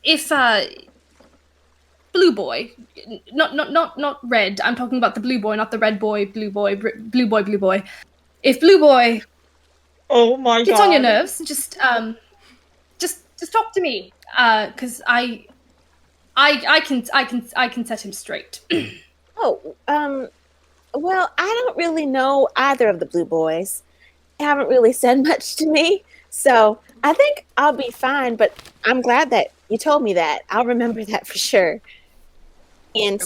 if Blue Boy, not Red. I'm talking about the Blue Boy, not the Red Boy. Blue Boy. If Blue Boy, oh my God, gets on your nerves, just talk to me, because I can set him straight. Well, I don't really know either of the Blue Boys. They haven't really said much to me, so I think I'll be fine. But I'm glad that you told me that. I'll remember that for sure. And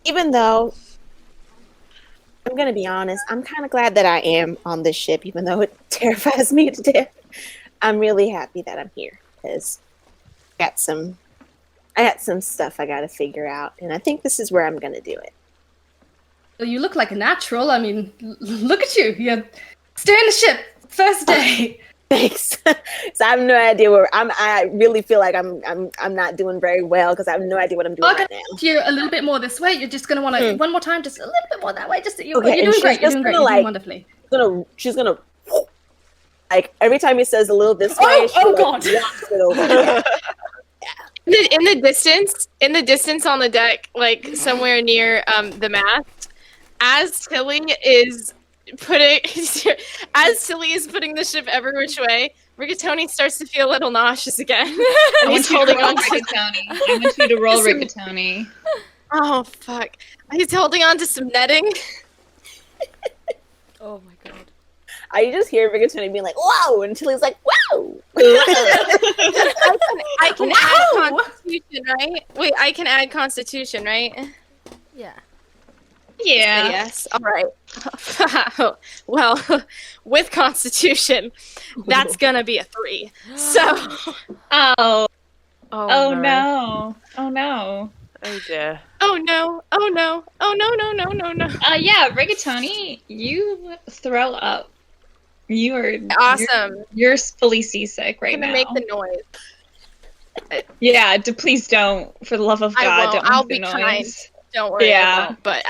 even though I'm gonna be honest, I'm kind of glad that I am on this ship, even though it terrifies me to death. I'm really happy that I'm here because I got some stuff I gotta figure out, and I think this is where I'm gonna do it. Well, you look like a natural. I mean, look at you. You're steering the ship first day. Thanks. So I have no idea where I really feel like I'm not doing very well because I have no idea what I'm doing right now. If you're a little bit more this way, you're just gonna want to one more time, just a little bit more that way. You're Okay, doing great. You're doing great. You're doing wonderfully. She's gonna like every time he says a little this way. God! Walks it over. In the distance on the deck, like somewhere near the mast, as Tilly is putting the ship every which way, Rigatoni starts to feel a little nauseous again. And he's holding on to Rigatoni. I want you to roll Rigatoni. Oh fuck! He's holding on to some netting. Oh my god. I just hear Rigatoni being like, "Whoa!" and Tilly's like, "Whoa!" I can add Constitution, right? Wait, I can add Constitution, right? Yeah. Yeah. Yes. All right. Well, with Constitution, that's gonna be a 3. So. Oh Oh no. Oh no. Oh dear. Oh no. Oh no. Oh no. No. No. No. No. Yeah, Rigatoni, you throw up. You are Awesome. You're fully seasick right I'm gonna now. make the noise. Yeah, please don't. For the love of I God, won't. don't I'll make the be noise. kind. Don't worry. Yeah. I won't, but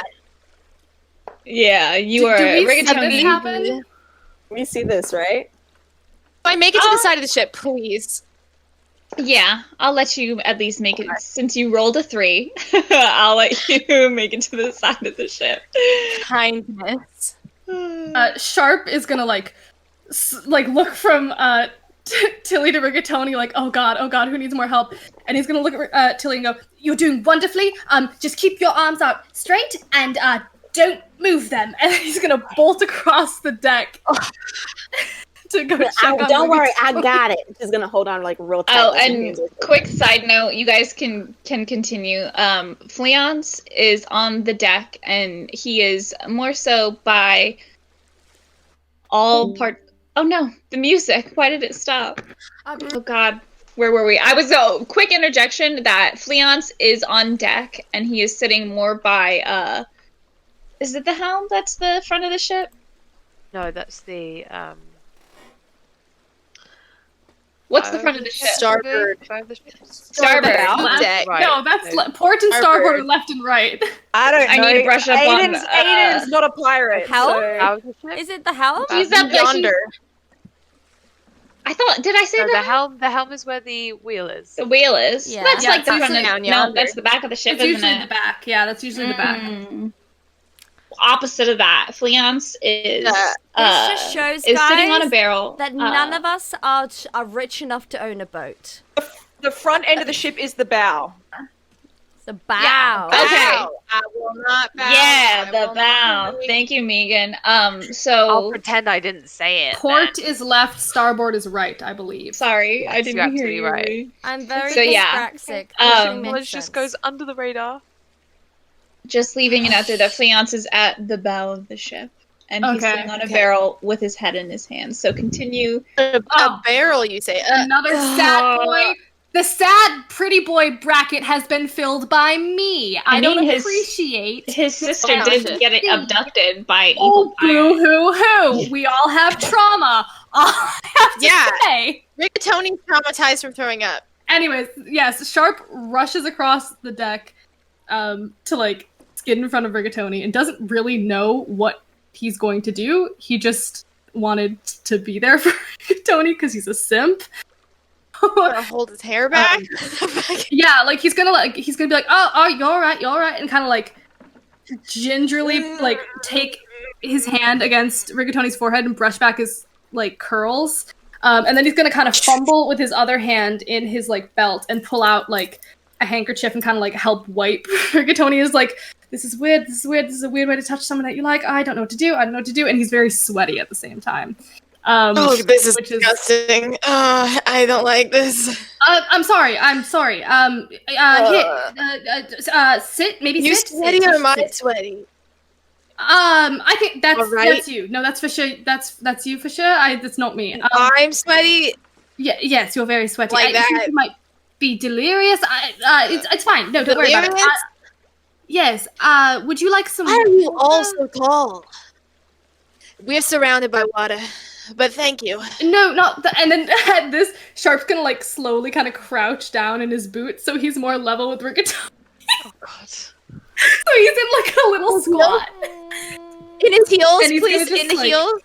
Yeah, you are Do we see this Rigatoni. happen? We see this, right? I make it to the side of the ship, please. Yeah, I'll let you at least make it. Since you rolled a 3, I'll let you make it to the side of the ship. Kindness. Sharpe is gonna like look from Tilly to Rigatoni, like, oh god, who needs more help? And he's gonna look at Tilly and go, "You're doing wonderfully. Just keep your arms out straight and don't move them." And he's gonna bolt across the deck to go check on Don't worry, Rigatoni. I got it. She's gonna hold on like real tight. Oh, and quick side note, you guys can continue. Fleance is on the deck, and he is more so by all part. Oh no, the music. Why did it stop? Oh god, where were we? I was quick interjection that Fleance is on deck, and he is sitting more by. Is it the helm? That's the front of the ship. No, that's the What's the front of the ship? Starboard. Starboard. Deck. Right. No, that's port and starboard are left and right. I don't know. I need to brush up on. Aiden's not a pirate. Helm? So. Is it the helm? She's up there. Yonder. I thought. Did I say No, that? the helm is where the wheel is. The wheel is. Yeah. That's Yeah, like the it's front usually of. down No, yonder. that's the back of the ship, It's isn't usually it? the back. Yeah, that's usually the back. Opposite of that, Fleance is This just shows, is guys, sitting on a barrel. that none of us are rich enough to own a boat. The front end of the ship is the bow. The bow. Okay. I will not bow. Yeah, I the will bow. not. Thank you, Megan. I'll So pretend I didn't say it. Port is left, starboard is right, I believe. sorry, I Yes, didn't you're hear absolutely you. right. I'm very So, yeah. dyspraxic. Knowledge just goes under the radar. Just leaving it out there that Fleance is at the bow of the ship, and he's Okay, sitting on a okay. barrel with his head in his hands. So continue. A barrel, you say? Another sad boy. The sad pretty boy bracket has been filled by me. I mean, don't his- appreciate. His sister Oh, did shit. get abducted by Oh, evil pirates. boo hoo hoo. We all have trauma. All I have to Yeah. say. Rigatoni's traumatized from throwing up. Anyways, yes, Sharpe rushes across the deck to like skid in front of Rigatoni and doesn't really know what he's going to do. He just wanted to be there for Rigatoni because he's a simp. Gonna hold his hair back. Yeah, like he's gonna be like, oh, you're all right, and kind of like gingerly like take his hand against Rigatoni's forehead and brush back his like curls, and then he's gonna kind of fumble with his other hand in his like belt and pull out like a handkerchief and kind of like help wipe. Rigatoni is like, this is weird, this is a weird way to touch someone that you like. I don't know what to do, and he's very sweaty at the same time. This is which disgusting. I don't like this. I'm sorry. Sit. Maybe You sit. sweaty sit, or am I sit. sweaty? I think that's All right. that's you. No, that's for sure. That's you for sure. That's not me. I'm sweaty. Yeah. Yes, you're very sweaty. Like I think that. you might be delirious. It's fine. No, don't worry about it. Delirious? Yes. Would you like some? Why are you all water? so tall? We're surrounded by water. but thank you. No, not the, and then at this, Sharpe's gonna like slowly kind of crouch down in his boots so he's more level with Rigatoni. Oh god. So he's in like a little squat. In his heels, And he's please. gonna In just, the like- heels.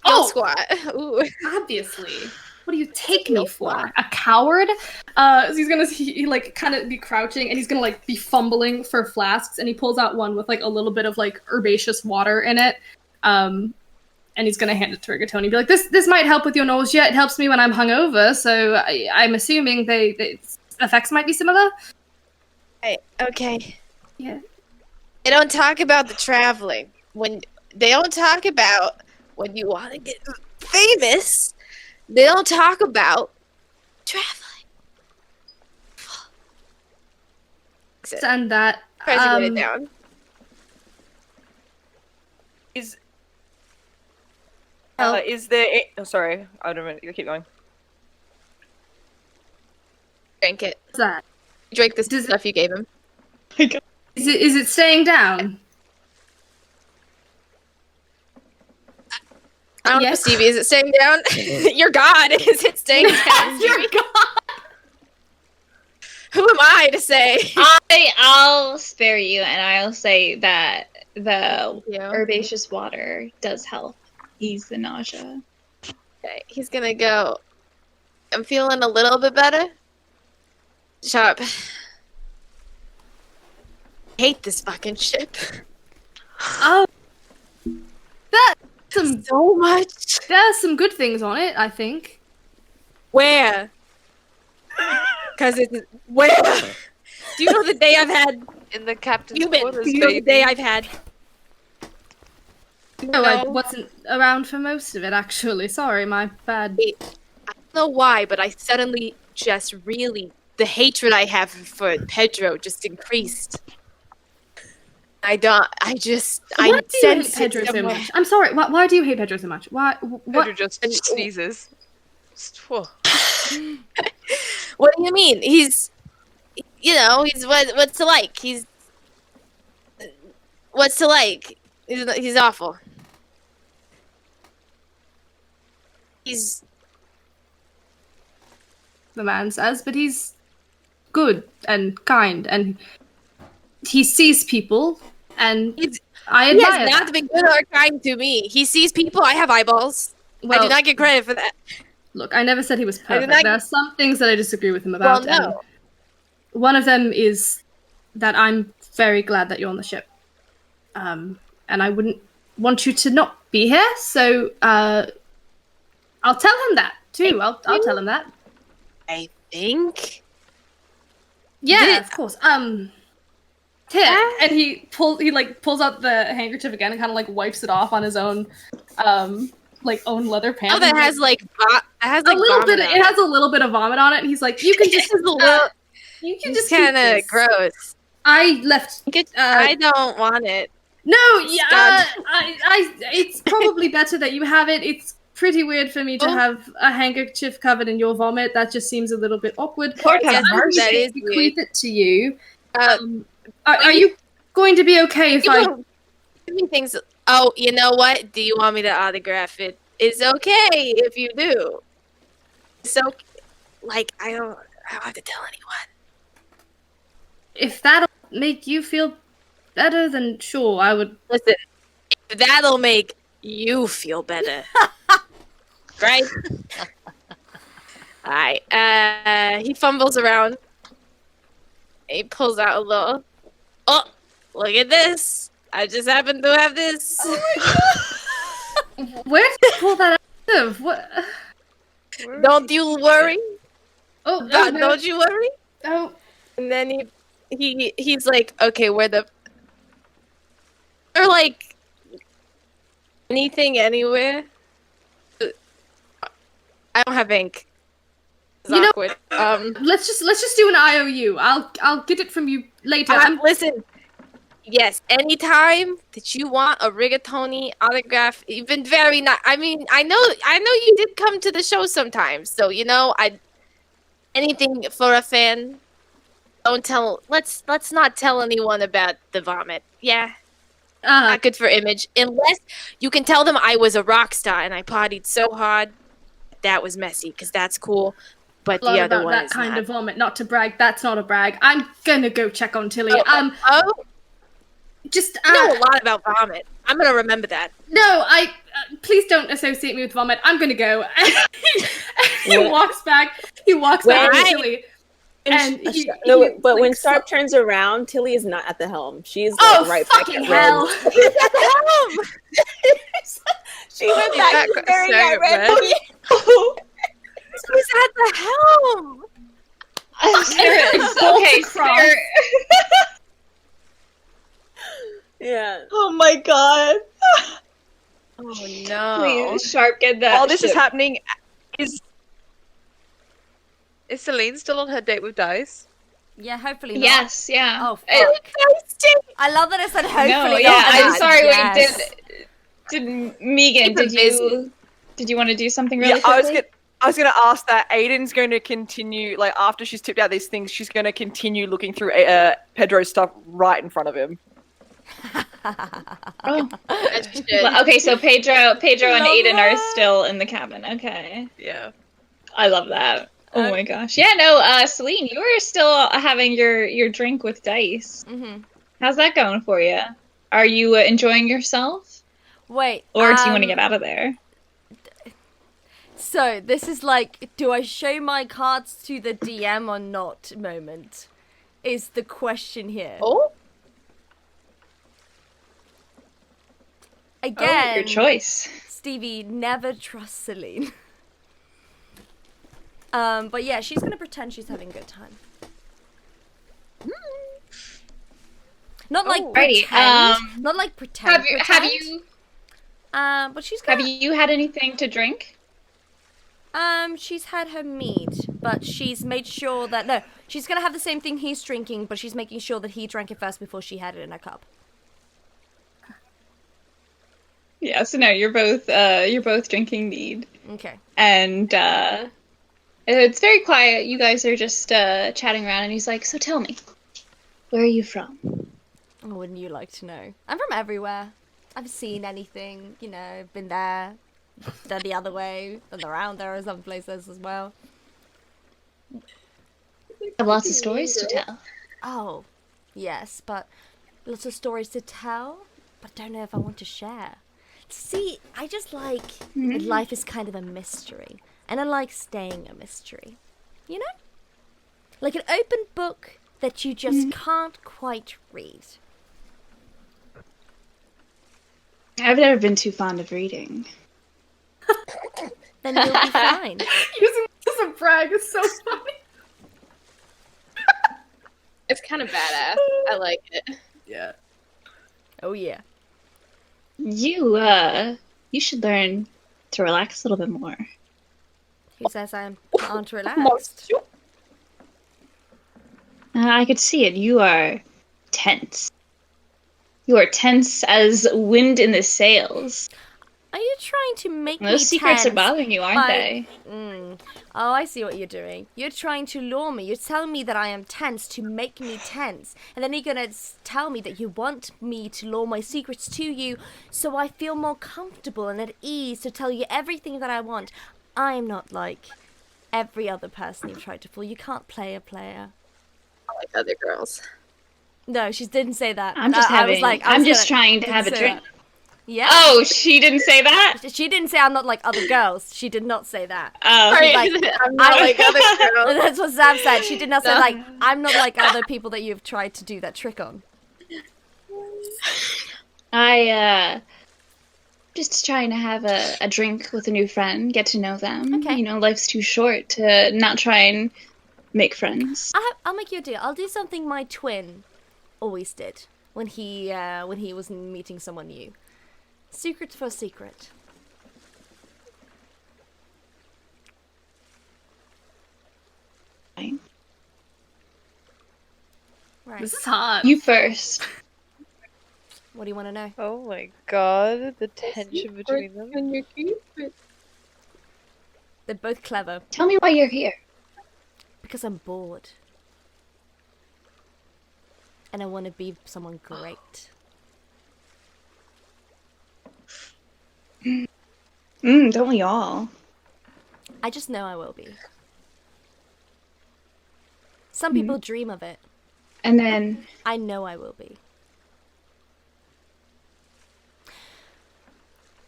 Oh! Squat. Ooh. Obviously. What do you take me for? A coward? So he's gonna he like kind of be crouching and he's gonna like be fumbling for flasks and he pulls out one with like a little bit of like herbaceous water in it. And he's gonna hand it to Rigatoni and be like, this might help with your nausea. It helps me when I'm hungover, so I'm assuming they effects might be similar. Right, okay. Yeah. They don't talk about the traveling. When they don't talk about when you want to get famous, they don't talk about traveling. And that Tries to get it down. Is the sorry, I don't know. You keep going. Drink it. what's that? Drink this Does it- stuff you gave him. Is it staying down? I don't know, Yes. Stevie. Is it staying down? You're God. Is it staying down? You're God. Who am I to say? I'll spare you, and I'll say that the Yeah. herbaceous water does help ease the nausea. Okay, he's gonna go. I'm feeling a little bit better. Sharpe. I hate this fucking ship Oh, that's some. so much. There's some good things on it, I think. Where? Because it's where? Do you know the day I've had? In the captain's Human. quarters, Do you know the baby. day I've had? No, I No. wasn't around for most of it, actually. Sorry, my bad. I don't know why, but I suddenly just really the hatred I have for Pedro just increased. I don't. I just. Why I do you hate sense it Pedro so somewhere. much? I'm sorry. Why do you hate Pedro so much? Why? What? Pedro just sneezes. Whoa. What do you mean? He's, you know, he's what's to like? He's what's to like? He's awful. He's The man says, but he's good and kind, and he sees people, and He's- I he admire has not that. been good or kind to me. He sees people. I have eyeballs. I Well, do not get credit for that. look, I never said he was I did perfect. not- There are some things that I disagree with him Well, about, no. and one of them is that I'm very glad that you're on the ship. And I wouldn't want you to not be here, so I'll tell him that too. I'll tell him that. I think. Yeah, Did- of course. Here, and he pulls out the handkerchief again and kind of like wipes it off on his own own leather pants. Oh, that has like a little bit. vomit on It has a little bit of vomit on it, and he's like, "You can just, It's a little. you can It's just keep kind of this." gross. I left. I don't want it. No, yeah, Stud. it's probably better that you have it. It's pretty weird for me to Oh. have a handkerchief covered in your vomit. That just seems a little bit awkward. Poor So I'm Pepper. going That to is bequeath it to you. Uh, Are you going to be okay if You I? don't give me things. Oh, you know what? Do you want me to autograph it? It's okay if you do. So, like, I don't have to tell anyone. If that'll make you feel better, then sure, I would. Listen, if that'll make you feel better, right? All right. He fumbles around. He pulls out a little. Oh, look at this! I just happen to have this. Where did you pull that out of? What? Don't you worry. Oh, no. Don't you worry. Oh, And then he's like, okay, where the or like anything anywhere. I don't have ink. It's You know- awkward. let's just do an IOU. I'll get it from you later. Listen. Yes, anytime that you want a Rigatoni autograph, you've been very not. I mean, I know you did come to the show sometimes, so you know, anything for a fan. Don't tell. Let's not tell anyone about the vomit. Yeah, Not good for image. Unless you can tell them I was a rock star and I partied so hard that was messy, because that's cool. But the other about one that is kind not. of vomit. Not to brag, that's not a brag. I'm gonna go check on Tilly. Just I know a lot about vomit. I'm gonna remember that. No, please don't associate me with vomit. I'm gonna go. He walks back. He walks back to Tilly. And but when Sharpe turns around, Tilly is not at the helm. She's right fucking back at hell! Red. She's at the helm. She went back to staring at Red. Who's at the helm? Okay, Spirit. Yeah. Oh my god. Oh no. Please, Sharpe, get that. While this is ship. happening, Is Selene still on her date with Dice? Yeah, hopefully not. Yes, yeah. Oh, fuck. I love that it said hopefully No, not. yeah, I'm and sorry, yes. did Megan, did you want to do something really quickly? I was gonna ask that. Aiden's going to continue, like, after she's tipped out these things, she's going to continue looking through Pedro's stuff right in front of him. Oh. Well, okay, so Pedro and Aiden are still in the cabin. Okay. Yeah. I love that. Oh my gosh. Yeah, no, Selene, you were still having your drink with Dice. Mm-hmm. How's that going for you? Are you enjoying yourself? Wait. Or do you want to get out of there? So, this is like, do I show my cards to the DM or not moment? Is the question here. Oh? Again, Your choice. Stevie, never trust Selene. But yeah, she's gonna pretend she's having a good time. Not like pretend. Not like pretend. Have you But she's gonna... Have you had anything to drink? She's had her mead, but she's made sure that... No, she's gonna have the same thing he's drinking, but she's making sure that he drank it first before she had it in her cup. Yeah, so no, you're both drinking mead. Okay. And it's very quiet. You guys are just chatting around, and he's like, "So tell me, where are you from?" Oh, wouldn't you like to know? I'm from everywhere. I've seen anything, you know, been there, done the other way, and around there are some places as well. I have lots of stories to tell. Oh, yes, but lots of stories to tell, but don't know if I want to share. See, I just like that life is kind of a mystery, and I like staying a mystery. You know? Like an open book that you just can't quite read. I've never been too fond of reading. Then you'll be fine. Using this as a brag is so funny. It's kind of badass. I like it. Yeah. Oh yeah. You should learn to relax a little bit more. Who says I aren't relaxed? I could see it. You are tense. You are tense as wind in the sails. Are you trying to make me Those secrets tense are bothering you, aren't they? Oh, I see what you're doing. You're trying to lure me. You're telling me that I am tense to make me tense. And then you're going to tell me that you want me to lure my secrets to you so I feel more comfortable and at ease to tell you everything that I want. I'm not like every other person you've tried to fool. You can't play a player. I like other girls. No, she didn't say that. I'm just trying to have a drink. Yeah. Oh, she didn't say that? She didn't say I'm not like other girls. She did not say that. Oh. Like, I'm not like other girls. That's what Zab said. She did not say like I'm not like other people that you've tried to do that trick on. Just trying to have a drink with a new friend, get to know them. Okay. You know, life's too short to not try and make friends. I'll make you a deal. I'll do something my twin always did when he was meeting someone new. Secret for secret. Fine. Right. This is hard. You first. What do you want to know? Oh my god, the tension between them. They're both clever. Tell me why you're here. Because I'm bored. And I want to be someone great. Don't we all? I just know I will be. Some people dream of it. And then... I know I will be.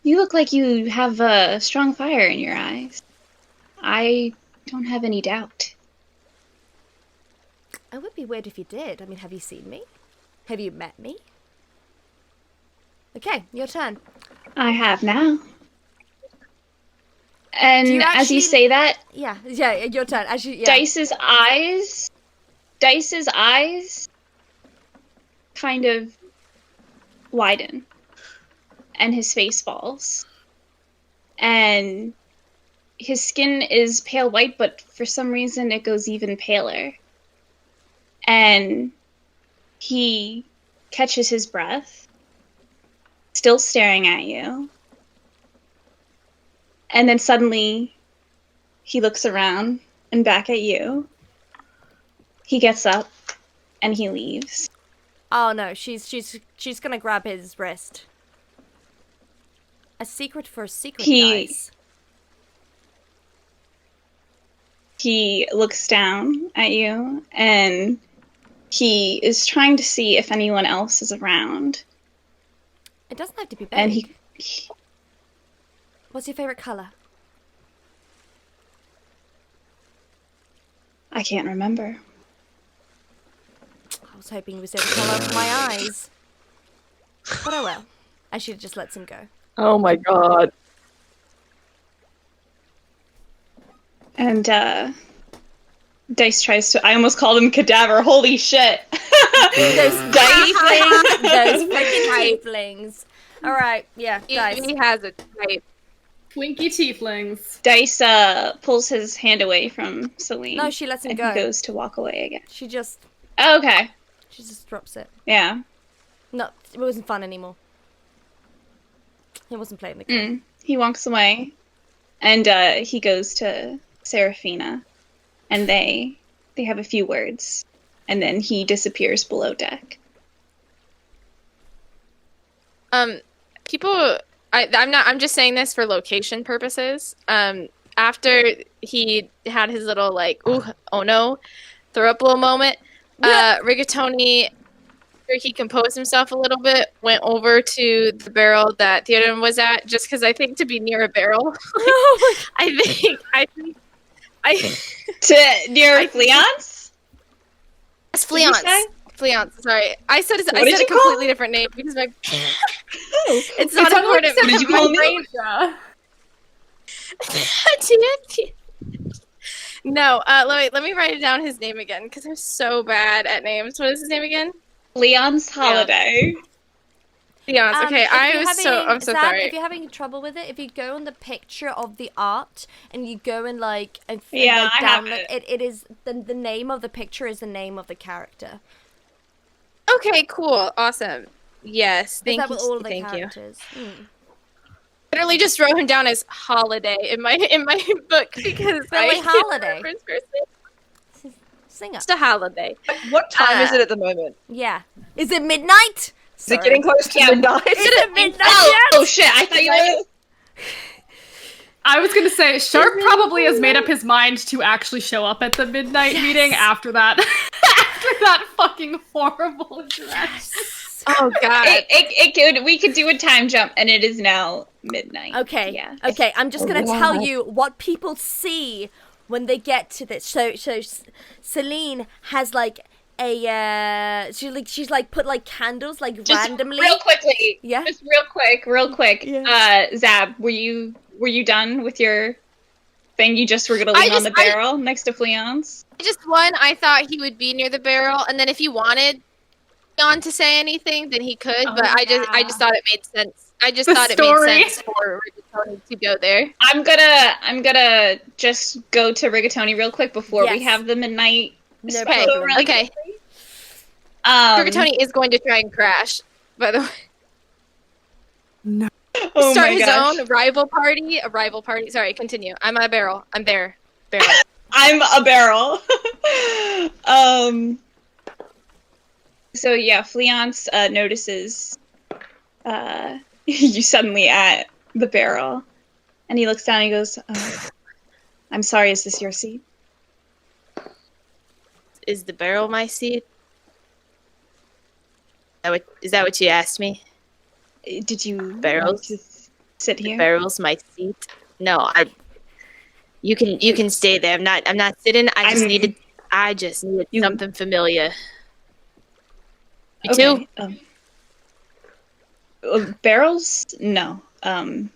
You look like you have a strong fire in your eyes. I don't have any doubt. It would be weird if you did. I mean, have you seen me? Have you met me? Okay, your turn. I have now. And you as you actually- say that, Yeah, your turn. As you, yeah. Dice's eyes kind of widen. And his face falls. And his skin is pale white, but for some reason it goes even paler. And he catches his breath, still staring at you. And then suddenly he looks around and back at you. He gets up and he leaves. Oh no, she's gonna grab his wrist. A secret for a secret, guys. He looks down at you, and he is trying to see if anyone else is around. It doesn't have to be big. And What's your favorite color? I can't remember. I was hoping you would say the color of my eyes. But oh well. I should have just let him go. Oh my god. And Dice tries to... I almost called him Cadaver. Holy shit. Those tieflings. Those freaking tieflings. Alright, yeah, Dice. He has a type. Twinkie tieflings. Dice pulls his hand away from Selene. No, she lets him and go. he goes to walk away again. She just Oh, okay. drops it. Yeah. No, it wasn't fun anymore. He wasn't playing the game. He walks away, and he goes to Seraphina, and they have a few words, and then he disappears below deck. I'm just saying this for location purposes. After he had his little like, oh no, throw up a little moment, Rigatoni, after he composed himself a little bit, went over to the barrel that Theoden was at, just because I think to be near a barrel. I think to near Fleance? It's Fleance. Fleance, sorry. I said a completely different name because my it's not important. What did you call me? No, let me write down his name again because I'm so bad at names. What is his name again? Leon's Holiday. Leon's. Okay, I'm so Zab, sorry. If you're having trouble with it, if you go on the picture of the art and you go and I have download it is the name of the picture is the name of the character. Okay, cool, awesome. Yes, thank you. All the thank characters? you. Literally just wrote him down as Holiday in my book because Billie Holiday. Singer. Just a holiday. What time is it at the moment? Yeah. Is it midnight? Is it getting close to midnight? Is it midnight Oh shit! I thought you were. I was gonna say, Sharpe probably has made up his mind to actually show up at the midnight meeting after that. After that fucking horrible interaction. Oh god. We could do a time jump, and it is now midnight. Okay. Yeah. Okay. I'm just gonna tell you what people see when they get to this. So Selene has like a she's like put like candles like Just randomly. real quickly. Yeah. Just real quick. Yeah. Zab, were you done with your thing? You just were gonna lean on the barrel next to Fleance? I thought he would be near the barrel, and then if he wanted on to say anything, then he could. But I just thought it made sense. I just thought it made sense for Rigatoni to go there. I'm gonna just go to Rigatoni real quick before we have the midnight. No Okay. problem. Okay. Rigatoni is going to try and crash. By the way. No. Oh Start my his gosh. own rival party. Sorry, continue. I'm a barrel. I'm there. Barrel. I'm a barrel. So yeah, Fleance notices you suddenly at the barrel, and he looks down and he goes, I'm sorry, is this your seat? Is the barrel my seat? Is that what you asked me? Did you Barrels? want to sit here? The barrel's my seat? No, you can stay there. I'm not sitting. I just needed something familiar. You too? Barrels? No. I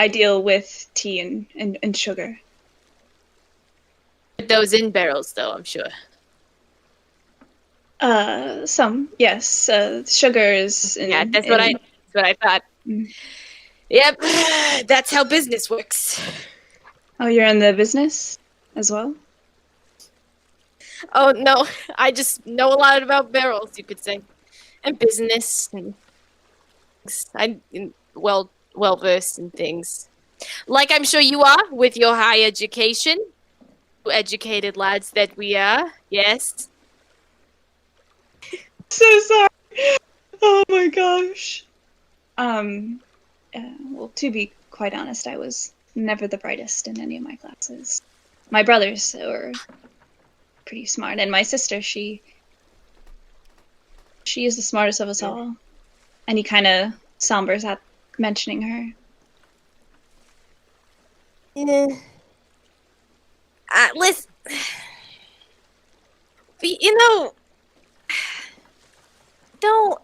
deal with tea and sugar. Put those in barrels, though, I'm sure. Some, yes. Sugars. Yeah, that's what I thought. Yep, that's how business works. Oh, you're in the business as well? Oh no, I just know a lot about barrels, you could say, and business, and I'm well versed in things, like I'm sure you are with your high education, educated lads that we are. Yes. So sorry. Oh my gosh. Well, to be quite honest, I was never the brightest in any of my classes. My brothers were pretty smart, and my sister, she is the smartest of us all. And he kind of sombers at mentioning her. Listen, you know, don't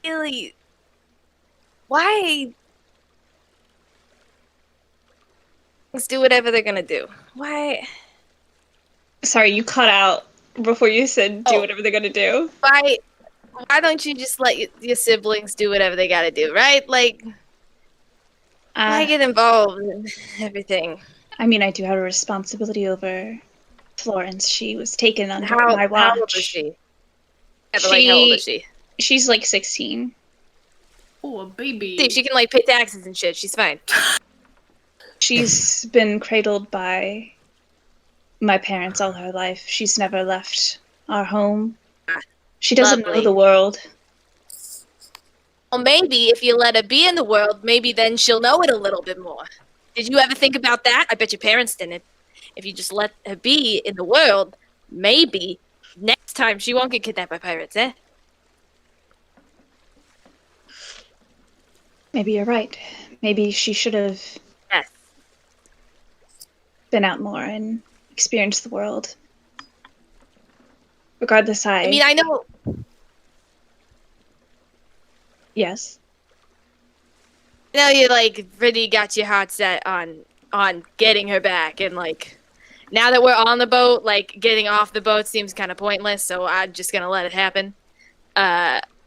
really. Why? Let's do whatever they're gonna do. Why? Sorry, you cut out before you said do whatever they're gonna do. Why don't you just let your siblings do whatever they gotta do, right? Like, why get involved in everything? I mean, I do have a responsibility over Florence. She was taken under my watch. How old is she? Yeah, but, like, how old is she? She's like 16. Oh, a baby. See, she can like pay taxes and shit. She's fine. She's been cradled by my parents all her life. She's never left our home. She doesn't know the world. Well, maybe if you let her be in the world, maybe then she'll know it a little bit more. Did you ever think about that? I bet your parents didn't. If you just let her be in the world, maybe next time she won't get kidnapped by pirates, eh? Maybe you're right. Maybe she should have been out more and experienced the world. Regardless, I mean, I know. Yes. Now you like really got your heart set on getting her back, and like now that we're on the boat, like getting off the boat seems kind of pointless. So I'm just gonna let it happen.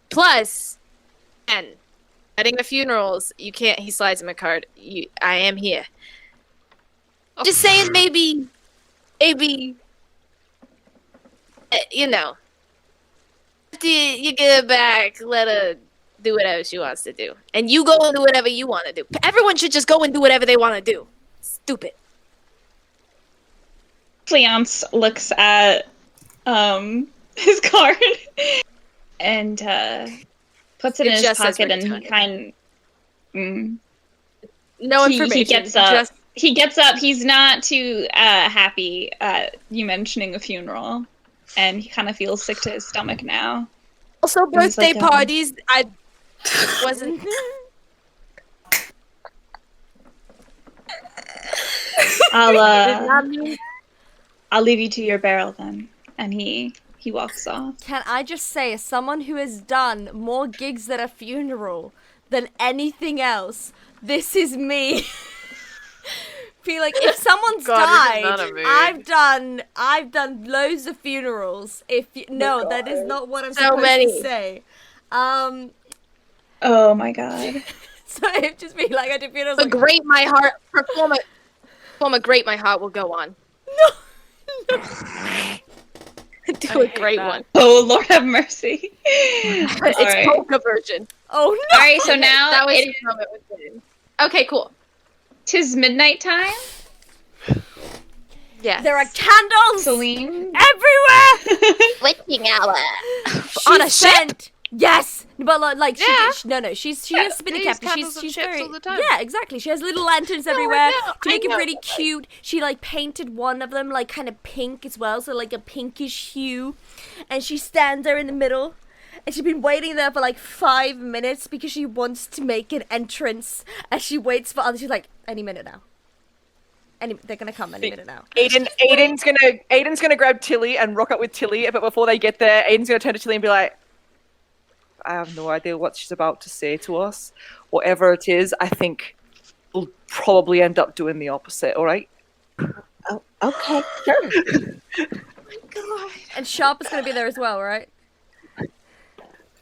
Plus, and wedding the funerals, you can't. He slides him a card. I am here. Just saying, maybe, you know, after you get her back, let her do whatever she wants to do. And you go and do whatever you want to do. Everyone should just go and do whatever they want to do. Stupid. Cleance looks at his card and puts it in his pocket, and he kind no information. He gets up. He gets up. He's not too happy at you mentioning a funeral, and he kind of feels sick to his stomach now. Also, birthday parties. I wasn't. I'll leave you to your barrel then, and he walks off. Can I just say, as someone who has done more gigs at a funeral than anything else, this is me. Feel like if someone's died, I've done loads of funerals. That is not what I'm supposed to say. Oh my god. So it'd just be like I did funerals. Perform a great my heart will go on. No. Do a great one. Oh, Lord have mercy. It's polka version. Oh no. Alright, so now that was okay, cool. 'Tis midnight time. Yeah. There are candles Selene everywhere. Witching hour. On a ship. Yes, but like Yeah. she has been a captain. She's ships very all the time. yeah, exactly. She has little lanterns everywhere to make I it know. really cute. She like painted one of them like kind of pink as well, so like a pinkish hue, and she stands there in the middle. And she's been waiting there for like 5 minutes because she wants to make an entrance as she waits for others. She's like, any minute now. They're gonna come any minute now. Aiden's gonna grab Tilly and rock up with Tilly, but before they get there, Aiden's gonna turn to Tilly and be like, I have no idea what she's about to say to us. Whatever it is, I think we'll probably end up doing the opposite, alright? Oh, okay, sure. God. And Sharpe is gonna be there as well, right?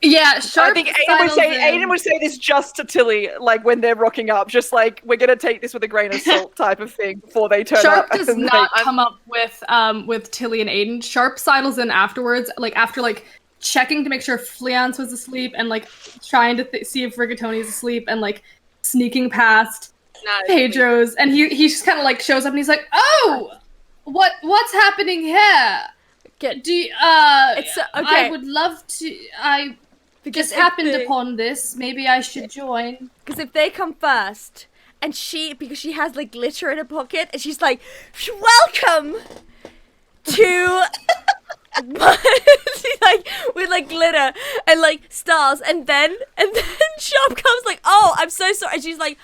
Yeah, Sharpe. I think Aiden would say this just to Tilly, like when they're rocking up, just like we're gonna take this with a grain of salt type of thing before they turn Sharpe up. does and, not like, come up with Tilly and Aiden. Sharpe sidles in afterwards, like after like checking to make sure Fleance was asleep and like trying to see if Rigatoni is asleep and like sneaking past Pedro's, and he just kind of like shows up and he's like, "Oh, what's happening here? Do you, It's okay. I would love to. Because just happened upon this. Maybe I should join." Because if they come first, and because she has like glitter in her pocket, and she's like, "Welcome to," she's like with like glitter and like stars, and then Sharpe comes like, "Oh, I'm so sorry," and she's like,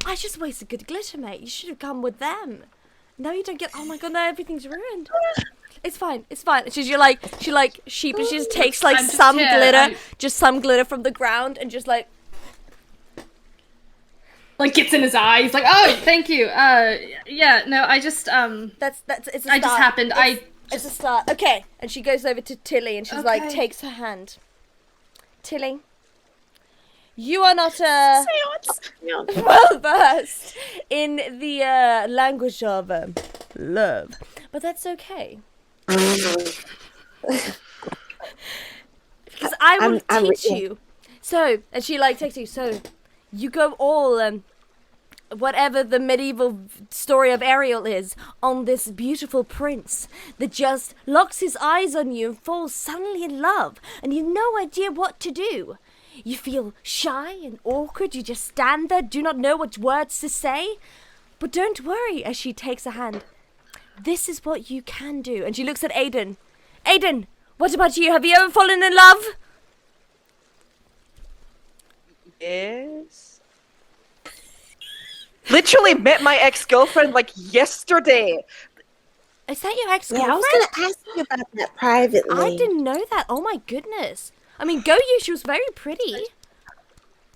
"I just wasted good glitter, mate. You should have come with them. Now you don't get. Oh my god, now everything's ruined." It's fine. And she sheepishly just takes like some glitter from the ground and just like gets in his eyes, like, "Oh, thank you. Yeah, no, I just it's a start. I just happened. It's a start. Okay, and she goes over to Tilly and she's like takes her hand. Tilly, you are not well versed in the language of love, but that's okay. Because I will teach you. So, and she like takes you. So, you go all whatever the medieval story of Ariel is on this beautiful prince that just locks his eyes on you and falls suddenly in love, and you have no idea what to do. You feel shy and awkward. You just stand there, do not know what words to say. But don't worry. As she takes a hand, this is what you can do. And she looks at Aiden. Aiden, what about you? Have you ever fallen in love? Yes. Literally met my ex-girlfriend like yesterday. Is that your ex-girlfriend? Yeah, I was gonna ask you about that privately. I didn't know that. Oh my goodness. I mean, go you. She was very pretty.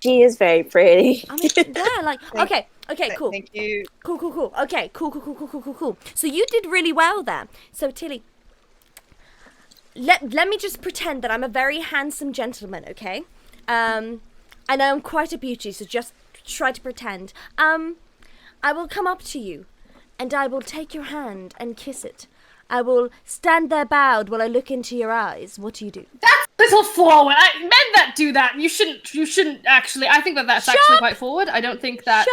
She is very pretty. I mean, yeah, like okay, cool. Thank you. Cool. Okay, cool. So you did really well there. So Tilly, let me just pretend that I'm a very handsome gentleman, okay? I know I'm quite a beauty, so just try to pretend. I will come up to you, and I will take your hand and kiss it. I will stand there bowed while I look into your eyes. What do you do? That's a little forward. Men that do that, you shouldn't actually. I think that's actually quite forward. I don't think that.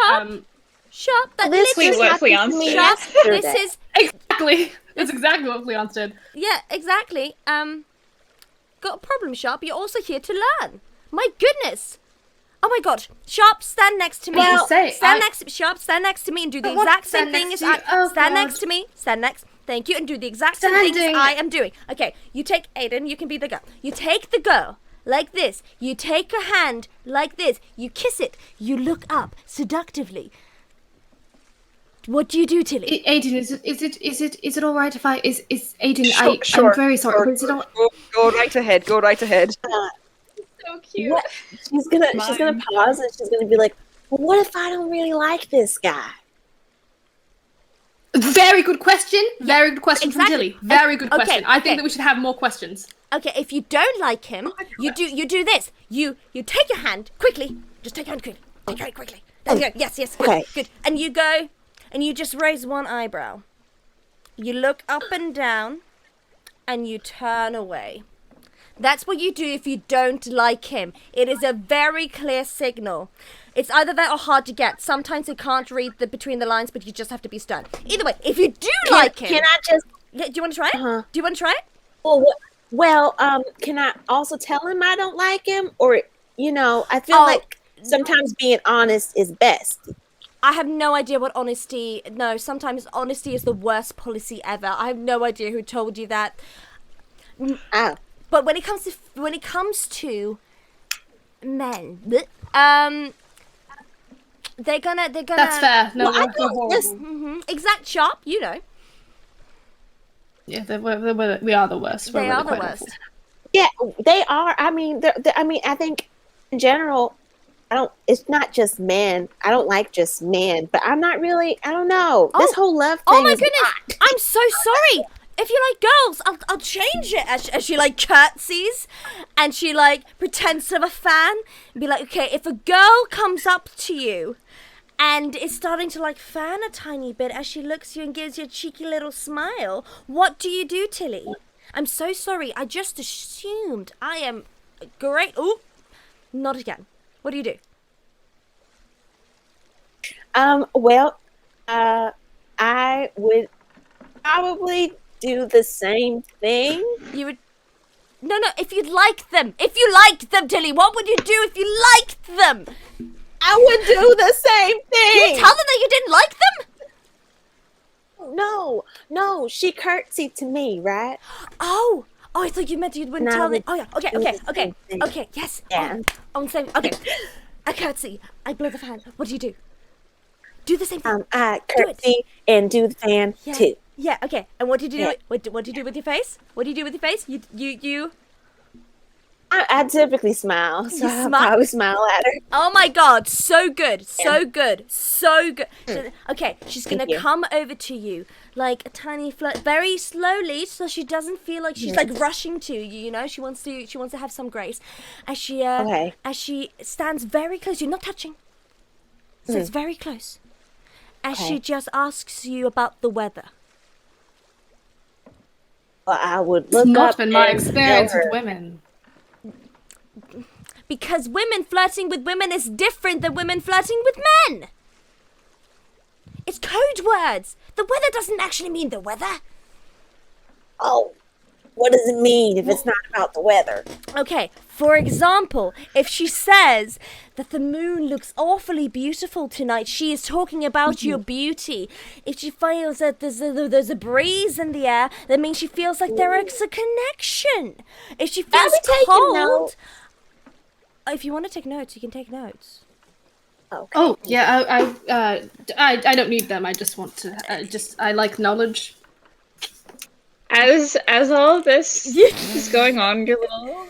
Sharpe. That this literally is what Fleance did. Sharpe. This is exactly. That's exactly what Fleance did. Yeah, exactly. Got a problem, Sharpe. You're also here to learn. My goodness. Oh my god. Sharpe, stand next to me. Sharpe, stand next to me and do the exact same thing as I. Stand next to me. Stand next. Thank you, and do the exact same thing as I am doing. Okay, you take Aiden, you can be the girl. You take the girl like this. You take her hand like this. You kiss it. You look up seductively. What do you do, Tilly? Aiden, is it all right if I is Aiden? Sure, I'm very sorry. Go right ahead. So cute. What? She's gonna pause and she's gonna be like, "Well, what if I don't really like this guy?" Very good question. Very good question from Tilly. Very good question. I think that we should have more questions. Okay, if you don't like him, you do this. You take your hand quickly. Just take your hand quickly. Take your hand quickly. There you go. Yes. Good. And you go, and you just raise one eyebrow. You look up and down, and you turn away. That's what you do if you don't like him. It is a very clear signal. It's either that or hard to get. Sometimes they can't read between the lines, but you just have to be stern. Either way, if you do like him... Can I just... Yeah, do you want to try it? Uh-huh. Do you want to try it? Well, Well, can I also tell him I don't like him? Or, I feel like sometimes being honest is best. I have no idea what honesty... No, sometimes honesty is the worst policy ever. I have no idea who told you that. Oh. But when it comes to men, they're gonna. That's fair. No, Well, we're horrible. Exact Sharpe, you know. Yeah, we are the worst. They We're are really the quite worst. awful. Yeah, they are. I mean, I think in general, it's not just men. I don't like just men, but I'm not really. I don't know. This whole love thing. Oh my is goodness! not. I'm so sorry. If you like girls, I'll change it. As she like curtsies, and she like pretends to have a fan, and be like, okay, if a girl comes up to you, and is starting to like fan a tiny bit as she looks at you and gives you a cheeky little smile, what do you do, Tilly? I'm so sorry. I just assumed. I am great. Oh, not again. What do you do? Well, I would probably do the same thing. You would. No, if you'd like them. If you liked them, Tilly, what would you do if you liked them? I would do the same thing. You would tell them that you didn't like them? No, she curtsied to me, right? Oh, I thought you meant you wouldn't tell them. Oh yeah, okay, yes. Yeah. On the same. Okay, a curtsy. I blow the fan. What do you do? Do the same thing. I curtsy and do the fan too. Yeah. Okay. And what did you do? What do you do with your face? What do you do with your face? You. I typically smile, so I'll smile? probably smile at her. Oh my god, so good. So good. So, okay, she's gonna come over to you like a tiny flirt, very slowly, so she doesn't feel like she's like rushing to you. You know, she wants to have some grace. As she stands very close, you're not touching. So it's very close. As she just asks you about the weather. Well, I would look It's not up been my and experience tell with her. women. Because women flirting with women is different than women flirting with men. It's code words. The weather doesn't actually mean the weather. Oh, what does it mean if it's not about the weather? Okay, for example, if she says that the moon looks awfully beautiful tonight, she is talking about your beauty. If she feels that there's a breeze in the air, that means she feels like there is a connection. If she feels cold... If you want to take notes, you can take notes. Okay. Oh yeah, I don't need them. I just want to. I like knowledge. As all of this is going on, your little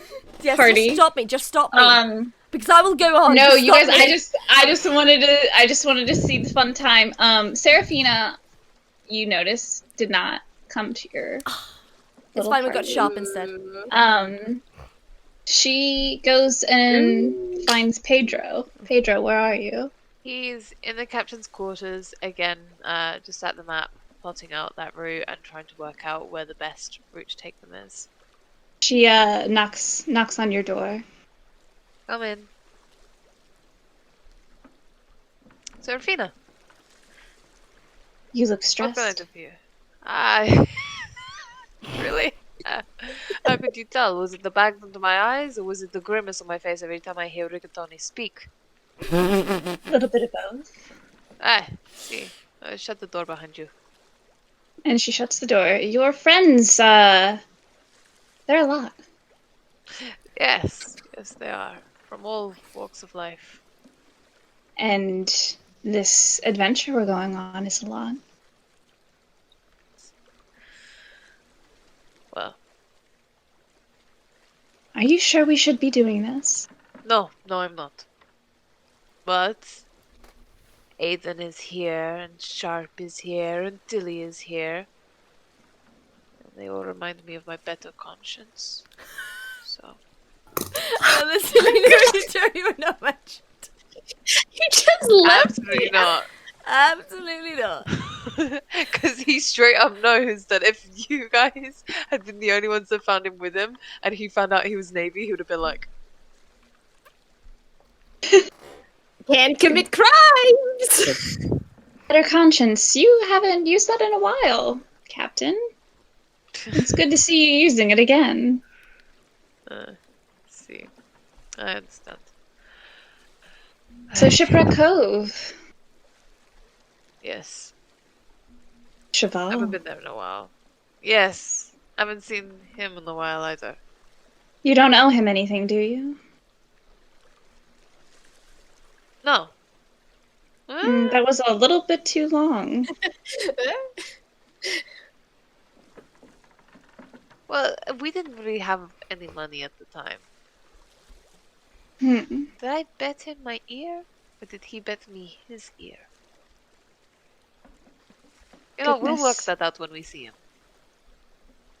party. Just stop me. Because I will go on. No, you guys. Me. I just wanted to see the fun time. Seraphina, you notice, did not come to your. It's fine. We got Sharpe instead. She goes and finds Pedro. Pedro, where are you? He's in the captain's quarters again, just at the map, plotting out that route and trying to work out where the best route to take them is. She knocks on your door. Come in. Seraphina. You look What stressed. can I do for you? Really? How could you tell? Was it the bags under my eyes, or was it the grimace on my face every time I hear Rigatoni speak? A little bit of both. See. Shut the door behind you. And she shuts the door. Your friends, they're a lot. Yes, they are. From all walks of life. And this adventure we're going on is a lot. Well. Are you sure we should be doing this? No, I'm not. But Aiden is here, and Sharpe is here, and Tilly is here. And they all remind me of my better conscience. So. Selene really don't even know much. You just left Absolutely me. not. Absolutely not. Because he straight up knows that if you guys had been the only ones that found him with him, and he found out he was Navy, he would have been like, Can't commit crimes. Better conscience. You haven't used that in a while, Captain. It's good to see you using it again. See. I understand. So Shipwreck Cove. Yes. Cheval. I haven't been there in a while. Yes. I haven't seen him in a while either. You don't owe him anything, do you? No. That was a little bit too long. Well, we didn't really have any money at the time. Hmm. Did I bet him my ear? Or did he bet me his ear? You know, we'll work Goodness. that out when we see him.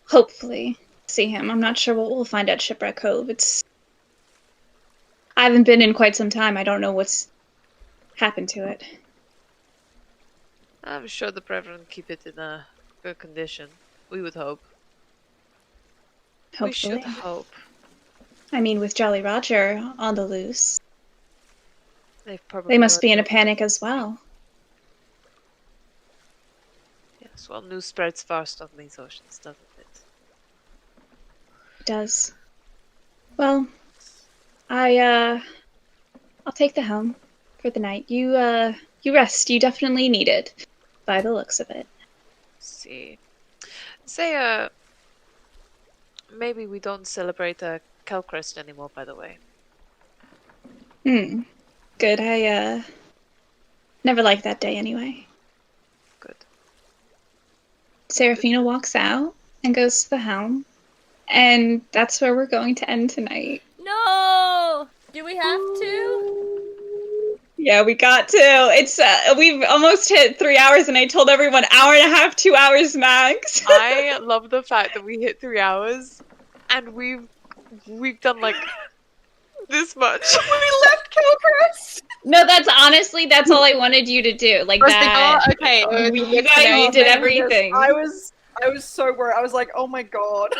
Hopefully see him. I'm not sure what we'll find at Shipwreck Cove. I haven't been in quite some time. I don't know what's happened to it. I'm sure the Brethren keep it in a good condition. We would hope. Hopefully. We should hope. I mean, with Jolly Roger on the loose, They must be in a panic as well. Yes, well, news spreads fast on these oceans, doesn't it? It does. Well, I'll take the helm for the night. You rest. You definitely need it, by the looks of it. See. Say, maybe we don't celebrate Kelcrest anymore, by the way. Good. I, never liked that day anyway. Good. Seraphina walks out and goes to the helm, and that's where we're going to end tonight. No! Do we have to? Yeah, we got to. It's we've almost hit 3 hours, and I told everyone hour and a half, 2 hours max. I love the fact that we hit 3 hours, and we've done like this much. We left Kelcrest. No, that's all I wanted you to do. Like that. Okay. You guys did everything. I was so worried. I was like, oh my god.